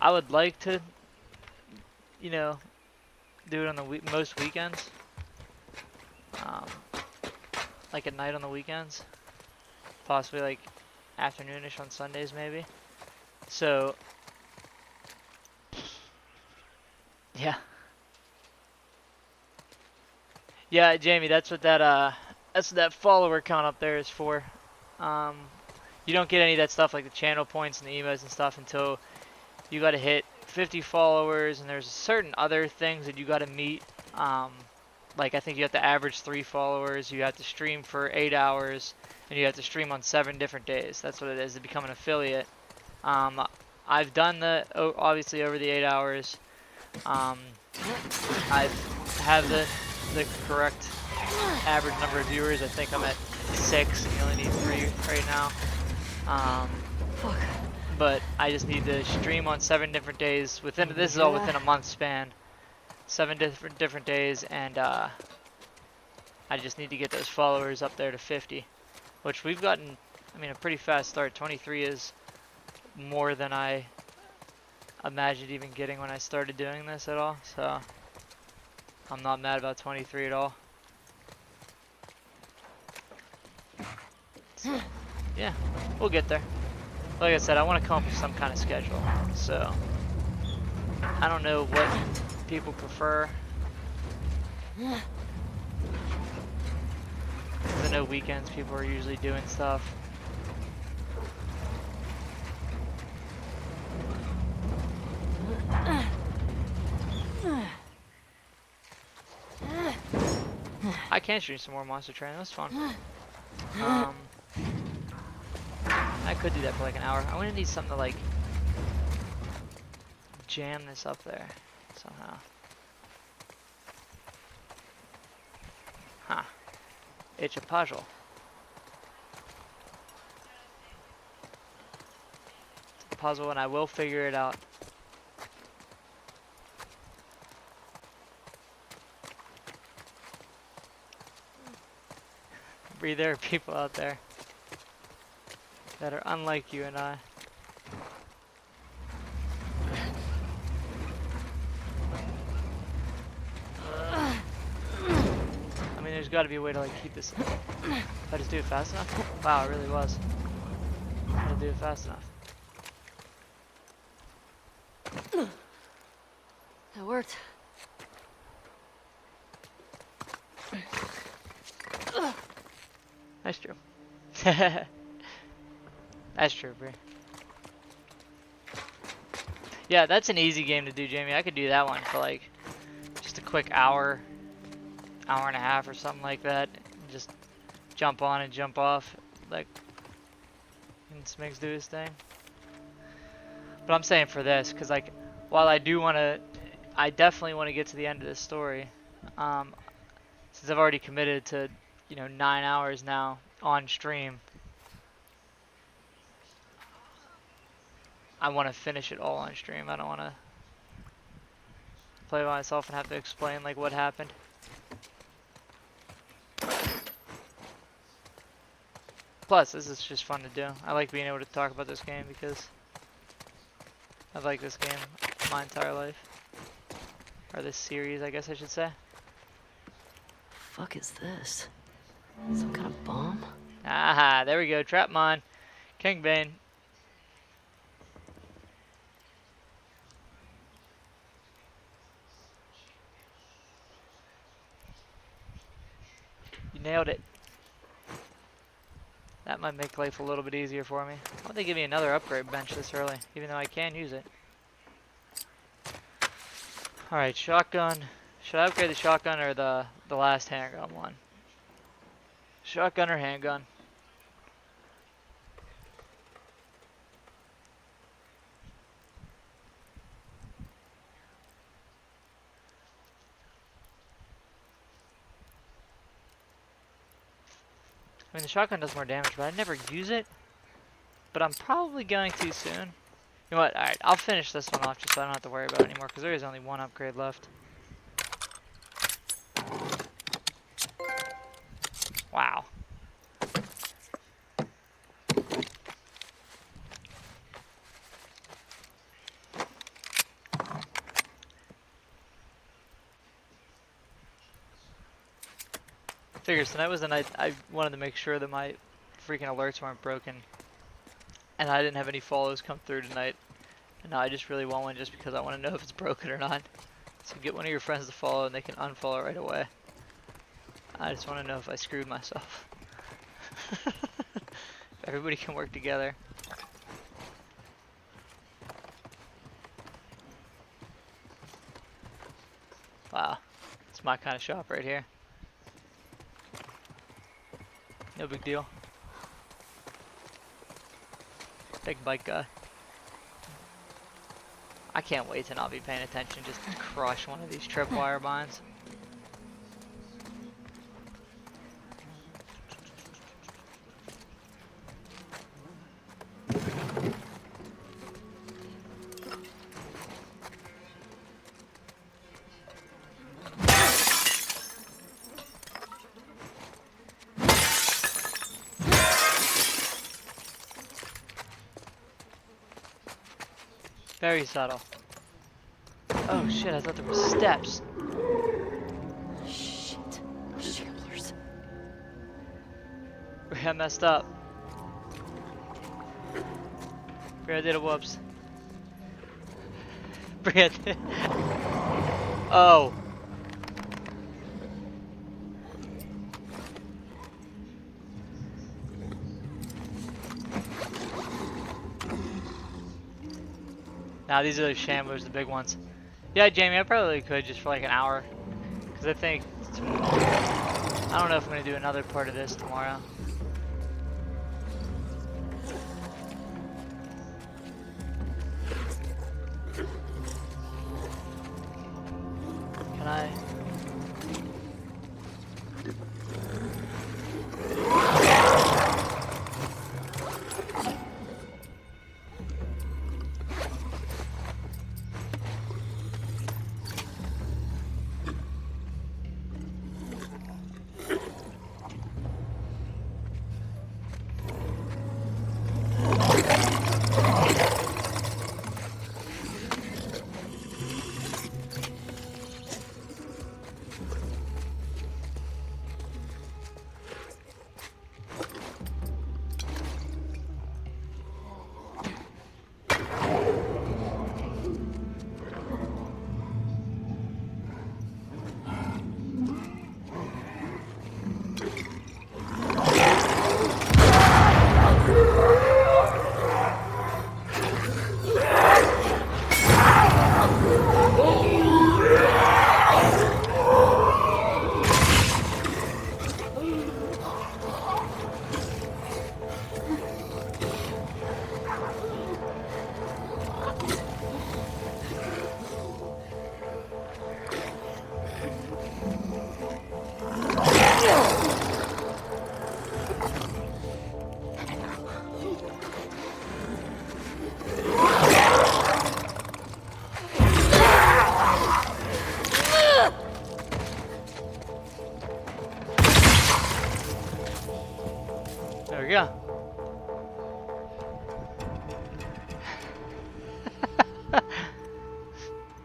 I would like to, you know, do it on the most weekends. Like at night on the weekends. Possibly like afternoonish on Sundays maybe. So, yeah. Yeah, Jamie, that's what that follower count up there is for. You don't get any of that stuff like the channel points and the emos and stuff until you got to hit 50 followers, and there's certain other things that you got to meet. Like I think you have to average 3 followers, you have to stream for 8 hours, and you have to stream on 7 different days. That's what it is to become an affiliate. I've done the obviously over the 8 hours. I have the correct average number of viewers. I think I'm at 6, and you only need 3 right now. But I just need to stream on 7 different days. This is all within a month span. 7 different days, and I just need to get those followers up there to 50, which we've gotten. I mean, a pretty fast start. 23 is more than I imagined even getting when I started doing this at all. So I'm not mad about 23 at all. So, yeah, we'll get there. Like I said, I want to come up with some kind of schedule. So I don't know what people prefer. I know weekends people are usually doing stuff. I can stream some more Monster Train, that's fun. I could do that for like an hour. I'm gonna need something to like jam this up there somehow. Huh. It's a puzzle. It's a puzzle, and I will figure it out. There are people out there that are unlike you and I. I mean, there's got to be a way to like keep this. If I just do it fast enough? Wow, it really was. I'll do it fast enough. That worked. That's true. That's true, Bree. Yeah, that's an easy game to do, Jamie. I could do that one for like just a quick hour, hour and a half or something like that. Just jump on and jump off, like, and Smigs do his thing. But I'm saying for this, because like, while I do want to, I definitely want to get to the end of this story. Since I've already committed to, 9 hours now on stream, I want to finish it all on stream. I don't want to play by myself and have to explain like what happened. Plus, this is just fun to do. I like being able to talk about this game because I've liked this game my entire life. Or this series, I guess I should say. Fuck is this? Some kind of bomb? Aha, there we go. Trap mine. King Bane. You nailed it. That might make life a little bit easier for me. Why would they give me another upgrade bench this early, even though I can use it? Alright, shotgun. Should I upgrade the shotgun or the last handgun one? Shotgun or handgun? I mean, the shotgun does more damage, but I never use it. But I'm probably going to soon. You know what? Alright, I'll finish this one off just so I don't have to worry about it anymore, because there is only one upgrade left. Wow. Figures tonight was the night I wanted to make sure that my freaking alerts weren't broken. And I didn't have any follows come through tonight. And now I just really want one just because I want to know if it's broken or not. So get one of your friends to follow and they can unfollow right away. I just want to know if I screwed myself. Everybody can work together. Wow. It's my kind of shop right here. No big deal. Big bike guy. I can't wait to not be paying attention, just to crush one of these tripwire mines. Very subtle. Oh shit, I thought there were steps. Shit. Shamblers. I messed up. Bria did a whoops. Bria did. Oh. Now these are the shamblers, the big ones. Yeah, Jamie, I probably could just for like an hour. Because I think I don't know if I'm going to do another part of this tomorrow. Can I?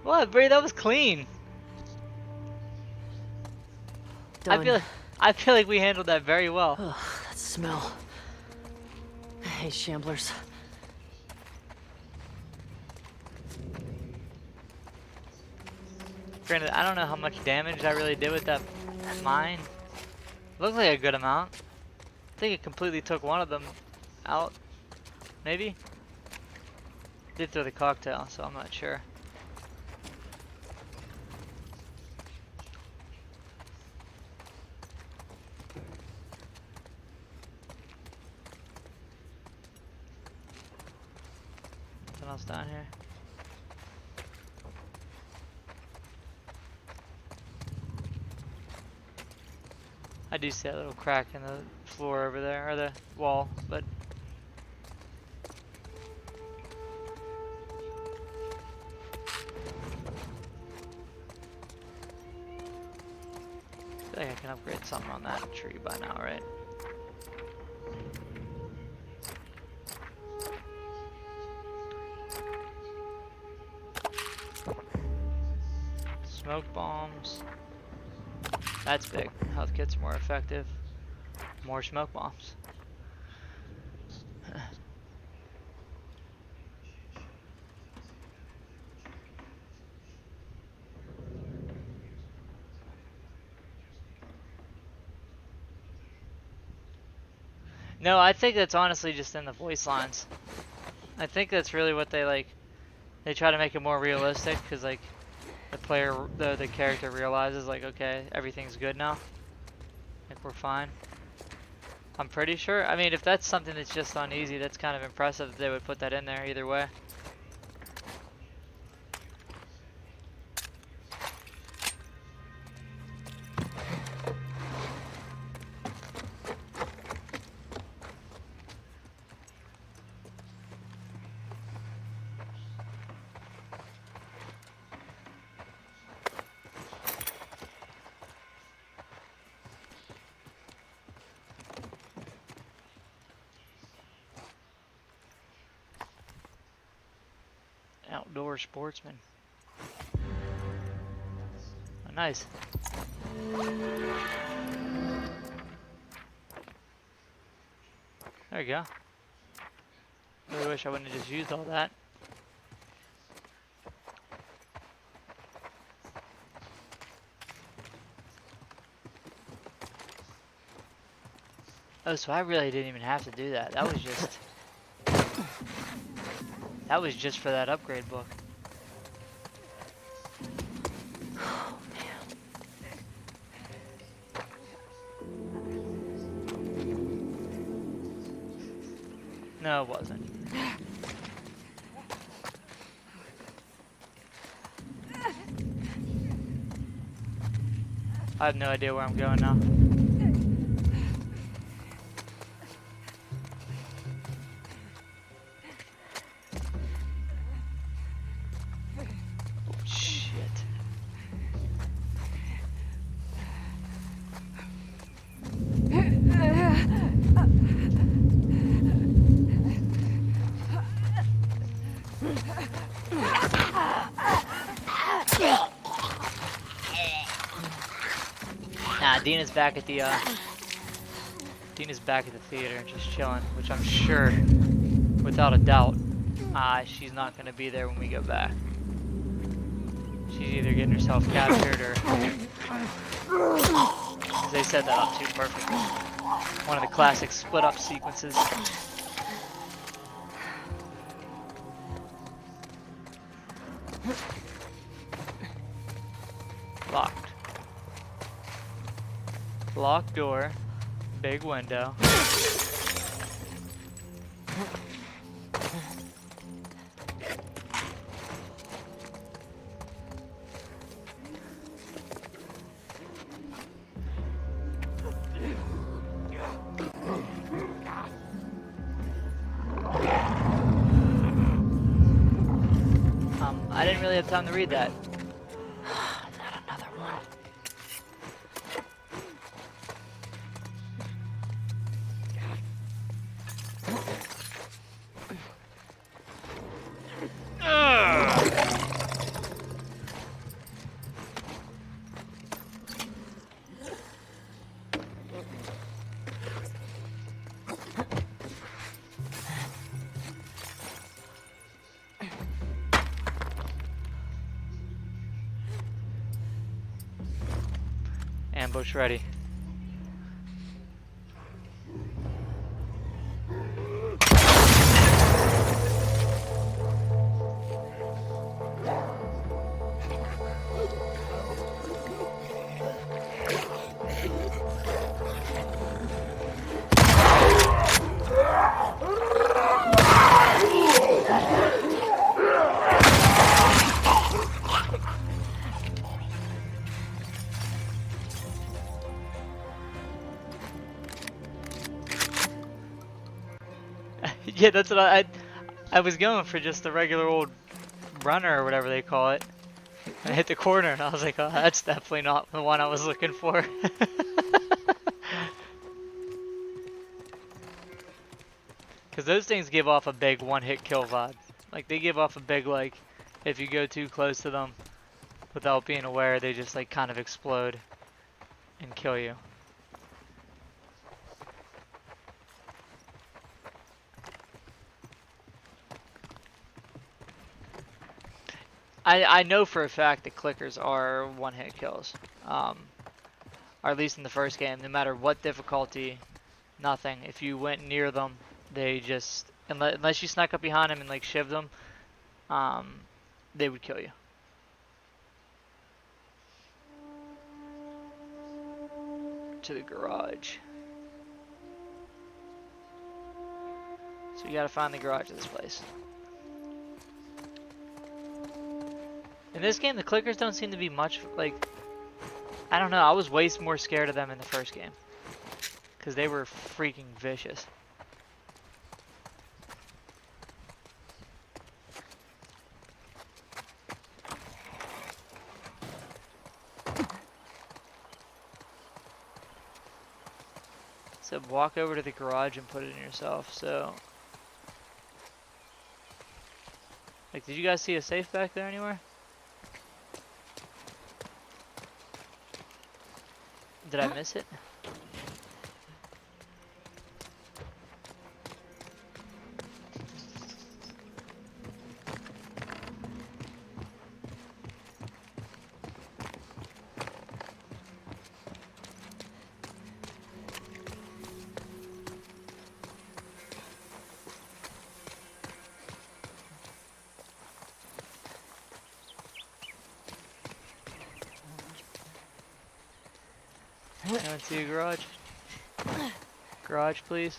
What, Brie? That was clean. Done. I feel like we handled that very well. Ugh, that smell. I hate shamblers. Granted, I don't know how much damage I really did with that mine. Looked like a good amount. I think it completely took one of them out. Maybe? Did throw the cocktail, so I'm not sure. Nothing else down here. I do see that little crack in the floor over there, or the wall, but I feel like I can upgrade something on that tree by now, right? Smoke bombs. That's big. Health kits are more effective. More smoke bombs. No, I think that's honestly just in the voice lines. I think that's really what they like. They try to make it more realistic because like the player, the character realizes like, okay, everything's good now. Like we're fine. I'm pretty sure. I mean, if that's something that's just on easy, that's kind of impressive that they would put that in there either way. Outdoor sportsman. Oh, nice. There you go. Really wish I wouldn't have just used all that. Oh, so I really didn't even have to do that. That was just... That was just for that upgrade book. Oh, man. No, it wasn't. I have no idea where I'm going now. Nah, Dina's back at the theater just chilling, which I'm sure, without a doubt, she's not gonna be there when we go back. She's either getting herself captured or they set that up too perfectly. One of the classic split up sequences. Locked. Locked door. Big window. I didn't really have time to read that. Not another one. Ambush ready. Yeah, that's what I was going for, just the regular old runner or whatever they call it. I hit the corner and I was like, oh, that's definitely not the one I was looking for. Because those things give off a big one-hit kill vibe. Like, they give off a big, like, if you go too close to them without being aware, they just, like, kind of explode and kill you. I know for a fact that clickers are one-hit kills. Or at least in the first game, no matter what difficulty, nothing. If you went near them, they just, unless you snuck up behind them and like shivved them, they would kill you. To the garage. So you gotta find the garage of this place. In this game, the clickers don't seem to be much, like, I don't know, I was way more scared of them in the first game. Because they were freaking vicious. So walk over to the garage and put it in yourself, so... Like, did you guys see a safe back there anywhere? Did I miss it? I went to a garage. Garage, please.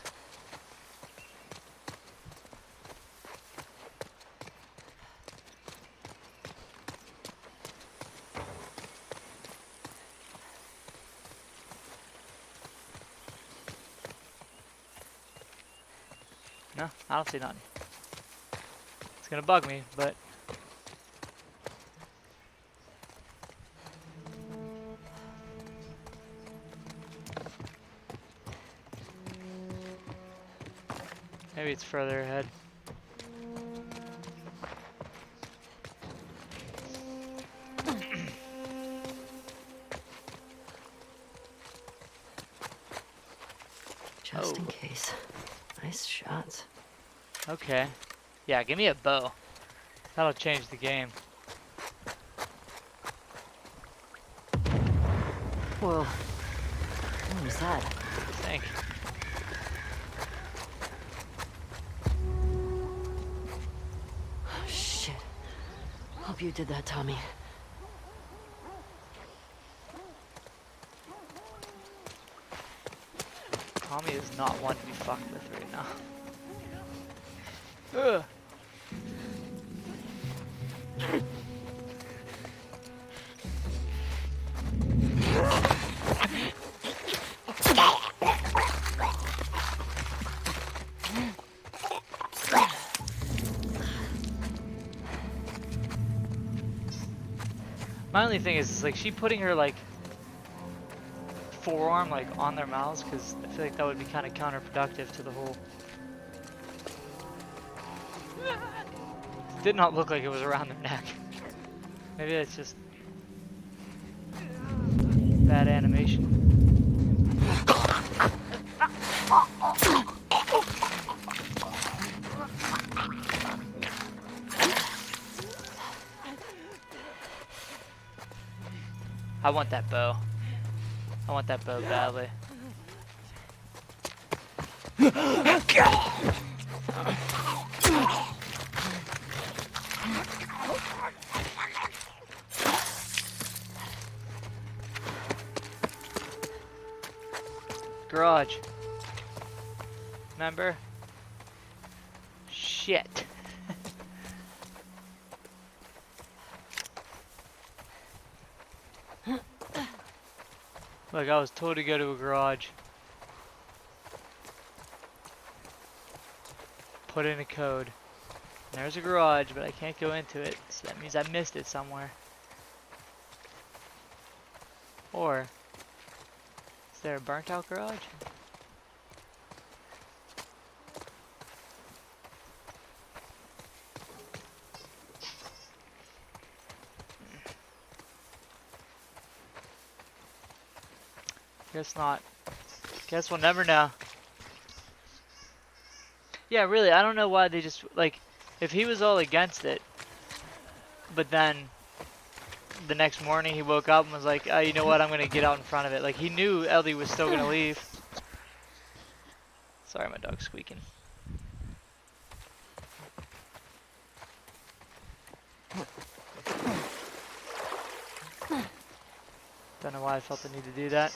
No, I don't see nothing. It's gonna bug me, but... Maybe it's further ahead. Just in case. Nice shots. Okay. Yeah, give me a bow. That'll change the game. Whoa. What was that? I think. Shit. Hope you did that, Tommy. Tommy is not one to be fucked with right now. Ugh. My only thing is like, she putting her like forearm like on their mouths, because I feel like that would be kind of counterproductive to the whole. It did not look like it was around their neck. Maybe it's just bad animation. I want that bow. I want that bow badly. Garage. Remember? Shit. Look, I was told to go to a garage. Put in a code. And there's a garage, but I can't go into it, so that means I missed it somewhere. Or, is there a burnt out garage? Guess not. Guess we'll never know. Yeah, really, I don't know why they just, like, if he was all against it, but then the next morning he woke up and was like, oh, you know what, I'm going to get out in front of it. Like, he knew Ellie was still going to leave. Sorry, my dog's squeaking. Don't know why I felt the need to do that.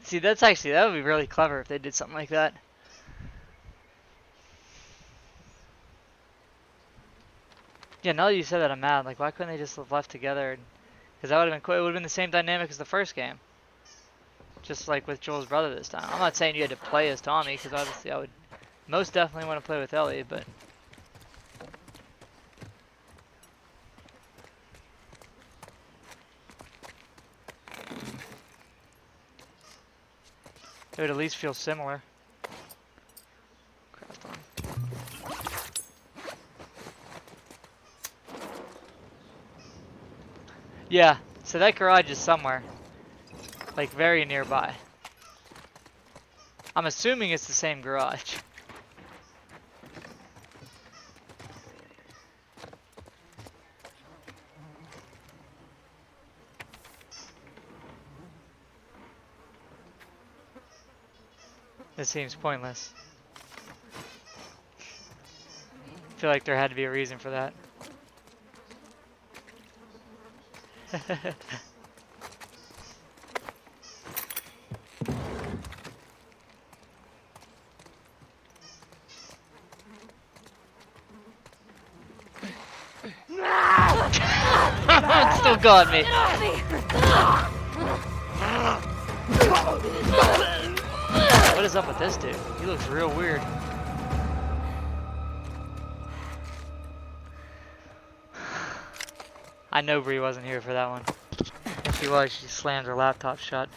See, that would be really clever if they did something like that. Yeah, now that you said that, I'm mad. Like, why couldn't they just have left together? Because that would have been cool. It would have been the same dynamic as the first game. Just like with Joel's brother this time. I'm not saying you had to play as Tommy, because obviously I would most definitely want to play with Ellie, but... it would at least feel similar. Craft on. Yeah, so that garage is somewhere. Like, very nearby. I'm assuming it's the same garage. This seems pointless. I feel like there had to be a reason for that. It still got me. What is up with this dude? He looks real weird. I know Bree wasn't here for that one. If she was, she slammed her laptop shut.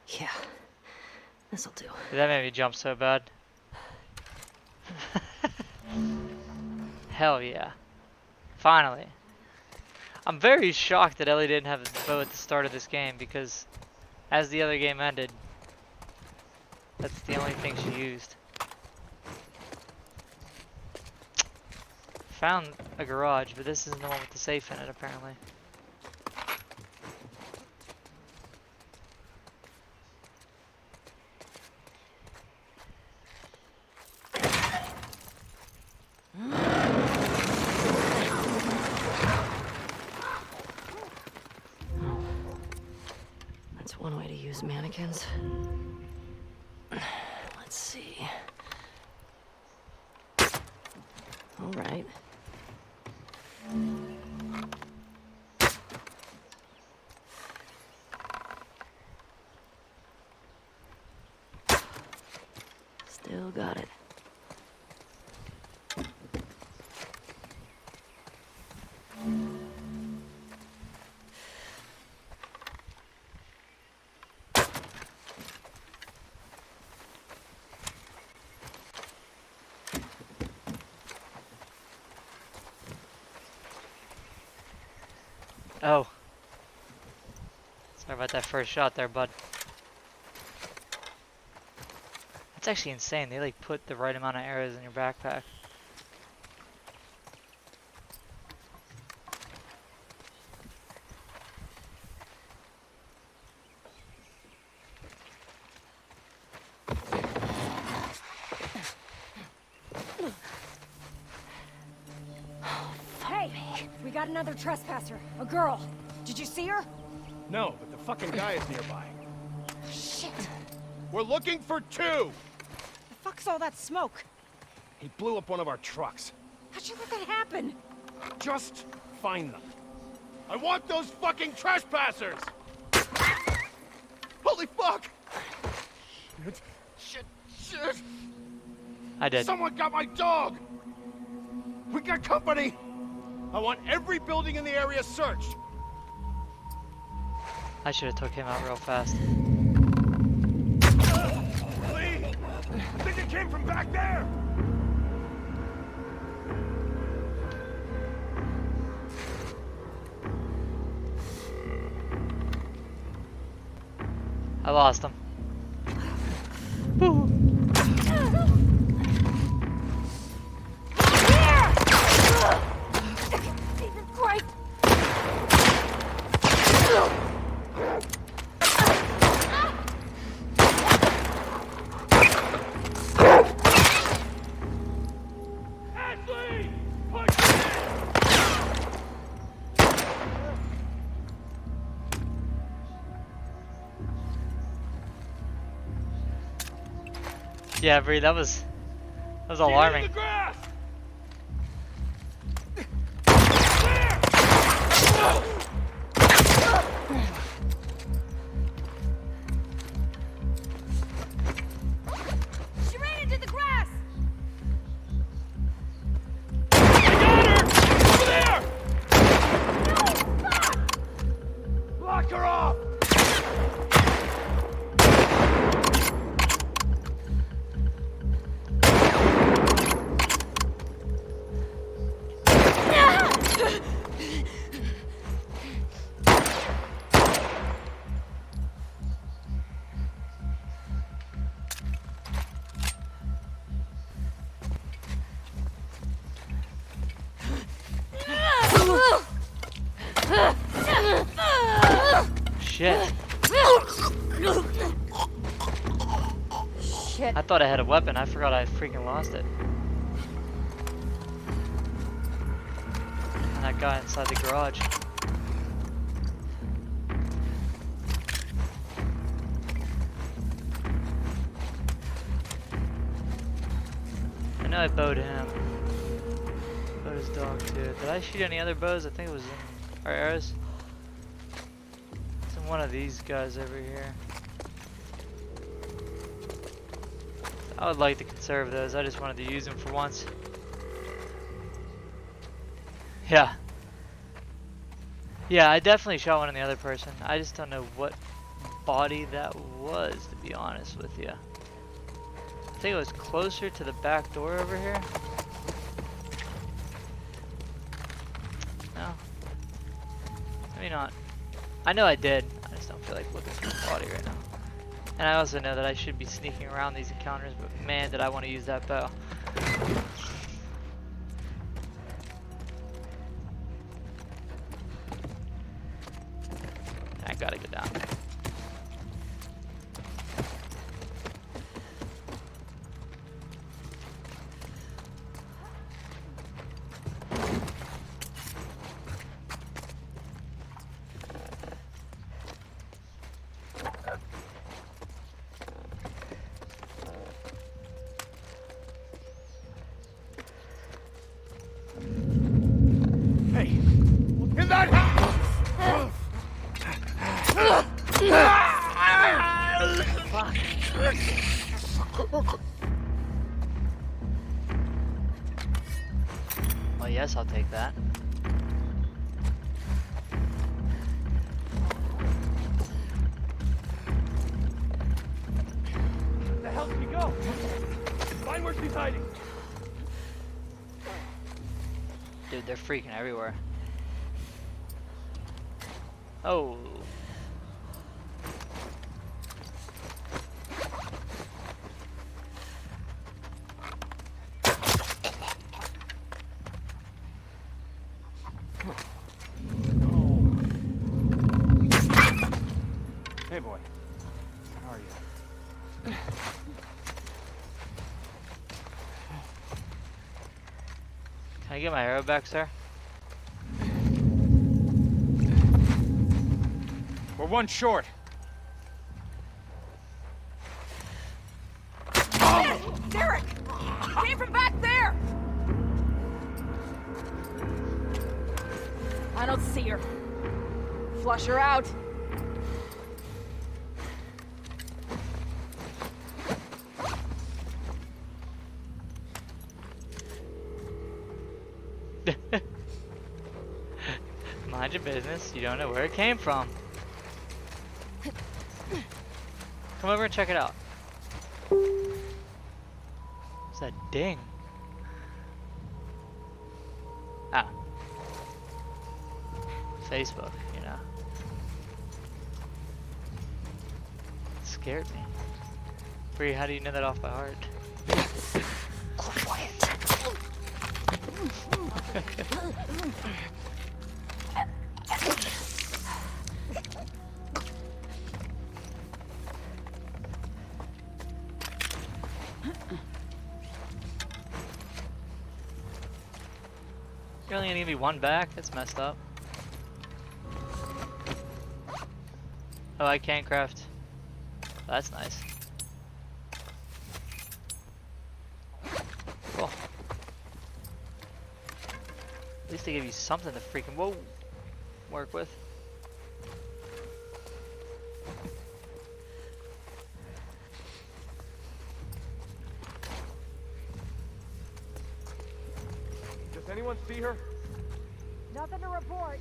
Yeah, this'll do. That made me jump so bad. Hell yeah. Finally. I'm very shocked that Ellie didn't have a bow at the start of this game, because as the other game ended, that's the only thing she used. Found a garage, but this isn't the one with the safe in it, apparently. That's one way to use mannequins. Let's see. All right. Still got it. Oh. Sorry about that first shot there, bud. That's actually insane. They like put the right amount of arrows in your backpack. Hey, we got another trespasser. A girl. Did you see her? No, but the fucking guy is nearby. Shit. We're looking for two! The fuck's all that smoke? He blew up one of our trucks. How'd you let that happen? Just find them. I want those fucking trespassers! Holy fuck! Shit, shit! I did. Someone got my dog! We got company! I want every building in the area searched! I should have took him out real fast. Lee! I think it came from back there! I lost him. Christ! Ashley! Push it! Yeah, Bree, that was Get in alarming. the grass! She ran into the grass! Over there! No! Fuck! Block her off! Shit. Shit. I thought I had a weapon. I forgot I freaking lost it. And that guy inside the garage. I know I bowed him. Bowed his dog too. Did I shoot any other bows? I think it was in our arrows. It's in one of these guys over here. I would like to conserve those. I just wanted to use them for once. Yeah. Yeah, I definitely shot one on the other person. I just don't know what body that was, to be honest with you. I think it was closer to the back door over here. No. Maybe not. I know I did. I just don't feel like looking for the body right now. And I also know that I should be sneaking around these encounters, but man, did I want to use that bow. I gotta go down. Hey! In that house! Well, yes, I'll take that. Where the hell did he go? Find where she's hiding. Dude, they're freaking everywhere. Oh. Hey, boy. How are you? Can I get my arrow back, sir? We're one short. Derek! Came from back there! I don't see her. Flush her out. Mind your business. You don't know where it came from. Come over and check it out. What's that ding? Ah. Facebook, you know. It scared me. Bree, how do you know that off by heart? Quiet. You're only gonna give me one back? That's messed up. Oh, I can't craft. That's nice. Cool. At least they give you something to freaking work with. Does anyone see her? Nothing to report.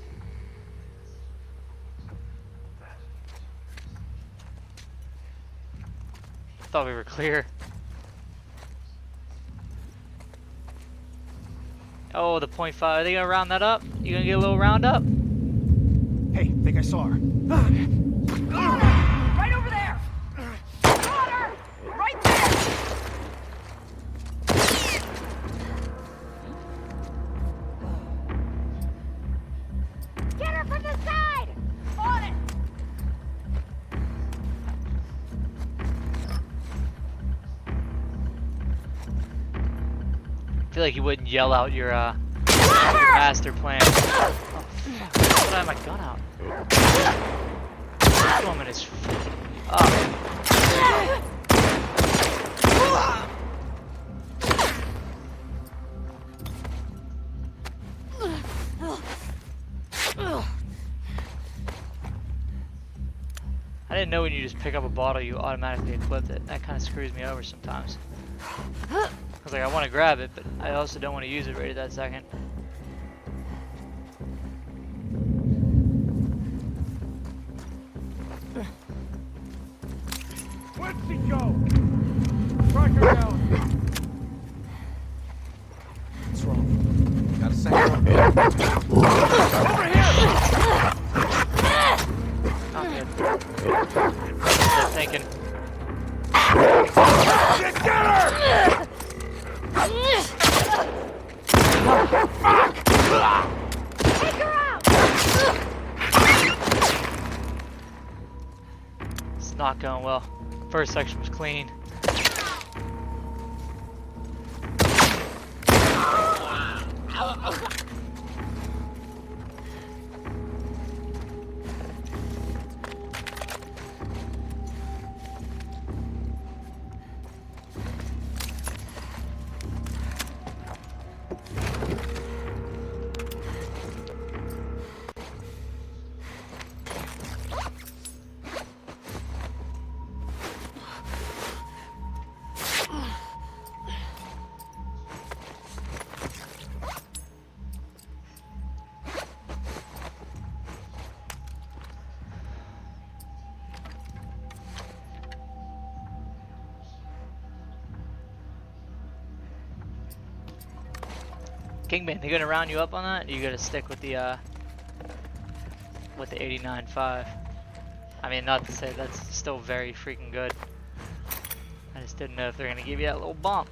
Thought we were clear. Oh, the .5. Are they gonna round that up? You gonna get a little round up? Hey, think I saw her. Got her! Right over there! Got her! Right there! Get her from the side! On it! I feel like you wouldn't yell out your master plan. Oh, fuck. But I have my gun out. This woman is freaking up. I didn't know when you just pick up a bottle you automatically equipped it. That kind of screws me over sometimes. I was like, I want to grab it, but I also don't want to use it right at that second. Where'd she go? Track her down. What's wrong? Got a second? Over here! Not good. Just thinking. Get her! Take her out! It's not going well. First section was clean. Kingman, they gonna round you up on that? Or you gotta stick with the with the 89.5. I mean, not to say that's still very freaking good. I just didn't know if they're gonna give you that little bump.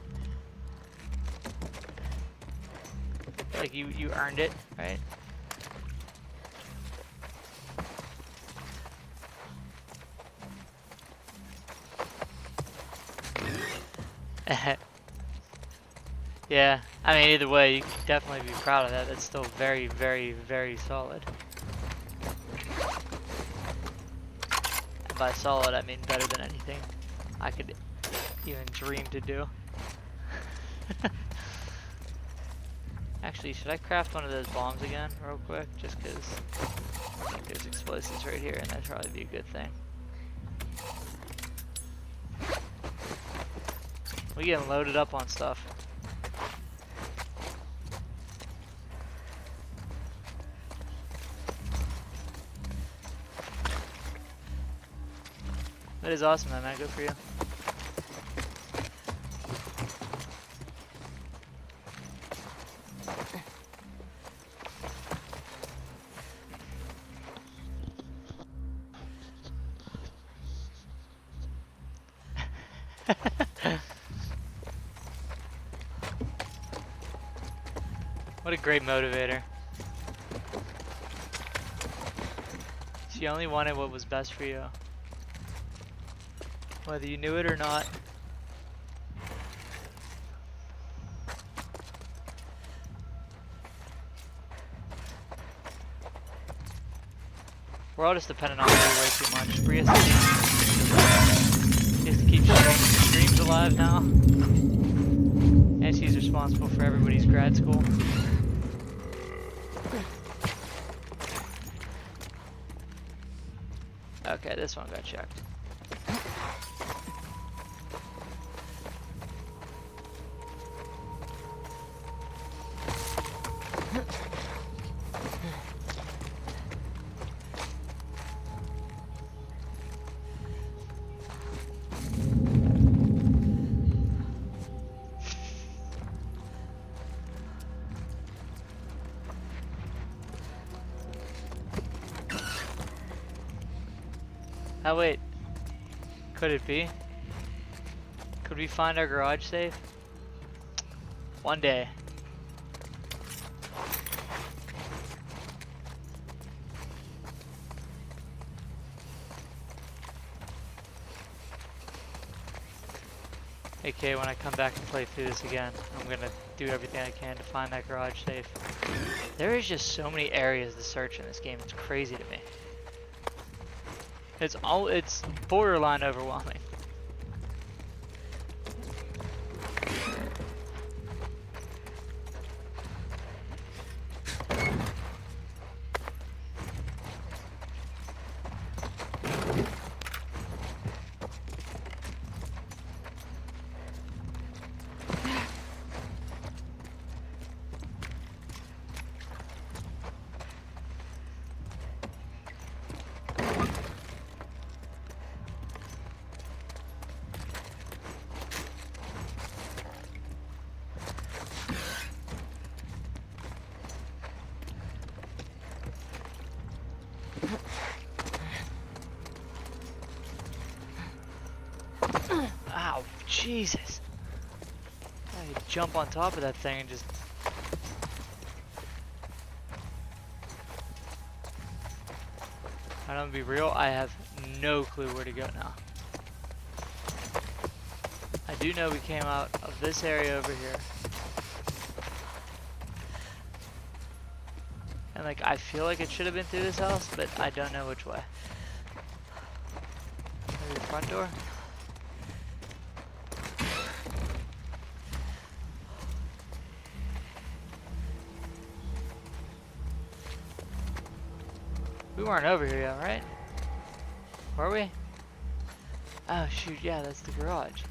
Like you earned it, right? Yeah, I mean, either way, you can definitely be proud of that. That's still very, very, very solid. And by solid, I mean better than anything I could even dream to do. Actually, should I craft one of those bombs again, real quick? Just because I think there's explosives right here, and that'd probably be a good thing. We getting loaded up on stuff. That is awesome, man. Good for you. What a great motivator. She only wanted what was best for you, whether you knew it or not. We're all just dependent on her way too much. Bree has to keep streams alive now. And she's responsible for everybody's grad school. Okay, this one got checked. Oh wait, could it be? Could we find our garage safe? One day. Okay, when I come back and play through this again, I'm gonna do everything I can to find that garage safe. There is just so many areas to search in this game, it's crazy to me. It's borderline overwhelming. Ow, Jesus. I could jump on top of that thing and just... I don't be real, I have no clue where to go now. I do know we came out of this area over here. And like, I feel like it should have been through this house, but I don't know which way. Maybe the front door? We weren't over here yet, right? Were we? Oh shoot, yeah, that's the garage.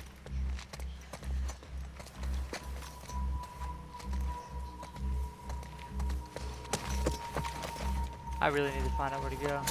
I really need to find out where to go.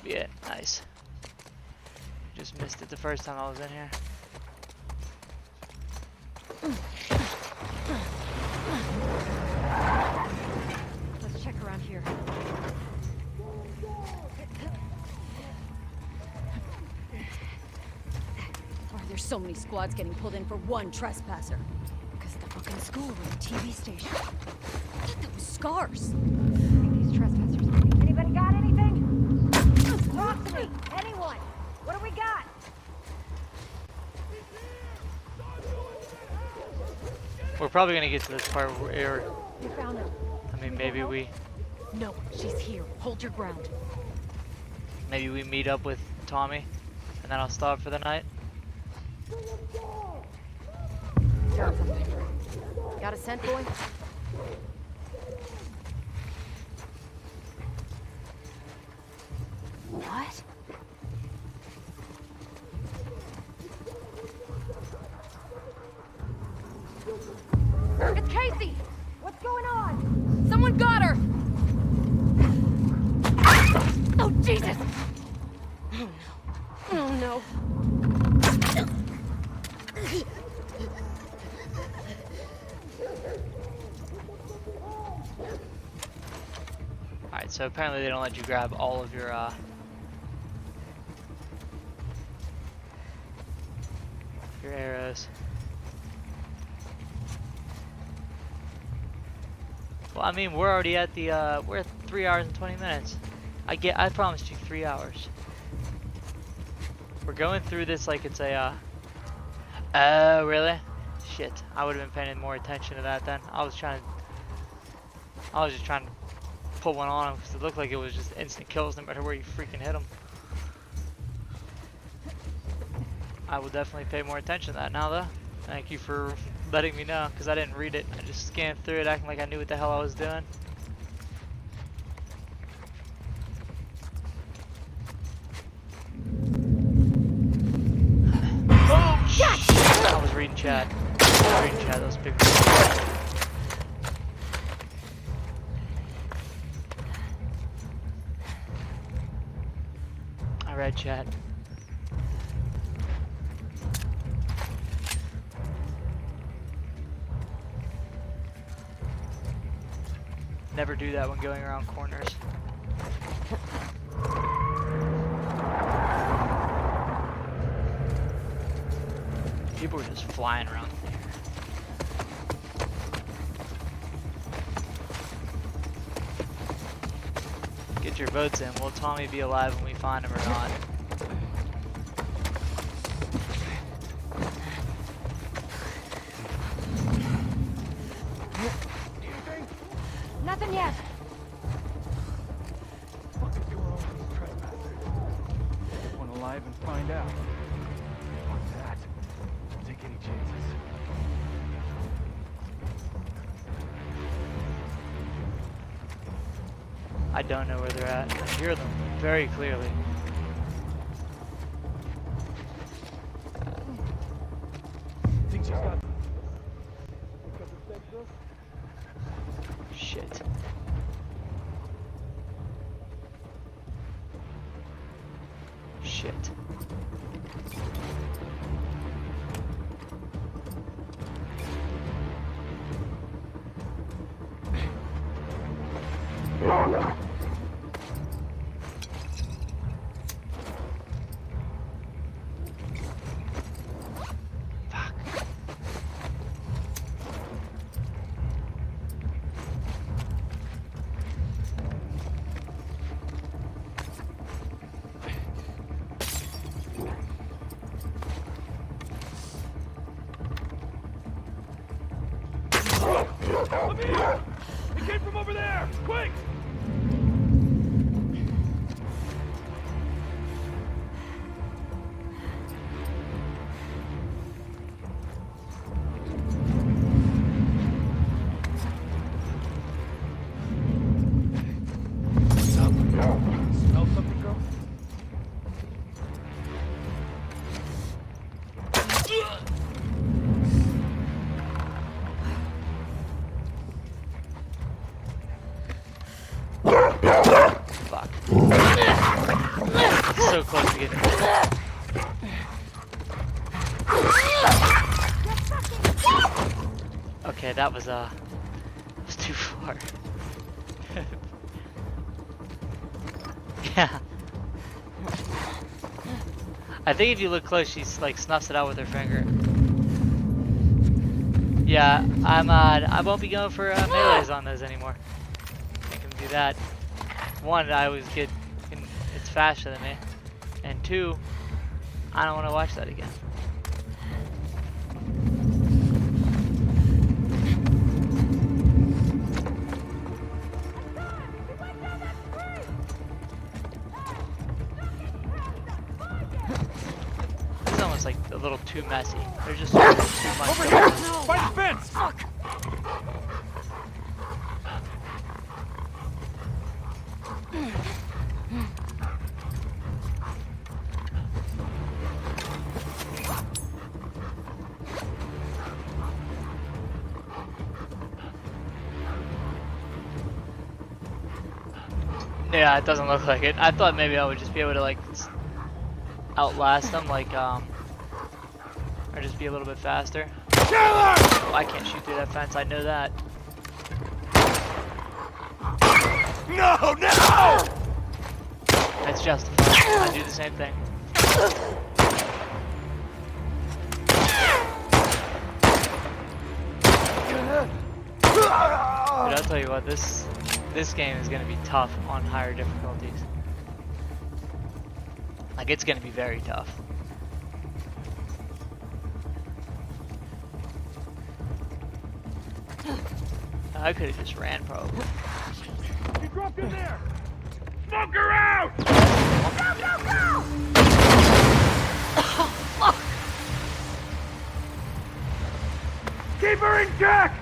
might be it. Nice. Just missed it the first time I was in here. Let's check around here. Why are there so many squads getting pulled in for one trespasser? Because the fucking school or the TV station. I thought that was scars. These trespassers. Anybody got anything? Talk to me! Anyone! What do we got? We're probably gonna get to this part where, We found her. I mean, maybe we No, she's here. Hold your ground. meet up with Tommy, and then I'll stop for the night. Found something. Got a scent, boy? What? It's Casey! What's going on? Someone got her! Oh, Jesus! Oh, no. Oh, no. Alright, so apparently they don't let you grab all of your arrows. Well, I mean, we're already at the, we're at 3 hours and 20 minutes. I promised you 3 hours. We're going through this like it's a, oh, really? Shit, I would have been paying more attention to that then. I was just trying to put one on him because it looked like it was just instant kills no matter where you freaking hit him. I will definitely pay more attention to that now though. Thank you for letting me know because I didn't read it. I just scanned through it acting like I knew what the hell I was doing. Oh shit! I was reading chat. That was big. I read chat. Never do that when going around corners. People are just flying around here. Get your votes in. Will Tommy be alive when we find him or not? Nothing yet. What is going on with these trespassers? Want to live and find out. What's that? Don't take any chances. I don't know where they're at. I hear them very clearly. Think she's got... Shit. Shit. Come here! It came from over there! Quick! What's up? Smell something, girl? so close to getting it. Okay, that was too far. Yeah. I think if you look close, she's like snuffs it out with her finger. Yeah, I won't be going for melees on those anymore. I can do that. One, I always get, it's faster than me, and two, I don't want to watch that again. This is almost like a little too messy. There's just too much. Over here! By the fence! Fuck! Yeah, it doesn't look like it. I thought maybe I would just be able to like outlast them, like or just be a little bit faster. Oh, I can't shoot through that fence. I know that. No! No! That's justified. I do the same thing. Dude, I'll tell you what, this game is gonna be tough on higher difficulties. Like, it's gonna be very tough. I could have just ran, probably. He dropped in there! Smoke her out! Go, go, go! Keep her in check!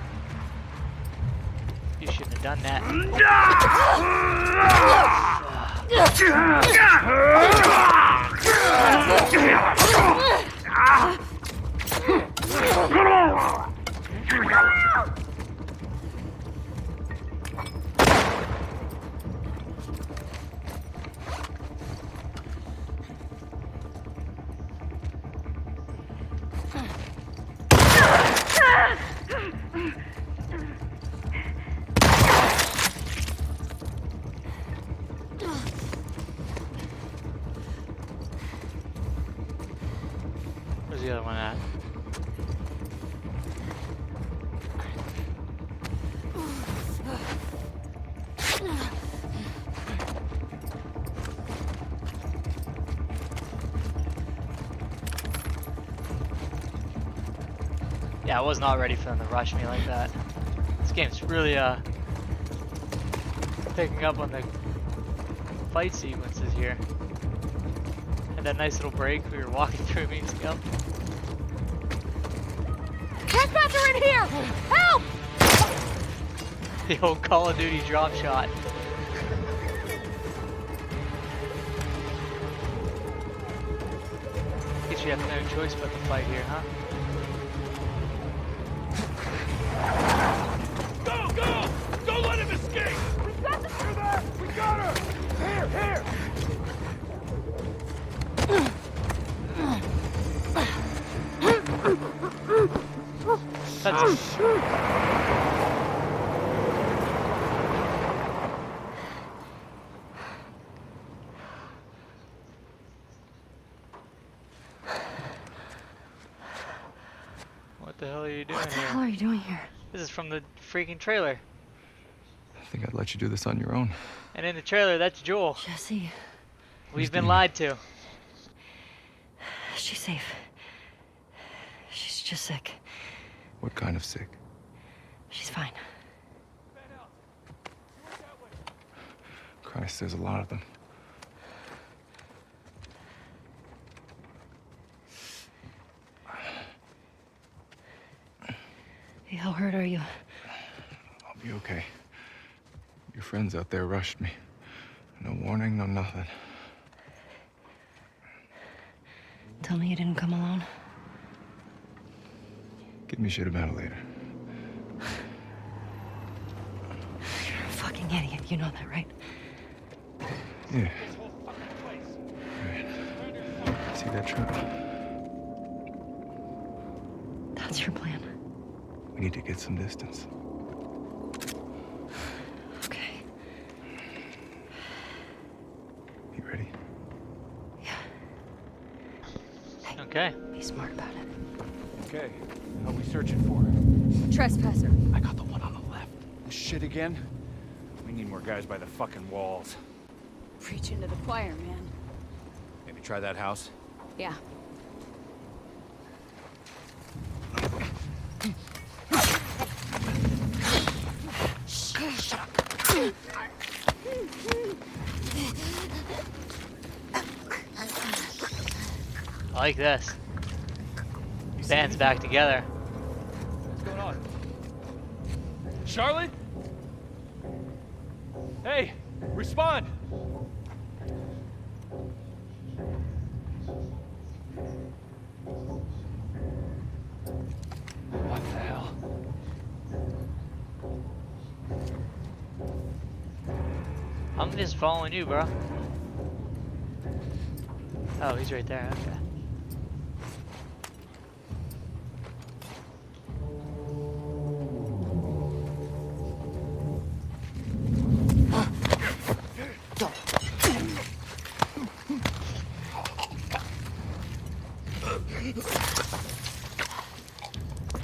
You shouldn't have done that. Where's the other one at? Yeah, I was not ready for them to rush me like that. This game's really picking up on the fight sequences here. Had that nice little break we were walking through minutes ago. Trespasser in here! Help! The old Call of Duty drop shot. Guess you have no choice but to fight here, huh? Go, go! Don't let him escape! We got this! You're there! We got her! Here, here! That's What the hell are you doing What the here? hell are you doing here? This is from the freaking trailer. I think I'd let you do this on your own. And in the trailer, that's Joel. Jesse, We've been lied to. she's safe. She's just sick. What kind of sick? She's fine. Christ, there's a lot of them. Hey, how hurt are you? I'll be okay. Your friends out there rushed me. No warning, no nothing. Tell me you didn't come alone. Give me shit about it later. You're a fucking idiot. You know that, right? Yeah. Right. see that truck? That's your plan. We need to get some distance. Okay. You ready? Okay. Be smart about it. Okay, what are we searching for? Trespasser. I got the one on the left. Shit again? We need more guys by the fucking walls. Preaching to the choir, man. Maybe try that house? Yeah. I like this. Band's back together. What's going on? Charlotte? Hey, respond! What the hell? I'm just following you, bro. Oh, he's right there. Okay.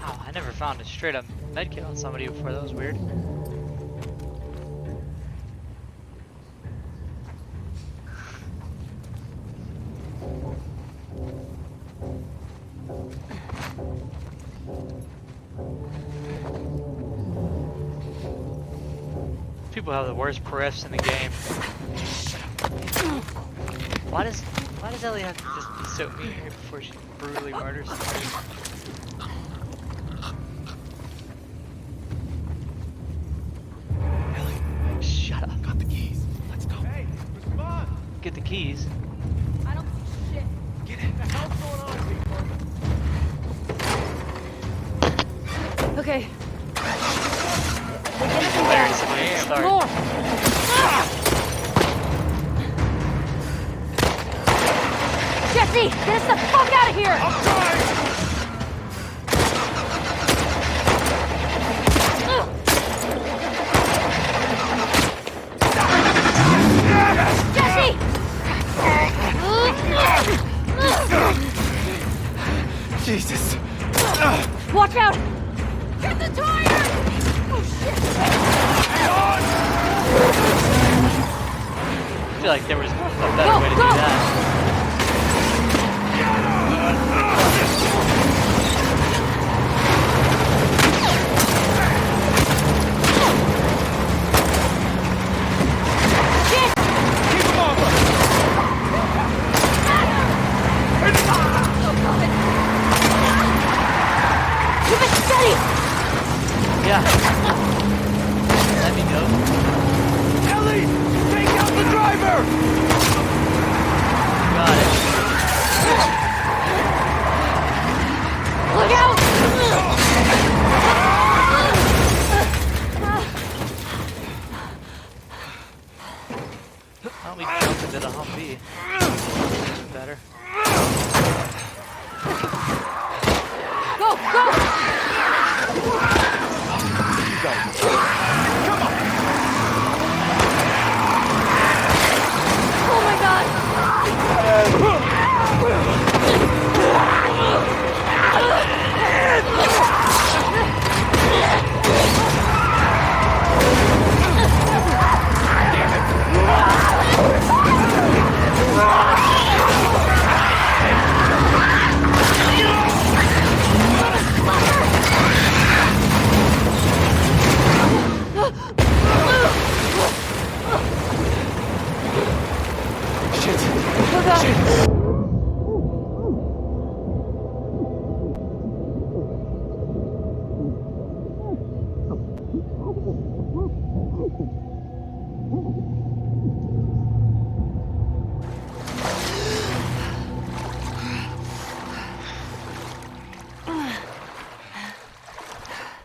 Oh, I never found a straight up medkit on somebody before. That was weird. People have the worst periffs in the game. Why does Ellie have to just be so mean here before she brutally murders somebody? Ellie, Shut up. got the keys. Let's go. Hey, respond! Get the keys. I don't see shit. Get in. What the hell's going on, people? Okay. There's somebody to start. More! Jesse, get us the fuck out of here! I'm trying! Jesse! Jesus! Watch out! Get the tire! I feel like there was a better way to do that. Keep it steady! Yeah. Let me go. Ellie! Take out the driver! Got it. Look out! Why don't we jump into the Humvee? Better. Go, go! Oh my god!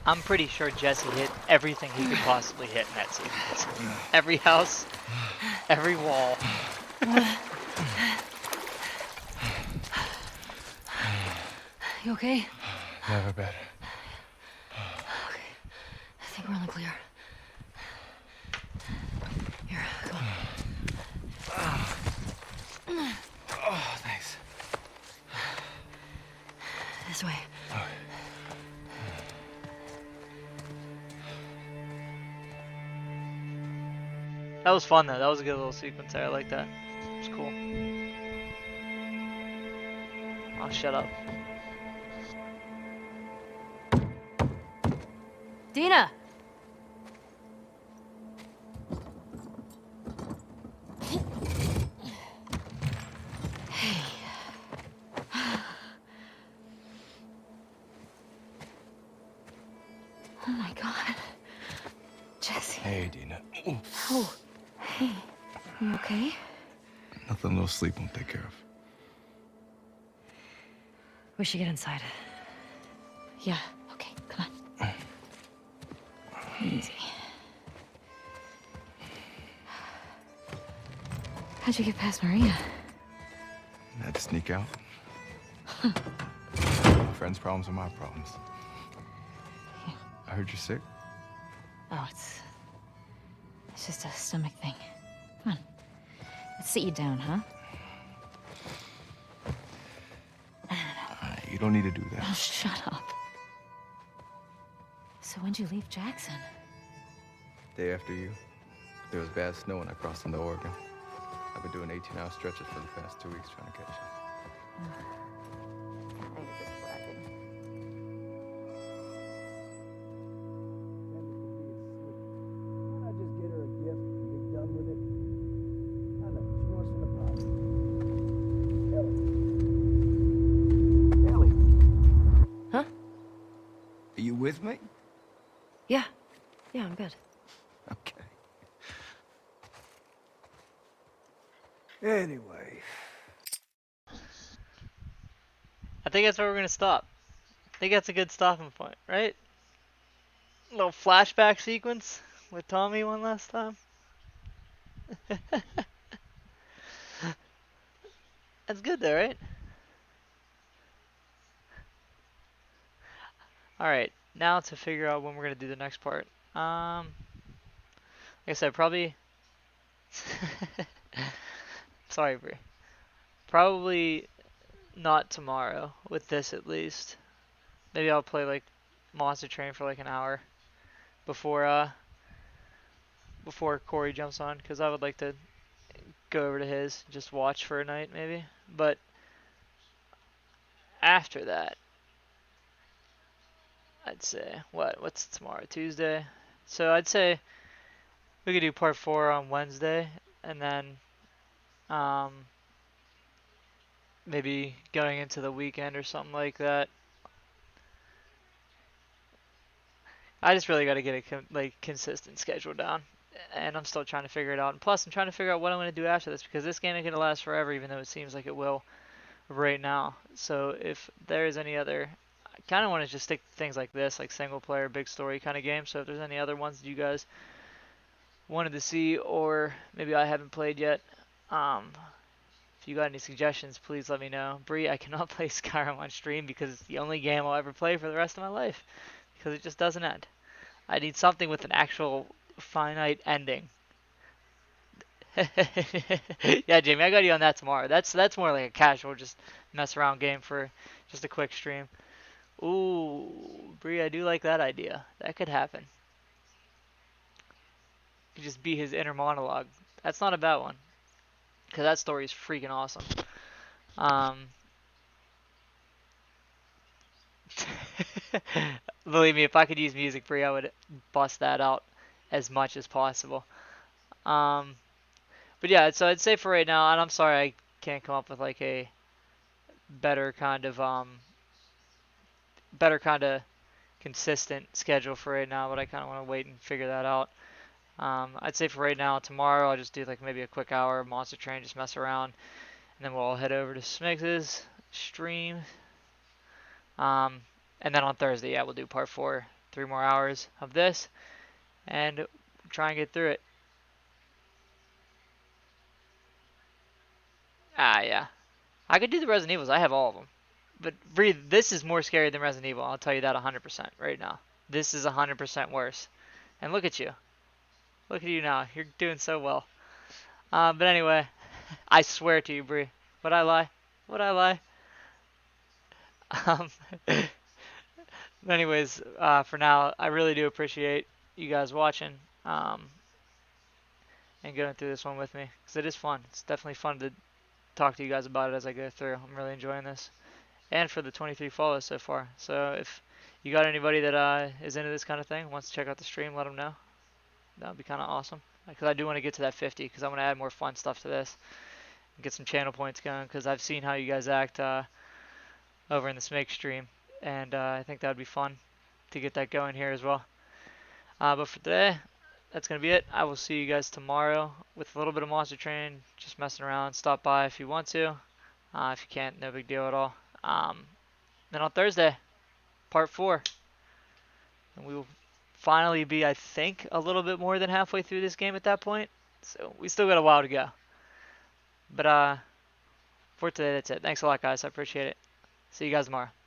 I'm pretty sure Jesse hit everything he could possibly hit in that sequence. Every house, every wall. You okay? Never better. Okay. I think we're on the clear. Here, come on. Oh, thanks. This way. That was fun though. That was a good little sequence there. I like that. It's cool. Oh, shut up. Dina! Hey. Oh my God. Jesse. Hey, Dina. Ooh. Oh, hey. You okay? Nothing a little sleep won't take care of. We should get inside. Yeah, okay, come on. Easy. How'd you get past Maria? I had to sneak out. Friends' problems are my problems. Yeah. I heard you're sick. Oh, it's just a stomach thing. Come on. Let's sit you down, huh? You don't need to do that. Oh, shut up. So when'd you leave Jackson? Day after you, there was bad snow when I crossed into Oregon. I've been doing 18-hour stretches for the past 2 weeks trying to catch up. Why not just get her a gift and be done with it? I know, she wants some deposit. Ellie. Huh? Are you with me? Yeah. Yeah, I'm good. Okay. Anyway. I think that's where we're gonna stop. I think that's a good stopping point, right? A little flashback sequence with Tommy one last time. That's good though, right? Alright, now to figure out when we're gonna do the next part. Like I said, probably sorry, Brie. Probably not tomorrow, with this at least. Maybe I'll play like Monster Train for like an hour before Corey jumps on, because I would like to go over to his, just watch for a night maybe. But after that, I'd say what's tomorrow? Tuesday. So I'd say we could do part 4 on Wednesday, and then maybe going into the weekend or something like that. I just really got to get a consistent schedule down, and I'm still trying to figure it out. And plus, I'm trying to figure out what I'm going to do after this, because this game ain't going to last forever, even though it seems like it will right now. So if there is any other, I kind of want to just stick to things like this, like single player, big story kind of games. So if there's any other ones that you guys wanted to see, or maybe I haven't played yet, if you got any suggestions, please let me know. Bree, I cannot play Skyrim on stream because it's the only game I'll ever play for the rest of my life, because it just doesn't end. I need something with an actual finite ending. Yeah, Jamie, I got you on that tomorrow. That's more like a casual, just mess around game for just a quick stream. Ooh, Bree, I do like that idea. That could happen. Could just be his inner monologue. That's not a bad one, because that story is freaking awesome. Believe me, if I could use music, Bree, I would bust that out as much as possible. Um, but yeah, so I'd say for right now, and I'm sorry I can't come up with like a better kind of consistent schedule for right now, but I kind of want to wait and figure that out. I'd say for right now, tomorrow I'll just do like maybe a quick hour of Monster Train, just mess around, and then we'll all head over to Smix's stream. And then on Thursday, yeah, we'll do part 4, 3 more hours of this, and try and get through it. Yeah. I could do the Resident Evils. I have all of them. But Bree, this is more scary than Resident Evil. I'll tell you that 100% right now. This is 100% worse. And look at you. Look at you now. You're doing so well. But anyway, I swear to you, Bree. Would I lie? Would I lie? Um, but anyways, for now, I really do appreciate you guys watching and going through this one with me because it is fun. It's definitely fun to talk to you guys about it as I go through. I'm really enjoying this. And for the 23 follows so far. So if you got anybody that is into this kind of thing, wants to check out the stream, let them know. That would be kind of awesome. Because I do want to get to that 50 because I want to add more fun stuff to this and get some channel points going because I've seen how you guys act over in the Smake stream. And I think that would be fun to get that going here as well. But for today, that's going to be it. I will see you guys tomorrow with a little bit of Monster Train, just messing around. Stop by if you want to. If you can't, no big deal at all. Then on Thursday, part 4. And we will finally be, I think, a little bit more than halfway through this game at that point. So we still got a while to go. But for today, that's it. Thanks a lot, guys. I appreciate it. See you guys tomorrow.